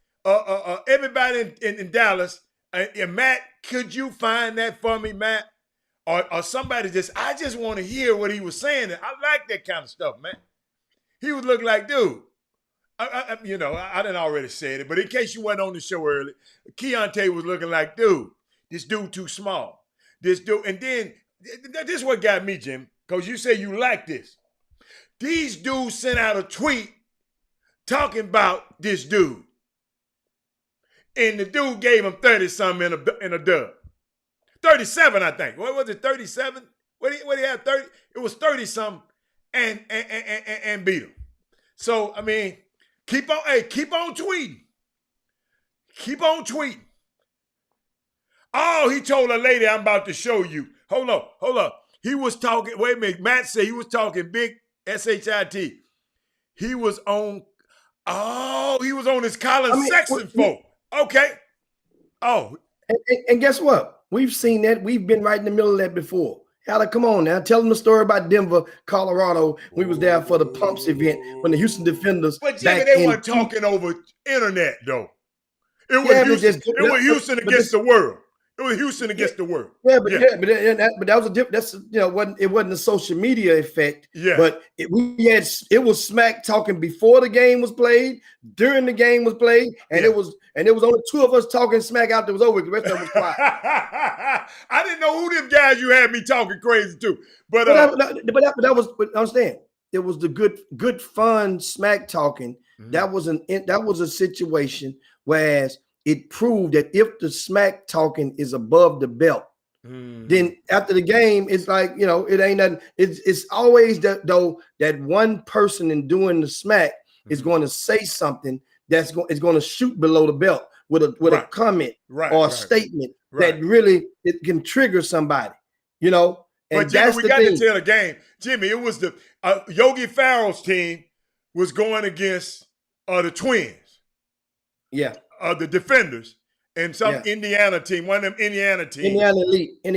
everybody in Dallas, and Matt, could you find that for me, Matt? Or somebody I just want to hear what he was saying. I like that kind of stuff, man. He would look like, dude. I didn't already say it, but in case you weren't on the show early, Keontae was looking like, dude, this dude too small. This dude, and then this is what got me, Jim, because you say you like this. These dudes sent out a tweet talking about this dude. And the dude gave him 30-something in a dub. 37, I think. What was it, 37? What he had, 30? It was 30-something and beat him. So, I mean, keep on tweeting. Keep on tweeting. Oh, he told a lady, I'm about to show you. Hold up. He was talking, wait a minute, Matt said he was talking big S-H-I-T. He was on his Colin Sexton folk. Okay. Oh. And guess what? We've seen that. We've been right in the middle of that before. Hala, come on now. Tell them the story about Denver, Colorado. We was there for the Pumps event when the Houston Defenders. But Jimmy, they weren't talking over internet, though. It was Houston against the world. It was Houston against the world. But that was a different. That's it wasn't a social media effect. Yeah. But it was smack talking before the game was played, during the game was played, and it was only two of us talking smack after it was over. The rest of them was quiet. I didn't know who them guys you had me talking crazy to. But that was. But understand, it was the good fun smack talking. Mm-hmm. That was a situation, whereas it proved that if the smack talking is above the belt, then after the game, it's like, it ain't nothing. It's always that one person in doing the smack is going to say something is going to shoot below the belt with a comment or a statement that really it can trigger somebody, And but Jimmy, we got to tell the game, Jimmy. It was the Yogi Ferrell's team was going against the Twins. Yeah. The Defenders and some Indiana team, one of them Indiana teams. Indiana Elite. And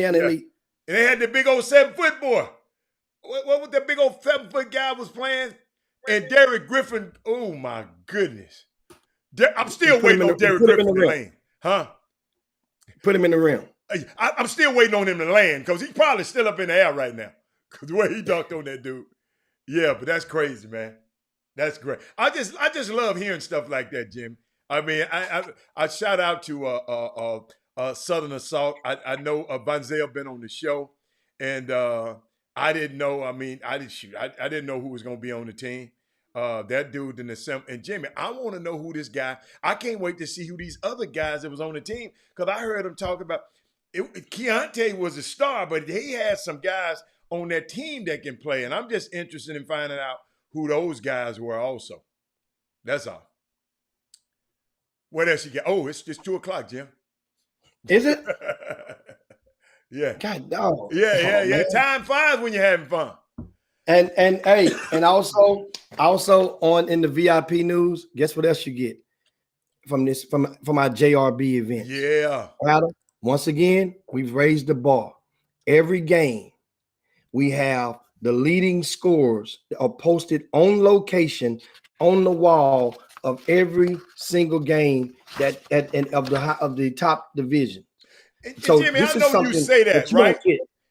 they had the big old 7-foot boy. What was that big old 7-foot guy was playing? And Derek Griffin. Oh, my goodness. I'm still waiting on Derek Griffin to land. Huh? Put him in the rim. I'm still waiting on him to land because he's probably still up in the air right now because the way he dunked on that dude. Yeah, but that's crazy, man. That's great. I just love hearing stuff like that, Jim. I mean, I shout out to Southern Assault. I know Vanzel been on the show, and I didn't know. I mean, I didn't know who was going to be on the team. That dude in the and Jimmy, I want to know who this guy. I can't wait to see who these other guys that was on the team because I heard him talk about Keontae was a star, but he had some guys on that team that can play, and I'm just interested in finding out who those guys were also. That's all. What else you got? Oh, it's just 2:00, Jim. Is it? Yeah. God, dog. Yeah. Man. Time flies when you're having fun. And hey, and also on in the VIP news, guess what else you get from our JRB event? Yeah. Adam, once again, we've raised the bar. Every game, we have the leading scores are posted on location on the wall of every single game of the top division. And Jimmy, I know you say that, right?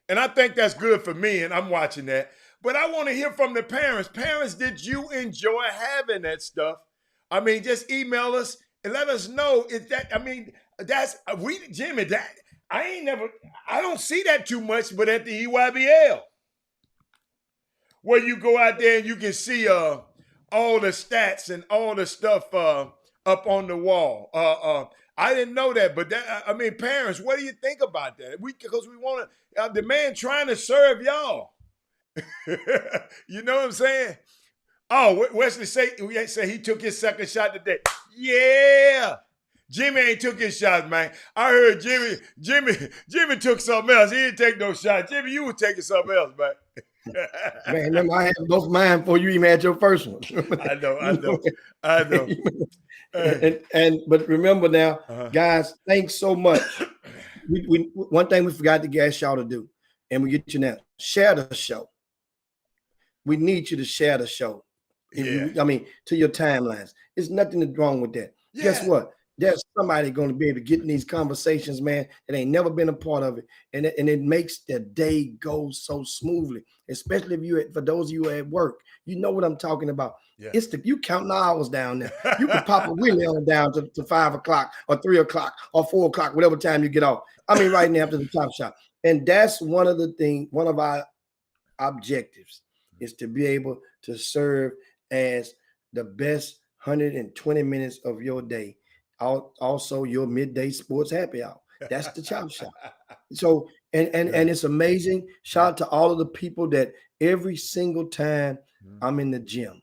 And I think that's good for me, and I'm watching that. But I want to hear from the parents. Parents, did you enjoy having that stuff? I mean, just email us and let us know if that. I mean, Jimmy. That I don't see that too much, but at the EYBL, where you go out there and you can see all the stats and all the stuff up on the wall. I didn't know that, but parents, what do you think about that? Because we want to, the man trying to serve y'all. You know what I'm saying? Oh, Wesley say he took his second shot today. Yeah. Jimmy ain't took his shot, man. I heard Jimmy took something else. He didn't take no shot. Jimmy, you were taking something else, man. Man, remember, I had both mine before you even had your first one. I know. But remember now, guys, thanks so much. We one thing we forgot to ask y'all to do, and we get you now. Share the show. We need you to share the show. To your timelines. There's nothing wrong with that. Yeah. Guess what? There's somebody going to be able to get in these conversations, man, that ain't never been a part of it. And it makes the day go so smoothly, especially if for those of you at work. You know what I'm talking about. Yeah. You counting hours down there. You can pop a wheelie on down to 5 o'clock or 3 o'clock or 4 o'clock, whatever time you get off. I mean, right now after the Chop Shop. And that's one of our objectives is to be able to serve as the best 120 minutes of your day. Also, your midday sports happy hour. That's the Chop Shop. So, and it's amazing. Shout out to all of the people that every single time I'm in the gym,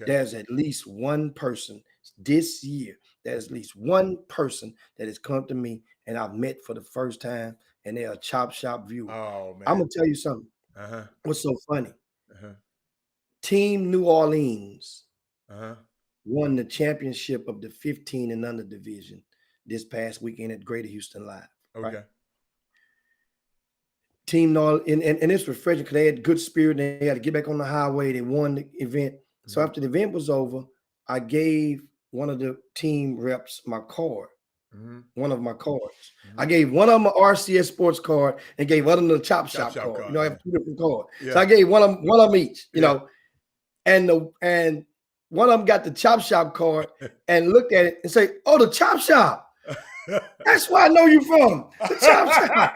there's at least one person this year. There's at least one person that has come to me and I've met for the first time, and they're a Chop Shop viewer. Oh man, I'm gonna tell you something. What's so funny? Team New Orleans won the championship of the 15 and under division this past weekend at Greater Houston Live. Okay. Right? Team New Orleans, and it's refreshing because they had good spirit. And they had to get back on the highway. They won the event. So after the event was over, I gave one of the team reps my card. One of my cards. I gave one of them an RCS Sports card and gave one of them a Chop Shop card. You know, I have two different cards. So I gave one of them each, you know. And one of them got the Chop Shop card and looked at it and say, "Oh, the Chop Shop. That's where I know you from. The Chop Shop."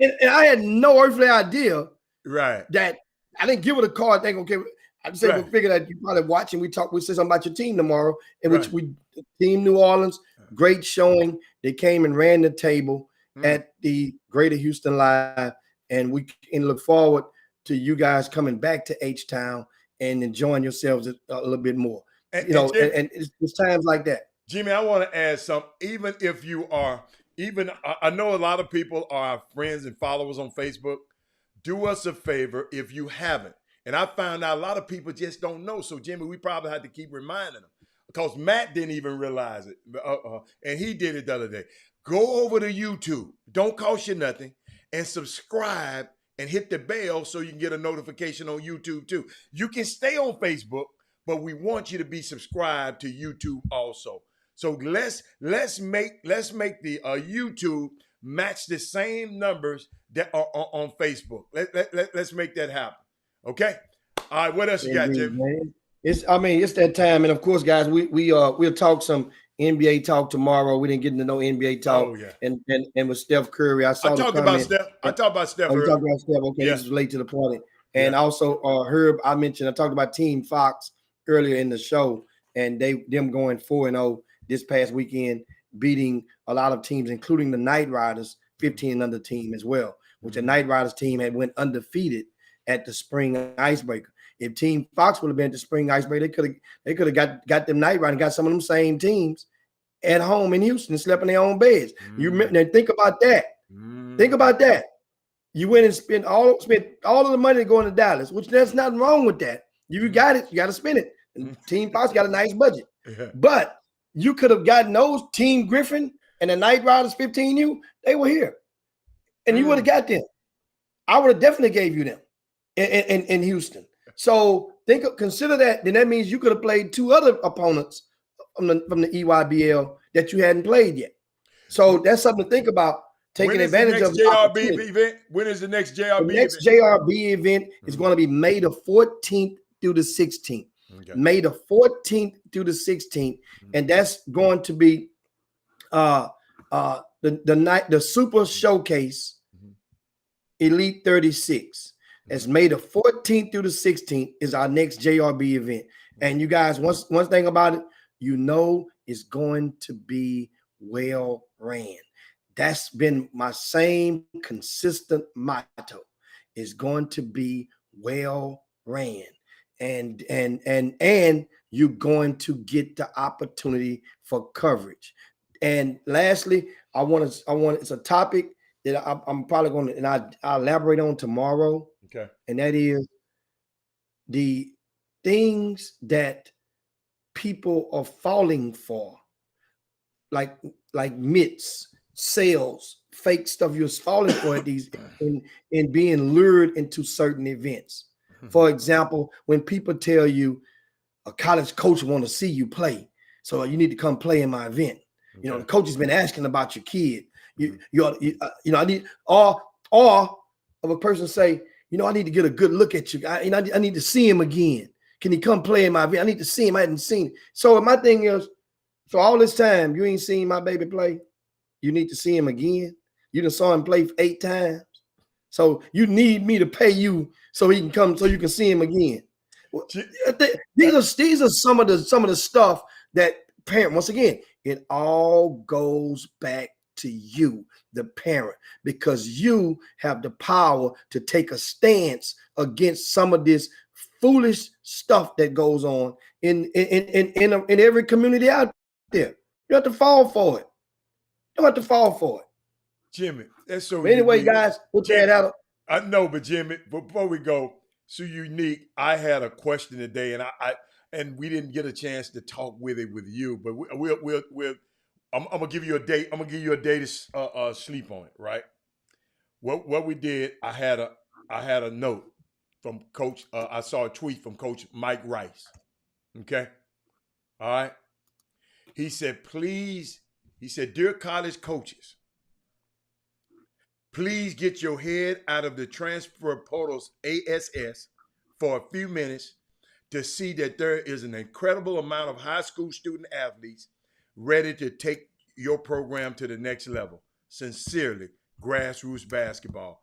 and I had no earthly idea that I didn't give her the card. Think, okay, I just said we figured that you probably watching. We said something about your team tomorrow, in which we Team New Orleans, great showing. They came and ran the table at the Greater Houston Live, and we look forward to you guys coming back to H-Town and enjoying yourselves a little bit more. And it's times like that. Jimmy, I want to add something. Even if you are, I know a lot of people are our friends and followers on Facebook. Do us a favor if you haven't. And I found out a lot of people just don't know. So, Jimmy, we probably had to keep reminding them because Matt didn't even realize it. And he did it the other day. Go over to YouTube. Don't cost you nothing. And subscribe and hit the bell so you can get a notification on YouTube too. You can stay on Facebook, but we want you to be subscribed to YouTube also. So let's make the YouTube match the same numbers that are on Facebook. Let's make that happen. Okay. All right. What else you got, Jim? It's that time, and of course, guys, we'll talk some NBA talk tomorrow. We didn't get into no NBA talk. Oh, yeah. And with Steph Curry, I talked about Steph. I talked about Steph. We talked about Steph. Okay, this is late to the party. And also Herb, I talked about Team Fox earlier in the show, and them going 4-0 this past weekend, beating a lot of teams, including the Knight Riders 15 and under team as well, which the Knight Riders team had went undefeated at the Spring Icebreaker. If Team Fox would have been at the Spring Icebreaker, they could have got them Knight Riders and got some of them same teams at home in Houston and slept in their own beds. You remember? Now think about that. Think about that. You went and spent all of the money going to Dallas, which there's nothing wrong with that. You got it. You got to spend it. And Team Fox got a nice budget. But you could have gotten those Team Griffin and the Knight Riders 15U. They were here. And you would have got them. I would have definitely gave you them in Houston. So consider that. Then that means you could have played two other opponents from the EYBL that you hadn't played yet. So that's something to think about. Taking advantage of JRB event. When is the next JRB event? The next JRB event is going to be May the 14th through the 16th. Okay. May the 14th through the 16th, and that's going to be the Super Showcase Elite 36. As May the 14th through the 16th is our next JRB event. And you guys, one thing about it, it's going to be well ran. That's been my same consistent motto. It's going to be well ran. And you're going to get the opportunity for coverage. And lastly, it's a topic that I'm probably going to, and I'll elaborate on tomorrow. Okay. And that is the things that people are falling for, like myths, sales, fake stuff you're falling for at these and being lured into certain events. For example, when people tell you a college coach want to see you play, so you need to come play in my event. Okay. You know, the coach has been asking about your kid. I need or of a person say, I need to get a good look at you. I need to see him again. Can he come play in my event? I need to see him. I hadn't seen him. So my thing is, so all this time you ain't seen my baby play. You need to see him again. You done saw him play 8 times. So you need me to pay you so he can come, so you can see him again. These are some of the stuff that parent. Once again, it all goes back to you, the parent, because you have the power to take a stance against some of this foolish stuff that goes on in every community out there. You have to fall for it. You have to fall for it. Jimmy, that's so But anyway, unique. guys, we'll tear that up. I know, but Jimmy, before we go, so unique. I had a question today, and we didn't get a chance to talk with it with you, but we'll I'm gonna give you a date. I'm gonna give you a day to sleep on it, right? What we did, I had a note from Coach. I saw a tweet from Coach Mike Rice. Okay, all right. He said, please. He said, dear college coaches, please get your head out of the transfer portal's ASS for a few minutes to see that there is an incredible amount of high school student athletes ready to take your program to the next level. Sincerely, Grassroots Basketball.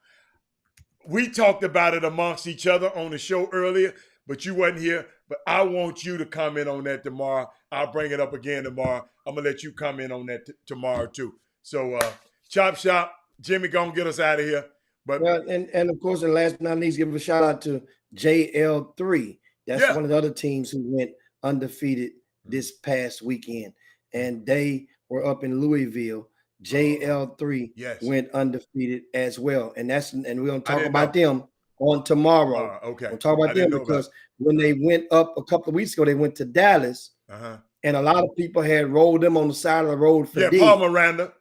We talked about it amongst each other on the show earlier, but you wasn't here. But I want you to comment on that tomorrow. I'll bring it up again tomorrow. I'm going to let you comment on that tomorrow too. So Chop Shop, Jimmy, go and get us out of here. But well, and of course, and last but not least, give a shout out to JL3. That's one of the other teams who went undefeated this past weekend. And they were up in Louisville. JL3 went undefeated as well. And we're going to talk about them on tomorrow. Okay. We'll talk about them because when they went up a couple of weeks ago, they went to Dallas. And a lot of people had rolled them on the side of the road for dead. Paul Miranda,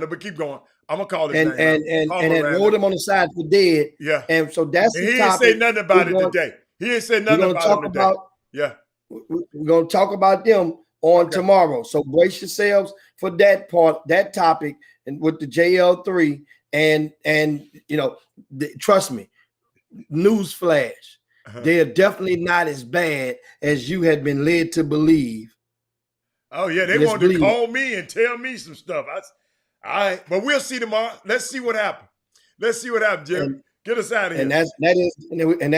but keep going. I'm gonna call his name. And had rolled them on the side for dead. Yeah. And so that's the topic. He didn't say nothing about it today. He didn't say nothing about it today. We're gonna talk about them on tomorrow. So brace yourselves for that part, that topic, and with the JL3. And you know, trust me, newsflash. They are definitely not as bad as you had been led to believe. Oh, yeah, they wanted to call me and tell me some stuff. All right, but we'll see tomorrow. Let's see what happens. Let's see what happens, Jerry. Get us out of here. And that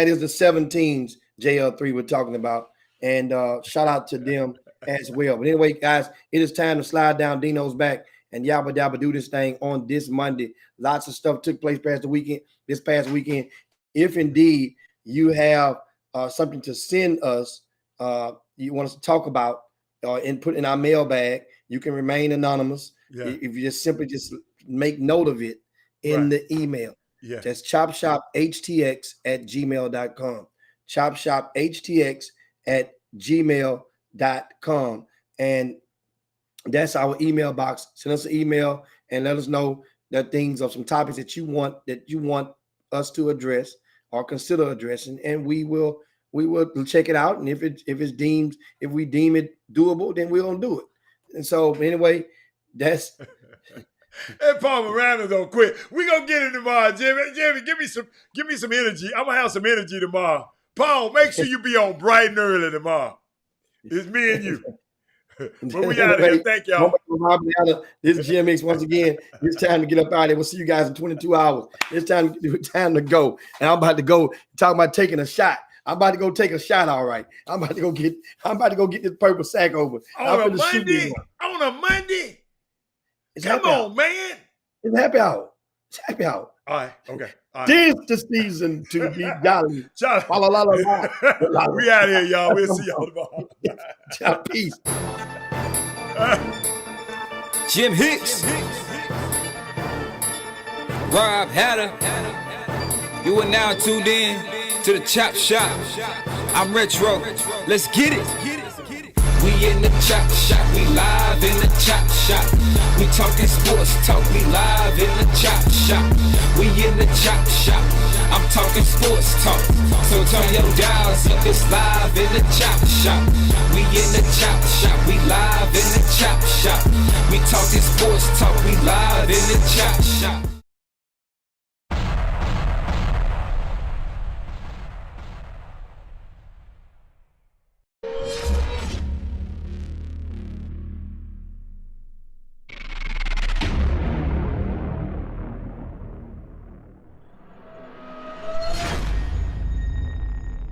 is the 17s JL3 we're talking about. And shout out to them as well. But anyway, guys, it is time to slide down Dino's back and yabba dabba do this thing on this Monday. Lots of stuff took place this past weekend. If indeed you have something to send us, you want us to talk about, and put in our mailbag, you can remain anonymous. If you just simply make note of it in the email. That's chopshophtx@gmail.com. chopshophtx@gmail.com. And that's our email box. Send us an email and let us know the things of some topics that you want us to address or consider addressing, and we will check it out. And if we deem it doable, then we're gonna do it. And so anyway, that's Hey, Paul Miranda don't quit. We gonna get it tomorrow, Jimmy. Jimmy, give me some energy. I'm gonna have some energy tomorrow. Paul, make sure you be on bright and early tomorrow. It's me and you. But we out of here. Thank y'all. This is Jim Mix once again. It's time to get up out of here. We'll see you guys in 22 hours. It's time to go. And I'm about to go talk about taking a shot. I'm about to go take a shot. All right. I'm about to go get this purple sack over. On a Monday. Come on, man. It's happy hour. All right. Okay. All right. This the season to be golly. We out here, y'all. We'll see y'all tomorrow. Peace. Jim Hicks, Rob Hatter, you are now tuned in to the Chop Shop. I'm Retro. Let's get it. We in the Chop Shop. We live in the Chop Shop. We talking sports talk. We live in the Chop Shop. We in the Chop Shop. I'm talking sports talk. So turn your dials up. It's live in the Chop Shop. We in the Chop Shop. We live in the Chop Shop. We talking sports talk. We live in the Chop Shop.